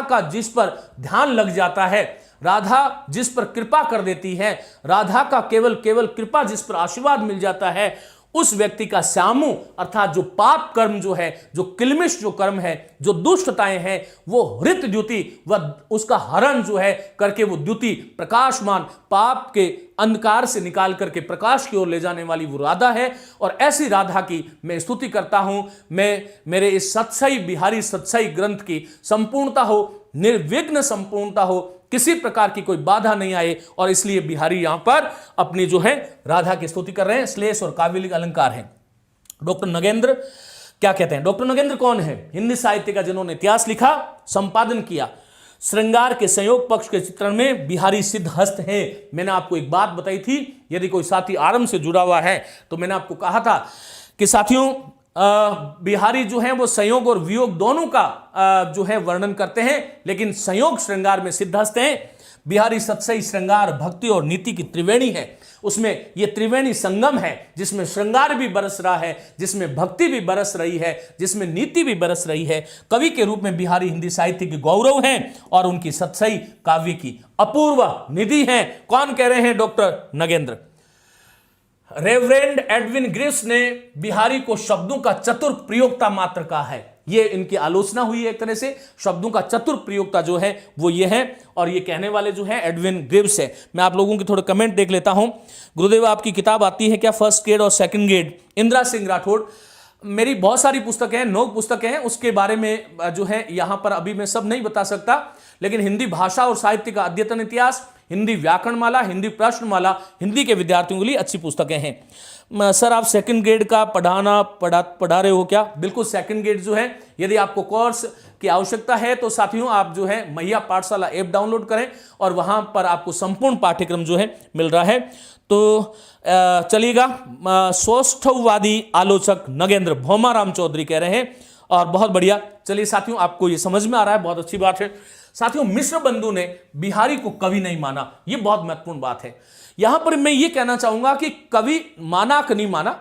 का जिस पर ध्यान लग जाता है, राधा जिस पर कृपा कर देती है, राधा का केवल कृपा जिस पर आशीर्वाद मिल जाता है, उस व्यक्ति का श्यामु अर्थात जो पाप कर्म जो है, जो किलमिश जो कर्म है, जो दुष्टताएं हैं, वो हृत द्युति व उसका हरण जो है करके वो द्युति प्रकाशमान पाप के अंधकार से निकाल करके प्रकाश की ओर ले जाने वाली वो राधा है। और ऐसी राधा की मैं स्तुति करता हूं। मैं मेरे इस सत्सई बिहारी सत्सई ग्रंथ की संपूर्णता हो, निर्विघ्न संपूर्णता हो, किसी प्रकार की कोई बाधा नहीं आए, और इसलिए बिहारी यहां पर अपनी जो है राधा की स्तुति कर रहे हैं। श्लेष और काव्य अलंकार हैं। डॉक्टर नगेंद्र क्या कहते हैं? डॉक्टर नगेंद्र कौन है? हिंदी साहित्य का जिन्होंने इतिहास लिखा, संपादन किया। श्रृंगार के संयोग पक्ष के चित्रण में बिहारी सिद्धहस्त है। मैंने आपको एक बात बताई थी, यदि कोई साथी आरंभ से जुड़ा हुआ है तो मैंने आपको कहा था कि साथियों बिहारी जो है वो संयोग और वियोग दोनों का जो है वर्णन करते हैं, लेकिन संयोग श्रृंगार में सिद्धहस्त हैं। बिहारी सत्सई श्रृंगार भक्ति और नीति की त्रिवेणी है। उसमें ये त्रिवेणी संगम है, जिसमें श्रृंगार भी बरस रहा है, जिसमें भक्ति भी बरस रही है, जिसमें नीति भी बरस रही है। कवि के रूप में बिहारी हिंदी साहित्य के गौरव हैं और उनकी सत्सई काव्य की अपूर्व निधि हैं। कौन कह रहे हैं? Doctor Nagendra. Reverend Edwin Greaves ने बिहारी को शब्दों का चतुर प्रयोक्ता मात्र कहा है। ये इनकी आलोचना हुई है एक तरह से, शब्दों का चतुर प्रयोक्ता जो है वो ये है, और ये कहने वाले जो है एडविन ग्रिव्स है। मैं आप लोगों के थोड़े कमेंट देख लेता हूं। गुरुदेव आपकी किताब आती है क्या, फर्स्ट ग्रेड और सेकंड ग्रेड? इंदिरा सिंह राठौड़। मेरी बहुत सारी पुस्तकें हैं, 9 पुस्तकें हैं, उसके बारे में जो है यहां पर अभी मैं सब नहीं बता सकता, लेकिन हिंदी भाषा और साहित्य का अद्यतन इतिहास, हिंदी व्याकरणमाला, हिंदी प्रश्नमाला, हिंदी के विद्यार्थियों के लिए अच्छी पुस्तकें हैं। सर आप सेकंड ग्रेड का पढ़ा रहे हो क्या? बिल्कुल, सेकंड ग्रेड जो है, यदि आपको कोर्स की आवश्यकता है तो साथियों आप जो है मैया पाठशाला ऐप डाउनलोड करें और वहां पर आपको संपूर्ण पाठ्यक्रम जो है मिल रहा है। तो चलिएगा। सौष्ठववादी आलोचक नगेंद्र भौमाराम चौधरी कह रहे हैं, और बहुत बढ़िया। चलिए साथियों, आपको ये समझ में आ रहा है, बहुत अच्छी बात है। साथियों, मिश्र बंधु ने बिहारी को कवि नहीं माना, यह बहुत महत्वपूर्ण बात है। यहां पर मैं ये कहना चाहूंगा कि कवि माना कि नहीं माना,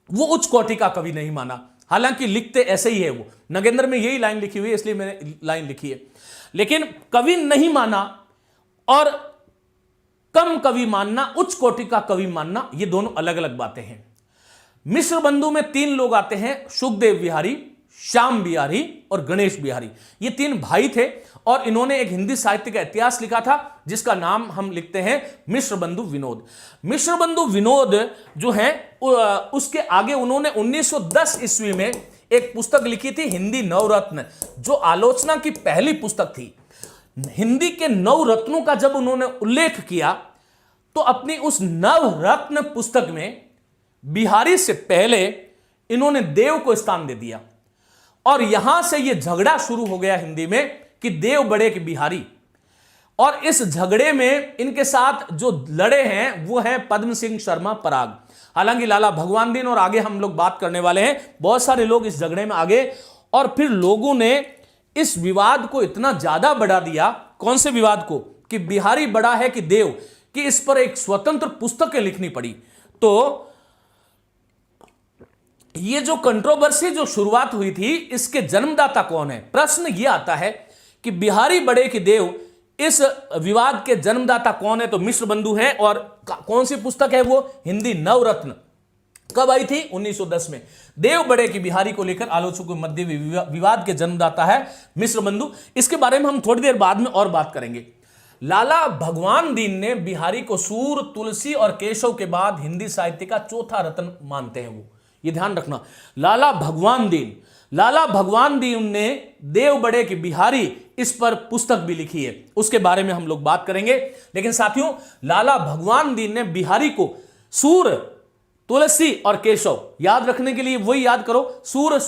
वो उच्च कोटि का कवि नहीं माना, हालांकि लिखते ऐसे ही है। वो नगेंद्र में यही लाइन लिखी हुई है, इसलिए मैंने लाइन लिखी है। लेकिन कवि नहीं माना और कम कवि मानना, उच्च कोटि का कवि मानना, ये दोनों अलग अलग बातें हैं। मिश्र बंधु में 3 लोग आते हैं, सुखदेव बिहारी, श्याम बिहारी और गणेश बिहारी। ये 3 भाई थे और इन्होंने एक हिंदी साहित्य का इतिहास लिखा था जिसका नाम हम लिखते हैं मिश्र बंधु विनोद। मिश्र बंधु विनोद जो है उसके आगे उन्होंने 1910 ईस्वी में एक पुस्तक लिखी थी, हिंदी नवरत्न, जो आलोचना की पहली पुस्तक थी। हिंदी के नवरत्नों का जब उन्होंने उल्लेख किया तो अपनी उस नवरत्न पुस्तक में बिहारी से पहले इन्होंने देव को स्थान दे दिया, और यहां से यह झगड़ा शुरू हो गया हिंदी में कि देव बड़े कि बिहारी। और इस झगड़े में इनके साथ जो लड़े हैं वो है पद्म सिंह शर्मा पराग। हालांकि लाला भगवान दीन और आगे हम लोग बात करने वाले हैं, बहुत सारे लोग इस झगड़े में आगे, और फिर लोगों ने इस विवाद को इतना ज्यादा बढ़ा दिया। कौन से विवाद को? कि बिहारी बड़ा है कि देव, कि इस पर एक स्वतंत्र पुस्तकें लिखनी पड़ी। तो ये जो कंट्रोवर्सी जो शुरुआत हुई थी, इसके जन्मदाता कौन है? प्रश्न यह आता है कि बिहारी बड़े कि देव, इस विवाद के जन्मदाता कौन है? तो मिश्र बंधु है। और कौन सी पुस्तक है वो? हिंदी नवरत्न। कब आई थी? 1910 में। देव बड़े की बिहारी को लेकर आलोचकों के मध्य विवाद के जन्मदाता है मिश्र बंधु। इसके बारे में हम थोड़ी देर बाद में और बात करेंगे। लाला भगवान दीन ने बिहारी को सूर, तुलसी और केशव के बाद हिंदी साहित्य का चौथा रत्न मानते हैं। वो ये ध्यान रखना, लाला भगवान दीन ने देव बड़े की बिहारी, इस पर पुस्तक भी लिखी है, उसके बारे में हम लोग बात करेंगे। लेकिन साथियों, लाला भगवान दीन ने बिहारी को सूर, तुलसी और केशव, याद रखने के लिए वही याद करो, सूर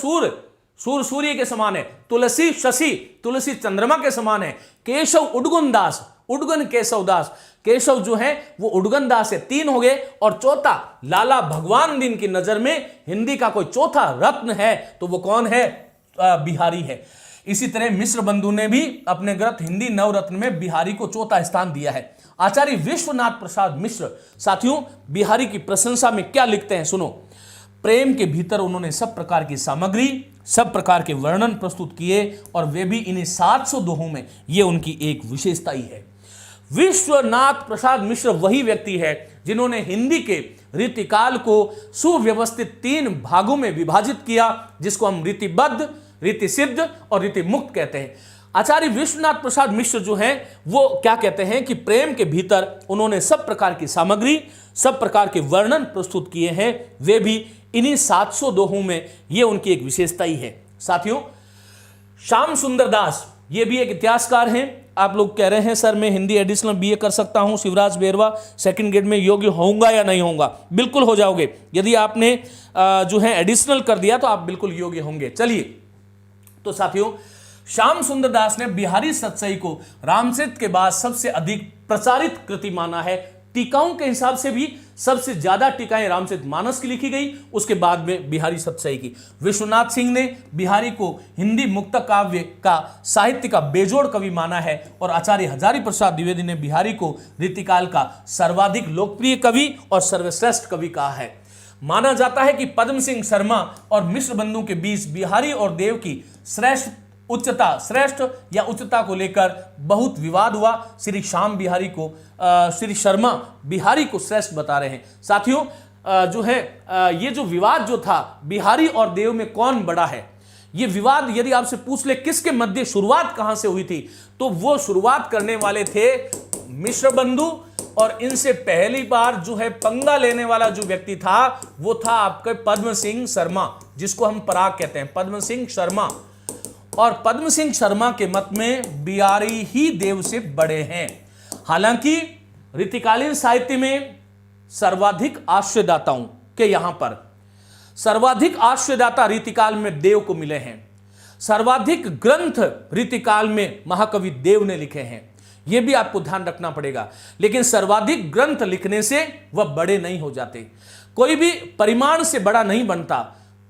सूर्य के समान है, तुलसी शशि, तुलसी चंद्रमा के समान है, केशव उडगुन दास, उडगुन केशव दास, केशव जो है वो उडगन दास है। 3 हो गए। और चौथा, लाला भगवान दीन की नजर में हिंदी का कोई चौथा रत्न है तो वो कौन है? बिहारी है। इसी तरह मिश्र बंधु ने भी अपने ग्रंथ हिंदी नवरत्न में बिहारी को चौथा स्थान दिया है। आचार्य विश्वनाथ प्रसाद मिश्र साथियों बिहारी की प्रशंसा में क्या लिखते हैं, सुनो। प्रेम के भीतर उन्होंने सब प्रकार की सामग्री, सब प्रकार के वर्णन प्रस्तुत किए और वे भी इन्हीं 700 दोहों में। ये उनकी एक विशेषता ही है। विश्वनाथ प्रसाद मिश्र वही व्यक्ति है जिन्होंने हिंदी के रीतिकाल को सुव्यवस्थित 3 भागों में विभाजित किया, जिसको हम रीतिबद्ध, रीति सिद्ध और रीति मुक्त कहते हैं। आचार्य विश्वनाथ प्रसाद मिश्र जो हैं वो क्या कहते हैं कि प्रेम के भीतर उन्होंने सब प्रकार की सामग्री, सब प्रकार के वर्णन प्रस्तुत किए हैं, वे भी इन्हीं 700 दोहों में। ये उनकी एक विशेषता ही है। साथियों, श्याम सुंदर दास ये भी एक इतिहासकार हैं। आप लोग कह रहे हैं सर मैं हिंदी एडिशनल बीए कर सकता हूं, शिवराज बेरवा सेकंड ग्रेड में योग्य होऊंगा या नहीं होऊंगा? बिल्कुल हो जाओगे। यदि आपने जो है एडिशनल कर दिया तो आप बिल्कुल योग्य होंगे। चलिए, तो साथियों, श्याम सुंदर दास ने बिहारी सतसई को रामचरित के बाद सबसे अधिक प्रचारित कृति माना है। टीकाओं के हिसाब से भी सबसे ज्यादा टीकाएं रामचरित मानस की लिखी गई, उसके बाद में बिहारी सतसई की। विश्वनाथ सिंह ने बिहारी को हिंदी मुक्त काव्य का साहित्य का बेजोड़ कवि माना है और आचार्य हजारी प्रसाद द्विवेदी ने बिहारी को रीतिकाल का सर्वाधिक लोकप्रिय कवि और सर्वश्रेष्ठ कवि कहा है। माना जाता है कि पद्म सिंह शर्मा और मिश्र बंधु के बीच बिहारी और देव की श्रेष्ठ या उच्चता को लेकर बहुत विवाद हुआ। श्री श्री शर्मा बिहारी को श्रेष्ठ बता रहे हैं। साथियों, जो है ये जो विवाद जो था बिहारी और देव में कौन बड़ा है, ये विवाद यदि आपसे पूछ ले किसके मध्य शुरुआत कहां से हुई थी, तो वो शुरुआत करने वाले थे मिश्र बंधु। और इनसे पहली बार जो है पंगा लेने वाला जो व्यक्ति था वो था आपके पद्म सिंह शर्मा, जिसको हम पराग कहते हैं, पद्म सिंह शर्मा। और पद्म सिंह शर्मा के मत में बिहारी ही देव से बड़े हैं। हालांकि रीतिकालीन साहित्य में सर्वाधिक आश्रयदाताओं के यहां पर सर्वाधिक आश्रयदाता रीतिकाल में देव को मिले हैं। सर्वाधिक ग्रंथ रीतिकाल में महाकवि देव ने लिखे हैं, यह भी आपको ध्यान रखना पड़ेगा। लेकिन सर्वाधिक ग्रंथ लिखने से वह बड़े नहीं हो जाते। कोई भी परिमाण से बड़ा नहीं बनता,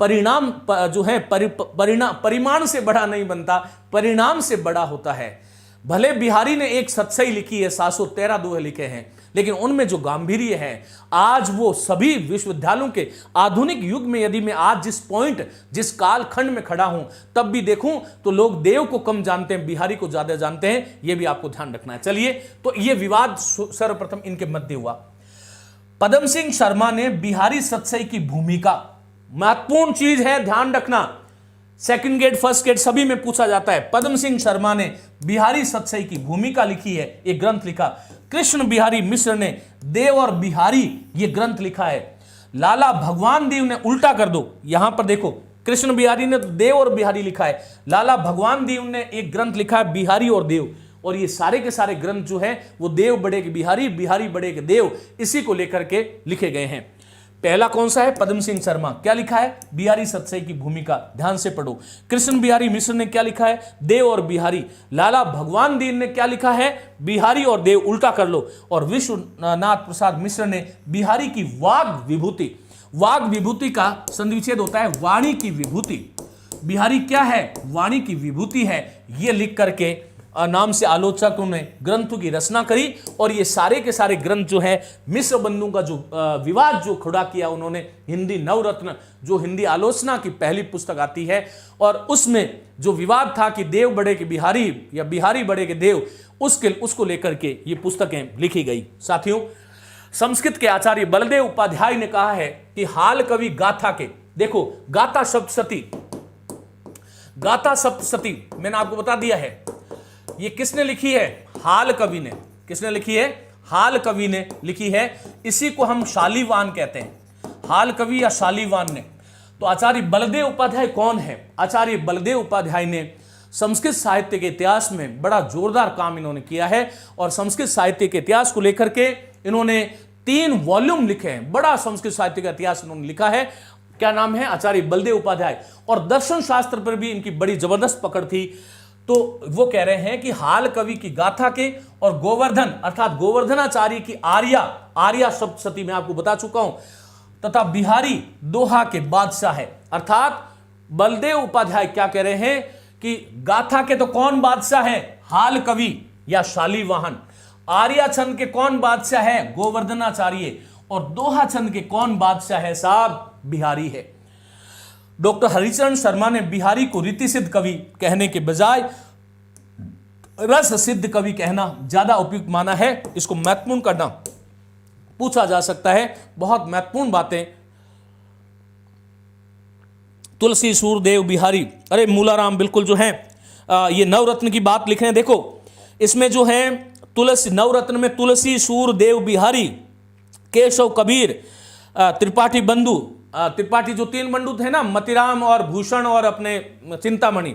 परिणाम जो है परिमाण से बड़ा नहीं बनता, परिणाम से बड़ा होता है। भले बिहारी ने एक सतसई लिखी है, 713 दोहे लिखे हैं, लेकिन उनमें जो गांभीर्य है आज वो सभी विश्वविद्यालयों के आधुनिक युग में, यदि मैं आज जिस काल खंड में खड़ा हूं तब भी देखूं तो लोग देव को कम जानते हैं, बिहारी को ज्यादा जानते हैं। यह भी आपको ध्यान रखना है। चलिए, तो यह विवाद सर्वप्रथम इनके मध्य हुआ। पद्म सिंह शर्मा ने बिहारी सतसई की भूमिका, महत्वपूर्ण चीज है, ध्यान रखना, सेकंड ग्रेड फर्स्ट ग्रेड सभी में पूछा जाता है। पद्म सिंह शर्मा ने बिहारी सतसई की भूमिका लिखी है, एक ग्रंथ लिखा। कृष्ण बिहारी मिश्र ने देव और बिहारी ये ग्रंथ लिखा है। लाला भगवान देव ने उल्टा कर दो, यहां पर देखो, कृष्ण बिहारी ने तो देव और बिहारी लिखा है, लाला भगवान देव ने एक ग्रंथ लिखा है बिहारी और देव। और ये सारे के सारे ग्रंथ जो है वो देव बड़े के बिहारी, बिहारी बड़े के देव, इसी को लेकर के लिखे गए हैं। पहला कौन सा है? पद्म सिंह शर्मा। क्या लिखा है? बिहारी सतसई की भूमिका, ध्यान से पढ़ो। कृष्ण बिहारी मिश्र ने क्या लिखा है? देव और बिहारी। लाला भगवान दीन ने क्या लिखा है? बिहारी और देव, उल्टा कर लो। और विश्वनाथ प्रसाद मिश्र ने बिहारी की वाग विभूति, वाग विभूति का संधिविच्छेद होता है वाणी की विभूति। बिहारी क्या है? वाणी की विभूति है। ये लिख करके नाम से आलोचकों ने ग्रंथों की रचना करी। और ये सारे के सारे ग्रंथ जो है मिश्र बंधु का जो विवाद जो खड़ा किया उन्होंने, हिंदी नवरत्न जो हिंदी आलोचना की पहली पुस्तक आती है, और उसमें जो विवाद था कि देव बड़े के बिहारी या बिहारी बड़े के देव, उसको लेकर के ये पुस्तकें लिखी गई। साथियों, संस्कृत के आचार्य बलदेव उपाध्याय ने कहा है कि हाल कवि गाथा के, देखो गाथा सप्तशती, गाथा सप्तशती मैंने आपको बता दिया है, ये किसने लिखी है? हाल कवि ने। किसने लिखी है? हाल कवि ने लिखी है। इसी को हम शालीवान कहते हैं, हाल कवि या शालीवान ने। तो आचार्य बलदेव उपाध्याय कौन है? आचार्य बलदेव उपाध्याय ने संस्कृत साहित्य के इतिहास में बड़ा जोरदार काम इन्होंने किया है। और संस्कृत साहित्य के इतिहास को लेकर के इन्होंने 3 वॉल्यूम लिखे हैं। बड़ा संस्कृत साहित्य का इतिहास इन्होंने लिखा है। क्या नाम है? आचार्य बलदेव उपाध्याय। और दर्शन शास्त्र पर भी इनकी बड़ी जबरदस्त पकड़ थी। तो वो कह रहे हैं कि हाल कवि की गाथा के और गोवर्धन अर्थात गोवर्धनाचार्य की आर्या सप्तशती में आपको बता चुका हूं, तथा बिहारी दोहा के बादशाह है। अर्थात बलदेव उपाध्याय क्या कह रहे हैं कि गाथा के तो कौन बादशाह है? हाल कवि या शालीवाहन। आर्या छंद के कौन बादशाह है? गोवर्धनाचार्य। और दोहा छंद के कौन बादशाह है? साहब बिहारी है। डॉक्टर हरिचरण शर्मा ने बिहारी को रीति सिद्ध कवि कहने के बजाय रस सिद्ध कवि कहना ज्यादा उपयुक्त माना है। इसको महत्वपूर्ण करना पूछा जा सकता है। बहुत महत्वपूर्ण बातें। तुलसी सूरदेव बिहारी, अरे मूलाराम बिल्कुल जो है ये नवरत्न की बात लिख रहे हैं। देखो इसमें जो है तुलसी, नवरत्न में तुलसी सूरदेव बिहारी, केशव कबीर, त्रिपाठी बंधु, त्रिपाठी जो तीन बंधु थे ना, मतिराम और भूषण और अपने चिंतामणि,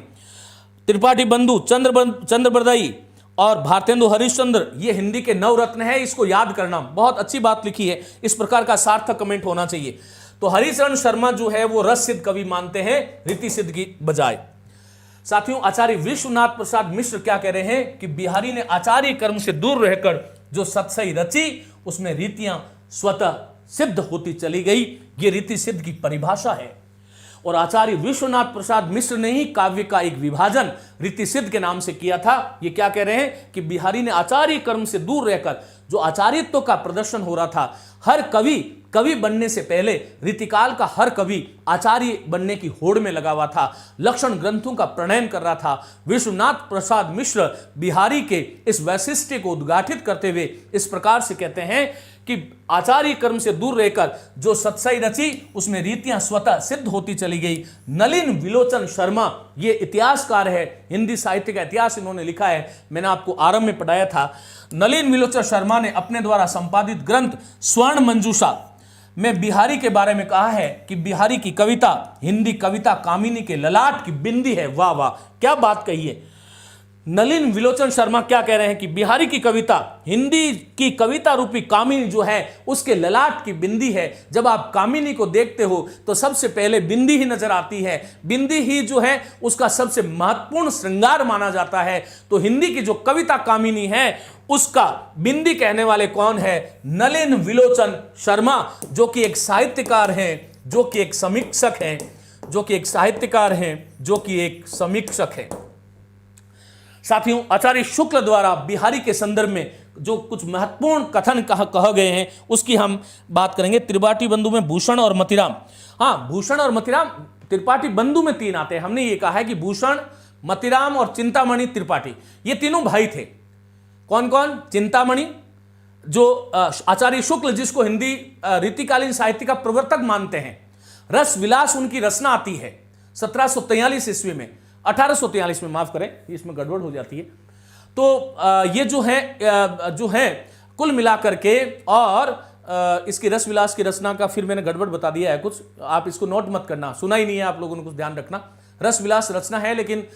त्रिपाठी बंधु, चंद्रबरदाई और भारतेंदु हरिश्चंद्र, ये हिंदी के नवरत्न है। इसको याद करना, बहुत अच्छी बात लिखी है। इस प्रकार का सार्थक कमेंट होना चाहिए। तो हरिचरण शर्मा जो है वो रस सिद्ध कवि मानते हैं रीति सिद्ध की बजाय। साथियों, आचार्य विश्वनाथ प्रसाद मिश्र क्या कह रहे हैं कि बिहारी ने आचार्य कर्म से दूर रहकर जो सतसई रची उसमें रीतियां स्वतः सिद्ध होती चली गई। ये रीति सिद्ध की परिभाषा है। और आचार्य विश्वनाथ प्रसाद मिश्र ने ही काव्य का एक विभाजन रीति सिद्ध के नाम से किया था। ये क्या कह रहे हैं कि बिहारी ने आचार्य कर्म से दूर रहकर जो आचार्यत्व का प्रदर्शन हो रहा था, हर कवि बनने से पहले रीतिकाल का हर कवि आचार्य बनने की होड़ में लगा हुआ था, लक्षण ग्रंथों का प्रणयन कर रहा था। विश्वनाथ प्रसाद मिश्र बिहारी के इस वैशिष्ट्य को उद्घाटित करते हुए इस प्रकार से कहते हैं कि आचार्य कर्म से दूर रहकर जो सतसई रची उसमें रीतियां स्वतः सिद्ध होती चली गई। नलिन विलोचन शर्मा, ये इतिहासकार है, हिंदी साहित्य का इतिहास इन्होंने लिखा है। मैंने आपको आरंभ में पढ़ाया था। नलिन विलोचन शर्मा ने अपने द्वारा संपादित ग्रंथ स्वर्ण मंजूषा में बिहारी के बारे में कहा है कि बिहारी की कविता हिंदी कविता कामिनी के ललाट की बिंदी है। वाह वाह, क्या बात कही है। नलिन विलोचन शर्मा क्या कह रहे हैं कि बिहारी की कविता हिंदी की कविता रूपी कामिनी जो है उसके ललाट की बिंदी है। जब आप कामिनी को देखते हो तो सबसे पहले बिंदी ही नजर आती है। बिंदी ही जो है उसका सबसे महत्वपूर्ण श्रृंगार माना जाता है। तो हिंदी की जो कविता कामिनी है उसका बिंदी कहने वाले कौन है? नलिन विलोचन शर्मा, जो कि एक साहित्यकार हैं, जो कि एक समीक्षक हैं, जो कि एक साहित्यकार हैं, जो कि एक समीक्षक हैं। साथियों, आचार्य शुक्ल द्वारा बिहारी के संदर्भ में जो कुछ महत्वपूर्ण कथन कह गए हैं उसकी हम बात करेंगे। त्रिपाठी बंधु में भूषण और मतिराम, हाँ भूषण और मतिराम, त्रिपाठी बंधु में तीन आते हैं। हमने ये कहा है कि भूषण, मतिराम और चिंतामणि त्रिपाठी, ये तीनों भाई थे। कौन कौन? चिंतामणि जो आचार्य शुक्ल जिसको हिंदी रीतिकालीन साहित्य का प्रवर्तक मानते हैं, रस विलास उनकी रचना आती है 1743 ईस्वी में, 1843 में, माफ करें इसमें गड़बड़ हो जाती है। तो ये जो है कुल मिलाकर के, और इसकी रस विलास की रचना का फिर मैंने गड़बड़ बता दिया है कुछ, आप इसको नोट मत करना, सुना ही नहीं है आप लोगों ने, कुछ ध्यान रखना। रस विलास रचना है, लेकिन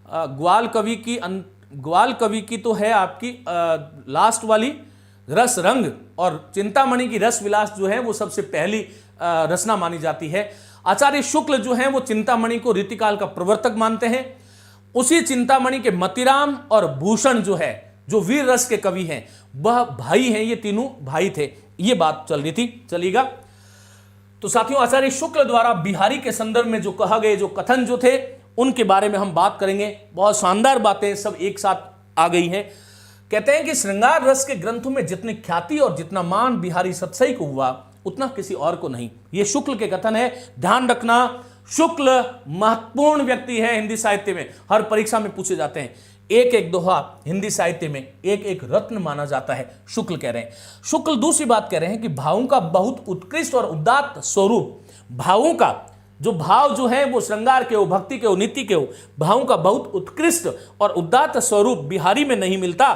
ग्वाल कवि की तो है आपकी लास्ट वाली रस रंग, और चिंतामणि की रस विलास जो है वो सबसे पहली रचना मानी जाती है। आचार्य शुक्ल जो हैं वो चिंतामणि को रीतिकाल का प्रवर्तक मानते हैं। उसी चिंतामणि के मतिराम और भूषण जो है, जो वीर रस के कवि हैं, वह भाई हैं, ये तीनों भाई थे। ये बात चल रही थी, चलिएगा। तो साथियों, आचार्य शुक्ल द्वारा बिहारी के संदर्भ में जो कहा गए, जो कथन जो थे, उनके बारे में हम बात करेंगे। बहुत शानदार बातें सब एक साथ आ गई हैं। कहते हैं कि श्रृंगार रस के ग्रंथों में जितनी ख्याति और जितना मान बिहारी सतसई को हुआ उतना किसी और को नहीं। ये शुक्ल के कथन है, ध्यान रखना। शुक्ल महत्वपूर्ण व्यक्ति है हिंदी साहित्य में, हर परीक्षा में पूछे जाते हैं। एक एक दोहा हिंदी साहित्य में एक एक रत्न माना जाता है, शुक्ल कह रहे हैं। शुक्ल दूसरी बात कह रहे हैं कि भावों का बहुत उत्कृष्ट और उदात्त स्वरूप, भावों का जो भाव जो है वो श्रृंगार के हो, भक्ति के हो, नीति के हो, भावों का बहुत उत्कृष्ट और उदात्त स्वरूप बिहारी में नहीं मिलता।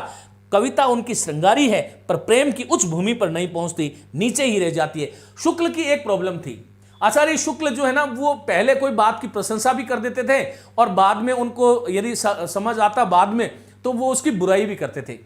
कविता उनकी श्रृंगारी है पर प्रेम की उच्च भूमि पर नहीं पहुंचती, नीचे ही रह जाती है। शुक्ल की एक प्रॉब्लम थी, आचार्य शुक्ल जो है ना वो पहले कोई बात की प्रशंसा भी कर देते थे और बाद में उनको यदि समझ आता बाद में तो वो उसकी बुराई भी करते थे।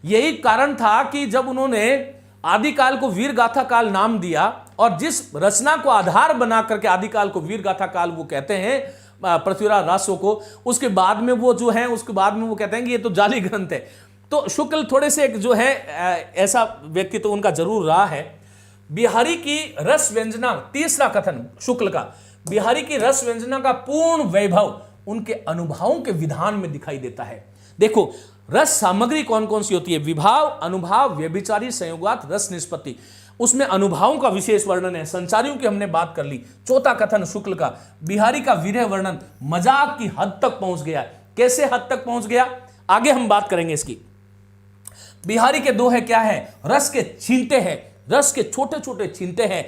यही कारण था कि जब उन्होंने आदिकाल को वीर गाथा काल नाम दिया और जिस रचना को आधार बना करके आदिकाल को वीर गाथा काल वो कहते हैं, पृथ्वीराज रासो को, उसके बाद में वो जो है उसके बाद में वो कहते हैं कि ये तो जाली ग्रंथ है। तो शुक्ल थोड़े से जो है ऐसा व्यक्ति तो उनका जरूर रहा है। बिहारी की रस व्यंजना, तीसरा कथन शुक्ल का, बिहारी की रस व्यंजना का पूर्ण वैभव उनके अनुभवों के विधान में दिखाई देता है। देखो, रस सामग्री कौन कौन सी होती है? विभाव, अनुभाव, व्यभिचारी, संयोगात, रस निष्पत्ति। उसमें अनुभावों का विशेष वर्णन है, संचारियों की हमने बात कर ली। चौथा कथन शुक्ल का, बिहारी का विरह वर्णन मजाक की हद तक पहुंच गया। कैसे हद तक पहुंच गया, आगे हम बात करेंगे इसकी। बिहारी के दोहे क्या है, रस के छींटे हैं, रस के छोटे छोटे छींटे हैं।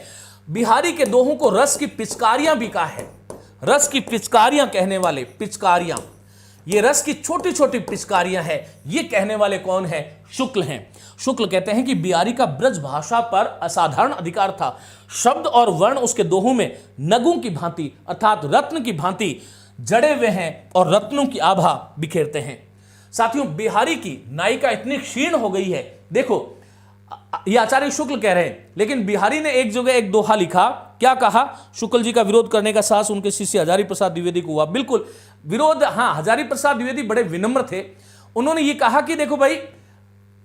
बिहारी के दोहों को रस की पिचकारियां भी कहा है। रस की पिचकारियां कहने वाले, पिचकारियां, ये रस की छोटी छोटी पिचकारियां हैं, ये कहने वाले कौन है, शुक्ल हैं। शुक्ल कहते हैं कि बिहारी का ब्रज भाषा पर असाधारण अधिकार था। शब्द और वर्ण उसके दोहों में नगों की भांति अर्थात रत्न की भांति जड़े हुए हैं और रत्नों की आभा बिखेरते हैं। साथियों, बिहारी की नायिका इतनी क्षीण हो गई है। देखो, ये आचार्य शुक्ल कह रहे हैं, लेकिन बिहारी ने एक जगह एक दोहा लिखा। क्या कहा, शुक्ल जी का विरोध करने का साहस उनके शिष्य हजारी प्रसाद द्विवेदी को हुआ। बिल्कुल विरोध, हाँ, हजारी प्रसाद द्विवेदी बड़े विनम्र थे। उन्होंने ये कहा कि देखो भाई,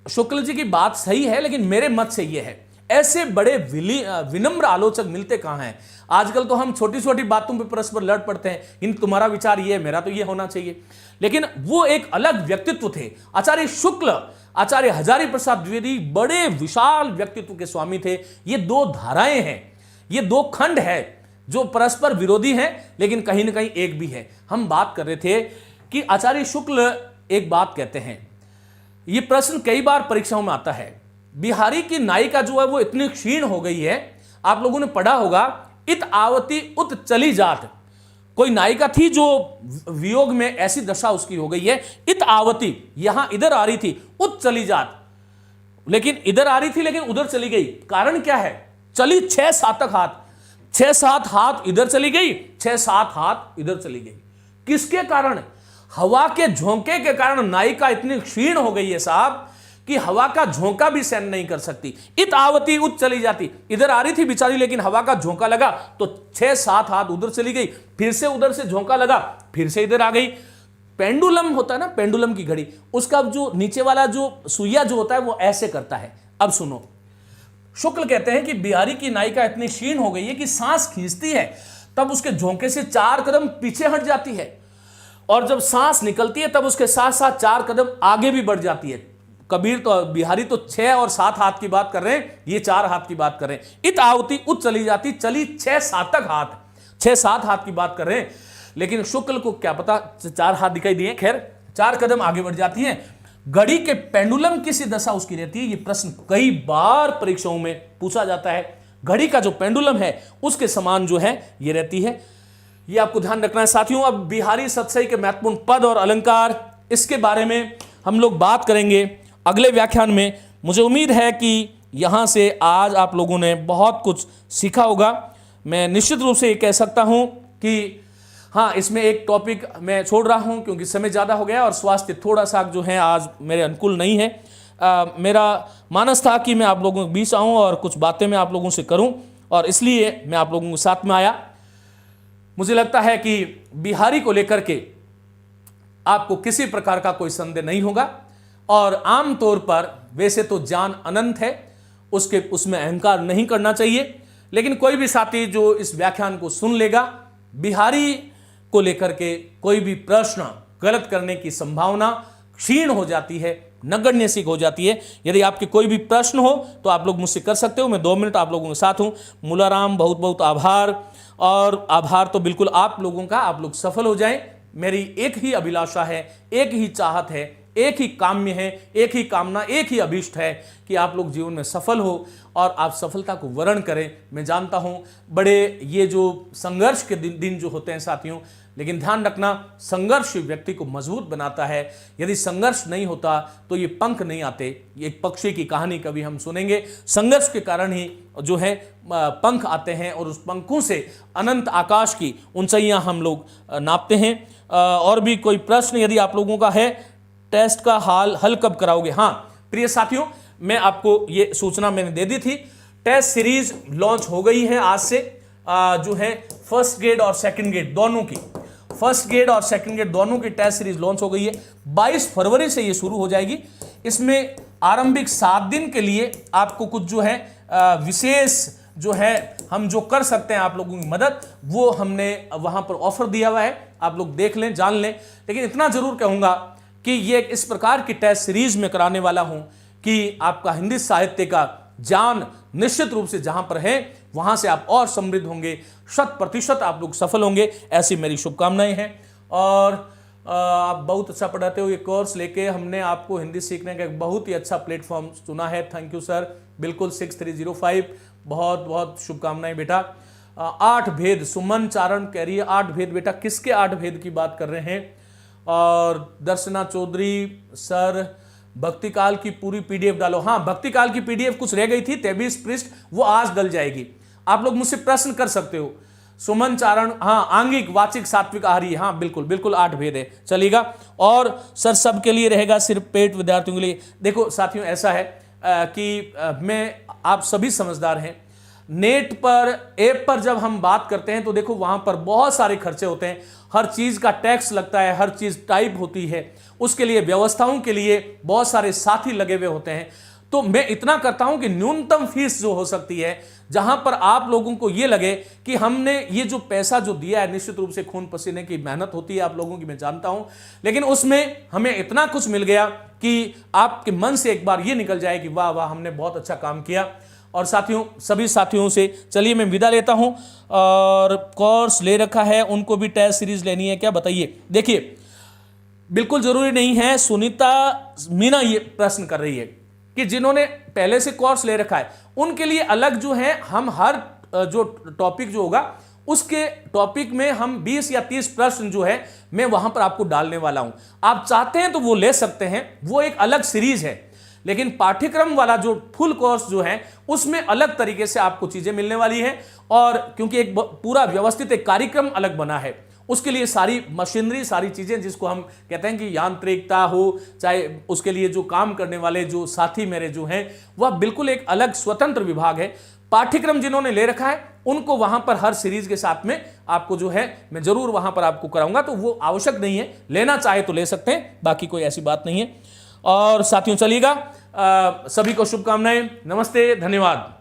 शुक्ल जी की बात सही है, लेकिन मेरे मत से ये है। ऐसे बड़े विनम्र आलोचक मिलते कहां हैं। आजकल तो हम छोटी छोटी बातों पे परस्पर लड़ पड़ते हैं, इन तुम्हारा विचार ये है, मेरा तो ये होना चाहिए। लेकिन वो एक अलग व्यक्तित्व थे। आचार्य शुक्ल, आचार्य हजारी प्रसाद द्विवेदी बड़े विशाल व्यक्तित्व के स्वामी थे। ये दो धाराएं हैं, ये दो खंड है जो परस्पर विरोधी हैं, लेकिन कहीं ना कहीं एक भी है। हम बात कर रहे थे कि आचार्य शुक्ल एक बात कहते हैं, ये प्रश्न कई बार परीक्षाओं में आता है। बिहारी की नायिका जो है वो इतनी क्षीण हो गई है, आप लोगों ने पढ़ा होगा, इत आवती उत चली जात। कोई नायिका थी जो वियोग में ऐसी दशा उसकी हो गई है, इत आवती, यहां इधर आ रही थी, उत चली जात, लेकिन इधर आ रही थी लेकिन उधर चली गई। कारण क्या है, चली 6-7 हाथ, 6-7 हाथ इधर चली गई, 6-7 हाथ इधर चली गई। किसके कारण, हवा के झोंके के कारण नायिका इतनी क्षीण हो गई है साहब कि हवा का झोंका भी सहन नहीं कर सकती। इत आवती उत चली जाती, इधर आ रही थी बेचारी, लेकिन हवा का झोंका लगा तो 6-7 हाथ उधर चली गई, फिर से उधर से झोंका लगा, फिर से इधर आ गई। पेंडुलम होता है ना, पेंडुलम की घड़ी, उसका जो नीचे वाला जो सुइया जो होता है वो ऐसे करता है। अब सुनो, शुक्ल कहते हैं कि बिहारी की नायिका इतनी क्षीण हो गई है कि सांस खींचती है तब उसके झोंके से 4 कदम पीछे हट जाती है, और जब सांस निकलती है तब उसके साथ साथ 4 कदम आगे भी बढ़ जाती है। कबीर तो, बिहारी तो 6 और 7 हाथ की बात कर रहे हैं, ये 4 हाथ की बात कर रहे हैं। इत आवती उत चली जाती, चली 6-7 हाथ, 6-7 हाथ की बात कर रहे हैं। लेकिन शुक्ल को क्या पता 4 हाथ दिखाई दिए, खैर 4 कदम आगे बढ़ जाती है। घड़ी के पेंडुलम की सी दशा उसकी रहती है। ये प्रश्न कई बार परीक्षाओं में पूछा जाता है। घड़ी का जो पेंडुलम है उसके समान जो है ये रहती है, ये आपको ध्यान रखना है साथियों। अब बिहारी सतसई के महत्वपूर्ण पद और अलंकार, इसके बारे में हम लोग बात करेंगे अगले व्याख्यान में। मुझे उम्मीद है कि यहाँ से आज आप लोगों ने बहुत कुछ सीखा होगा। मैं निश्चित रूप से ये कह सकता हूँ कि हाँ, इसमें एक टॉपिक मैं छोड़ रहा हूँ क्योंकि समय ज़्यादा हो गया और स्वास्थ्य थोड़ा सा जो है आज मेरे अनुकूल नहीं है। मेरा मानस था कि मैं आप लोगों के बीच आऊँ और कुछ बातें मैं आप लोगों से करूँ, और इसलिए मैं आप लोगों के साथ में आया। मुझे लगता है कि बिहारी को लेकर के आपको किसी प्रकार का कोई संदेह नहीं होगा, और आम तौर पर वैसे तो ज्ञान अनंत है, उसमें अहंकार नहीं करना चाहिए। लेकिन कोई भी साथी जो इस व्याख्यान को सुन लेगा, बिहारी को लेकर के कोई भी प्रश्न गलत करने की संभावना क्षीण हो जाती है, नगण्य सी हो जाती है। यदि आपके कोई भी प्रश्न हो तो आप लोग मुझसे कर सकते हो। मैं 2 मिनट आप लोगों के साथ हूं। मुलाराम, बहुत बहुत आभार, और आभार तो बिल्कुल आप लोगों का, आप लोग सफल हो जाएं। मेरी एक ही अभिलाषा है, एक ही चाहत है, एक ही काम्य है, एक ही कामना, एक ही अभीष्ट है कि आप लोग जीवन में सफल हो और आप सफलता को वर्ण करें। मैं जानता हूं बड़े ये जो संघर्ष के दिन जो होते हैं साथियों, लेकिन ध्यान रखना, संघर्ष व्यक्ति को मजबूत बनाता है। यदि संघर्ष नहीं होता तो ये पंख नहीं आते। एक पक्षी की कहानी कभी हम सुनेंगे, संघर्ष के कारण ही जो है पंख आते हैं, और उस पंखों से अनंत आकाश की ऊंचाइयां हम लोग नापते हैं। और भी कोई प्रश्न यदि आप लोगों का है, टेस्ट का हल कब कराओगे? हाँ प्रिय साथियों, मैं आपको ये सूचना मैंने दे दी थी। टेस्ट सीरीज लॉन्च हो गई है आज से, जो है फर्स्ट ग्रेड और सेकंड ग्रेड दोनों की, फर्स्ट ग्रेड और सेकंड ग्रेड दोनों की टेस्ट सीरीज लॉन्च हो गई है। 22 फरवरी से ये शुरू हो जाएगी। इसमें आरंभिक 7 दिन के लिए आपको कुछ जो है विशेष जो है हम जो कर सकते हैं आप लोगों की मदद, वो हमने वहां पर ऑफर दिया हुआ है। आप लोग देख लें, जान लें। लेकिन इतना जरूर कहूंगा कि ये इस प्रकार की टेस्ट सीरीज में कराने वाला हूं कि आपका हिंदी साहित्य का ज्ञान निश्चित रूप से जहां पर हैं वहां से आप और समृद्ध होंगे, 100% आप लोग सफल होंगे, ऐसी मेरी शुभकामनाएं हैं। और आप बहुत अच्छा पढ़ाते हो, ये कोर्स लेके हमने आपको हिंदी सीखने का एक बहुत ही अच्छा प्लेटफॉर्म चुना है। थैंक यू सर, बिल्कुल 6305, बहुत बहुत शुभकामनाएं बेटा। 8 भेद, सुमन चारण कह रही है 8 भेद, बेटा किसके 8 भेद की बात कर रहे हैं? और दर्शना चौधरी सर भक्ति काल की पूरी पीडीएफ डालो। हाँ, भक्ति काल की पीडीएफ कुछ रह गई थी 23 पृष्ठ, वो आज डल जाएगी। आप लोग मुझसे प्रश्न कर सकते हो। सुमन चारण, हाँ आंगिक वाचिक सात्विक आहारी, हाँ बिल्कुल बिल्कुल 8 भेद है, चलेगा। और सर सबके लिए रहेगा सिर्फ पेट विद्यार्थियों के लिए? देखो साथियों ऐसा है कि मैं, आप सभी समझदार हैं, नेट पर ऐप पर जब हम बात करते हैं तो देखो वहां पर बहुत सारे खर्चे होते हैं, हर चीज का टैक्स लगता है, हर चीज टाइप होती है, उसके लिए व्यवस्थाओं के लिए बहुत सारे साथी लगे हुए होते हैं। तो मैं इतना करता हूं कि न्यूनतम फीस जो हो सकती है, जहां पर आप लोगों को यह लगे कि हमने ये जो पैसा जो दिया है, निश्चित रूप से खून पसीने की मेहनत होती है आप लोगों की, मैं जानता हूं, लेकिन उसमें हमें इतना कुछ मिल गया कि आपके मन से एक बार ये निकल जाए कि वाह वाह हमने बहुत अच्छा काम किया। और साथियों, सभी साथियों से चलिए मैं विदा लेता हूं। और कोर्स ले रखा है उनको भी टेस्ट सीरीज लेनी है क्या, बताइए? देखिए बिल्कुल जरूरी नहीं है। सुनीता मीना ये प्रश्न कर रही है कि जिन्होंने पहले से कोर्स ले रखा है उनके लिए अलग जो है, हम हर जो टॉपिक जो होगा उसके टॉपिक में हम 20 या 30 प्रश्न जो है मैं वहां पर आपको डालने वाला हूं। आप चाहते हैं तो वो ले सकते हैं, वो एक अलग सीरीज है। लेकिन पाठ्यक्रम वाला जो फुल कोर्स जो है उसमें अलग तरीके से आपको चीजें मिलने वाली है। और क्योंकि एक पूरा व्यवस्थित एक कार्यक्रम अलग बना है, उसके लिए सारी मशीनरी, सारी चीजें जिसको हम कहते हैं कि यांत्रिकता हो, चाहे उसके लिए जो काम करने वाले जो साथी मेरे जो हैं, वह बिल्कुल एक अलग स्वतंत्र विभाग है। पाठ्यक्रम जिन्होंने ले रखा है उनको वहां पर हर सीरीज के साथ में आपको जो है मैं जरूर वहां पर आपको कराऊंगा, तो वो आवश्यक नहीं है, लेना चाहे तो ले सकते हैं, बाकी कोई ऐसी बात नहीं है। और साथियों चलिएगा, सभी को शुभकामनाएं, नमस्ते, धन्यवाद।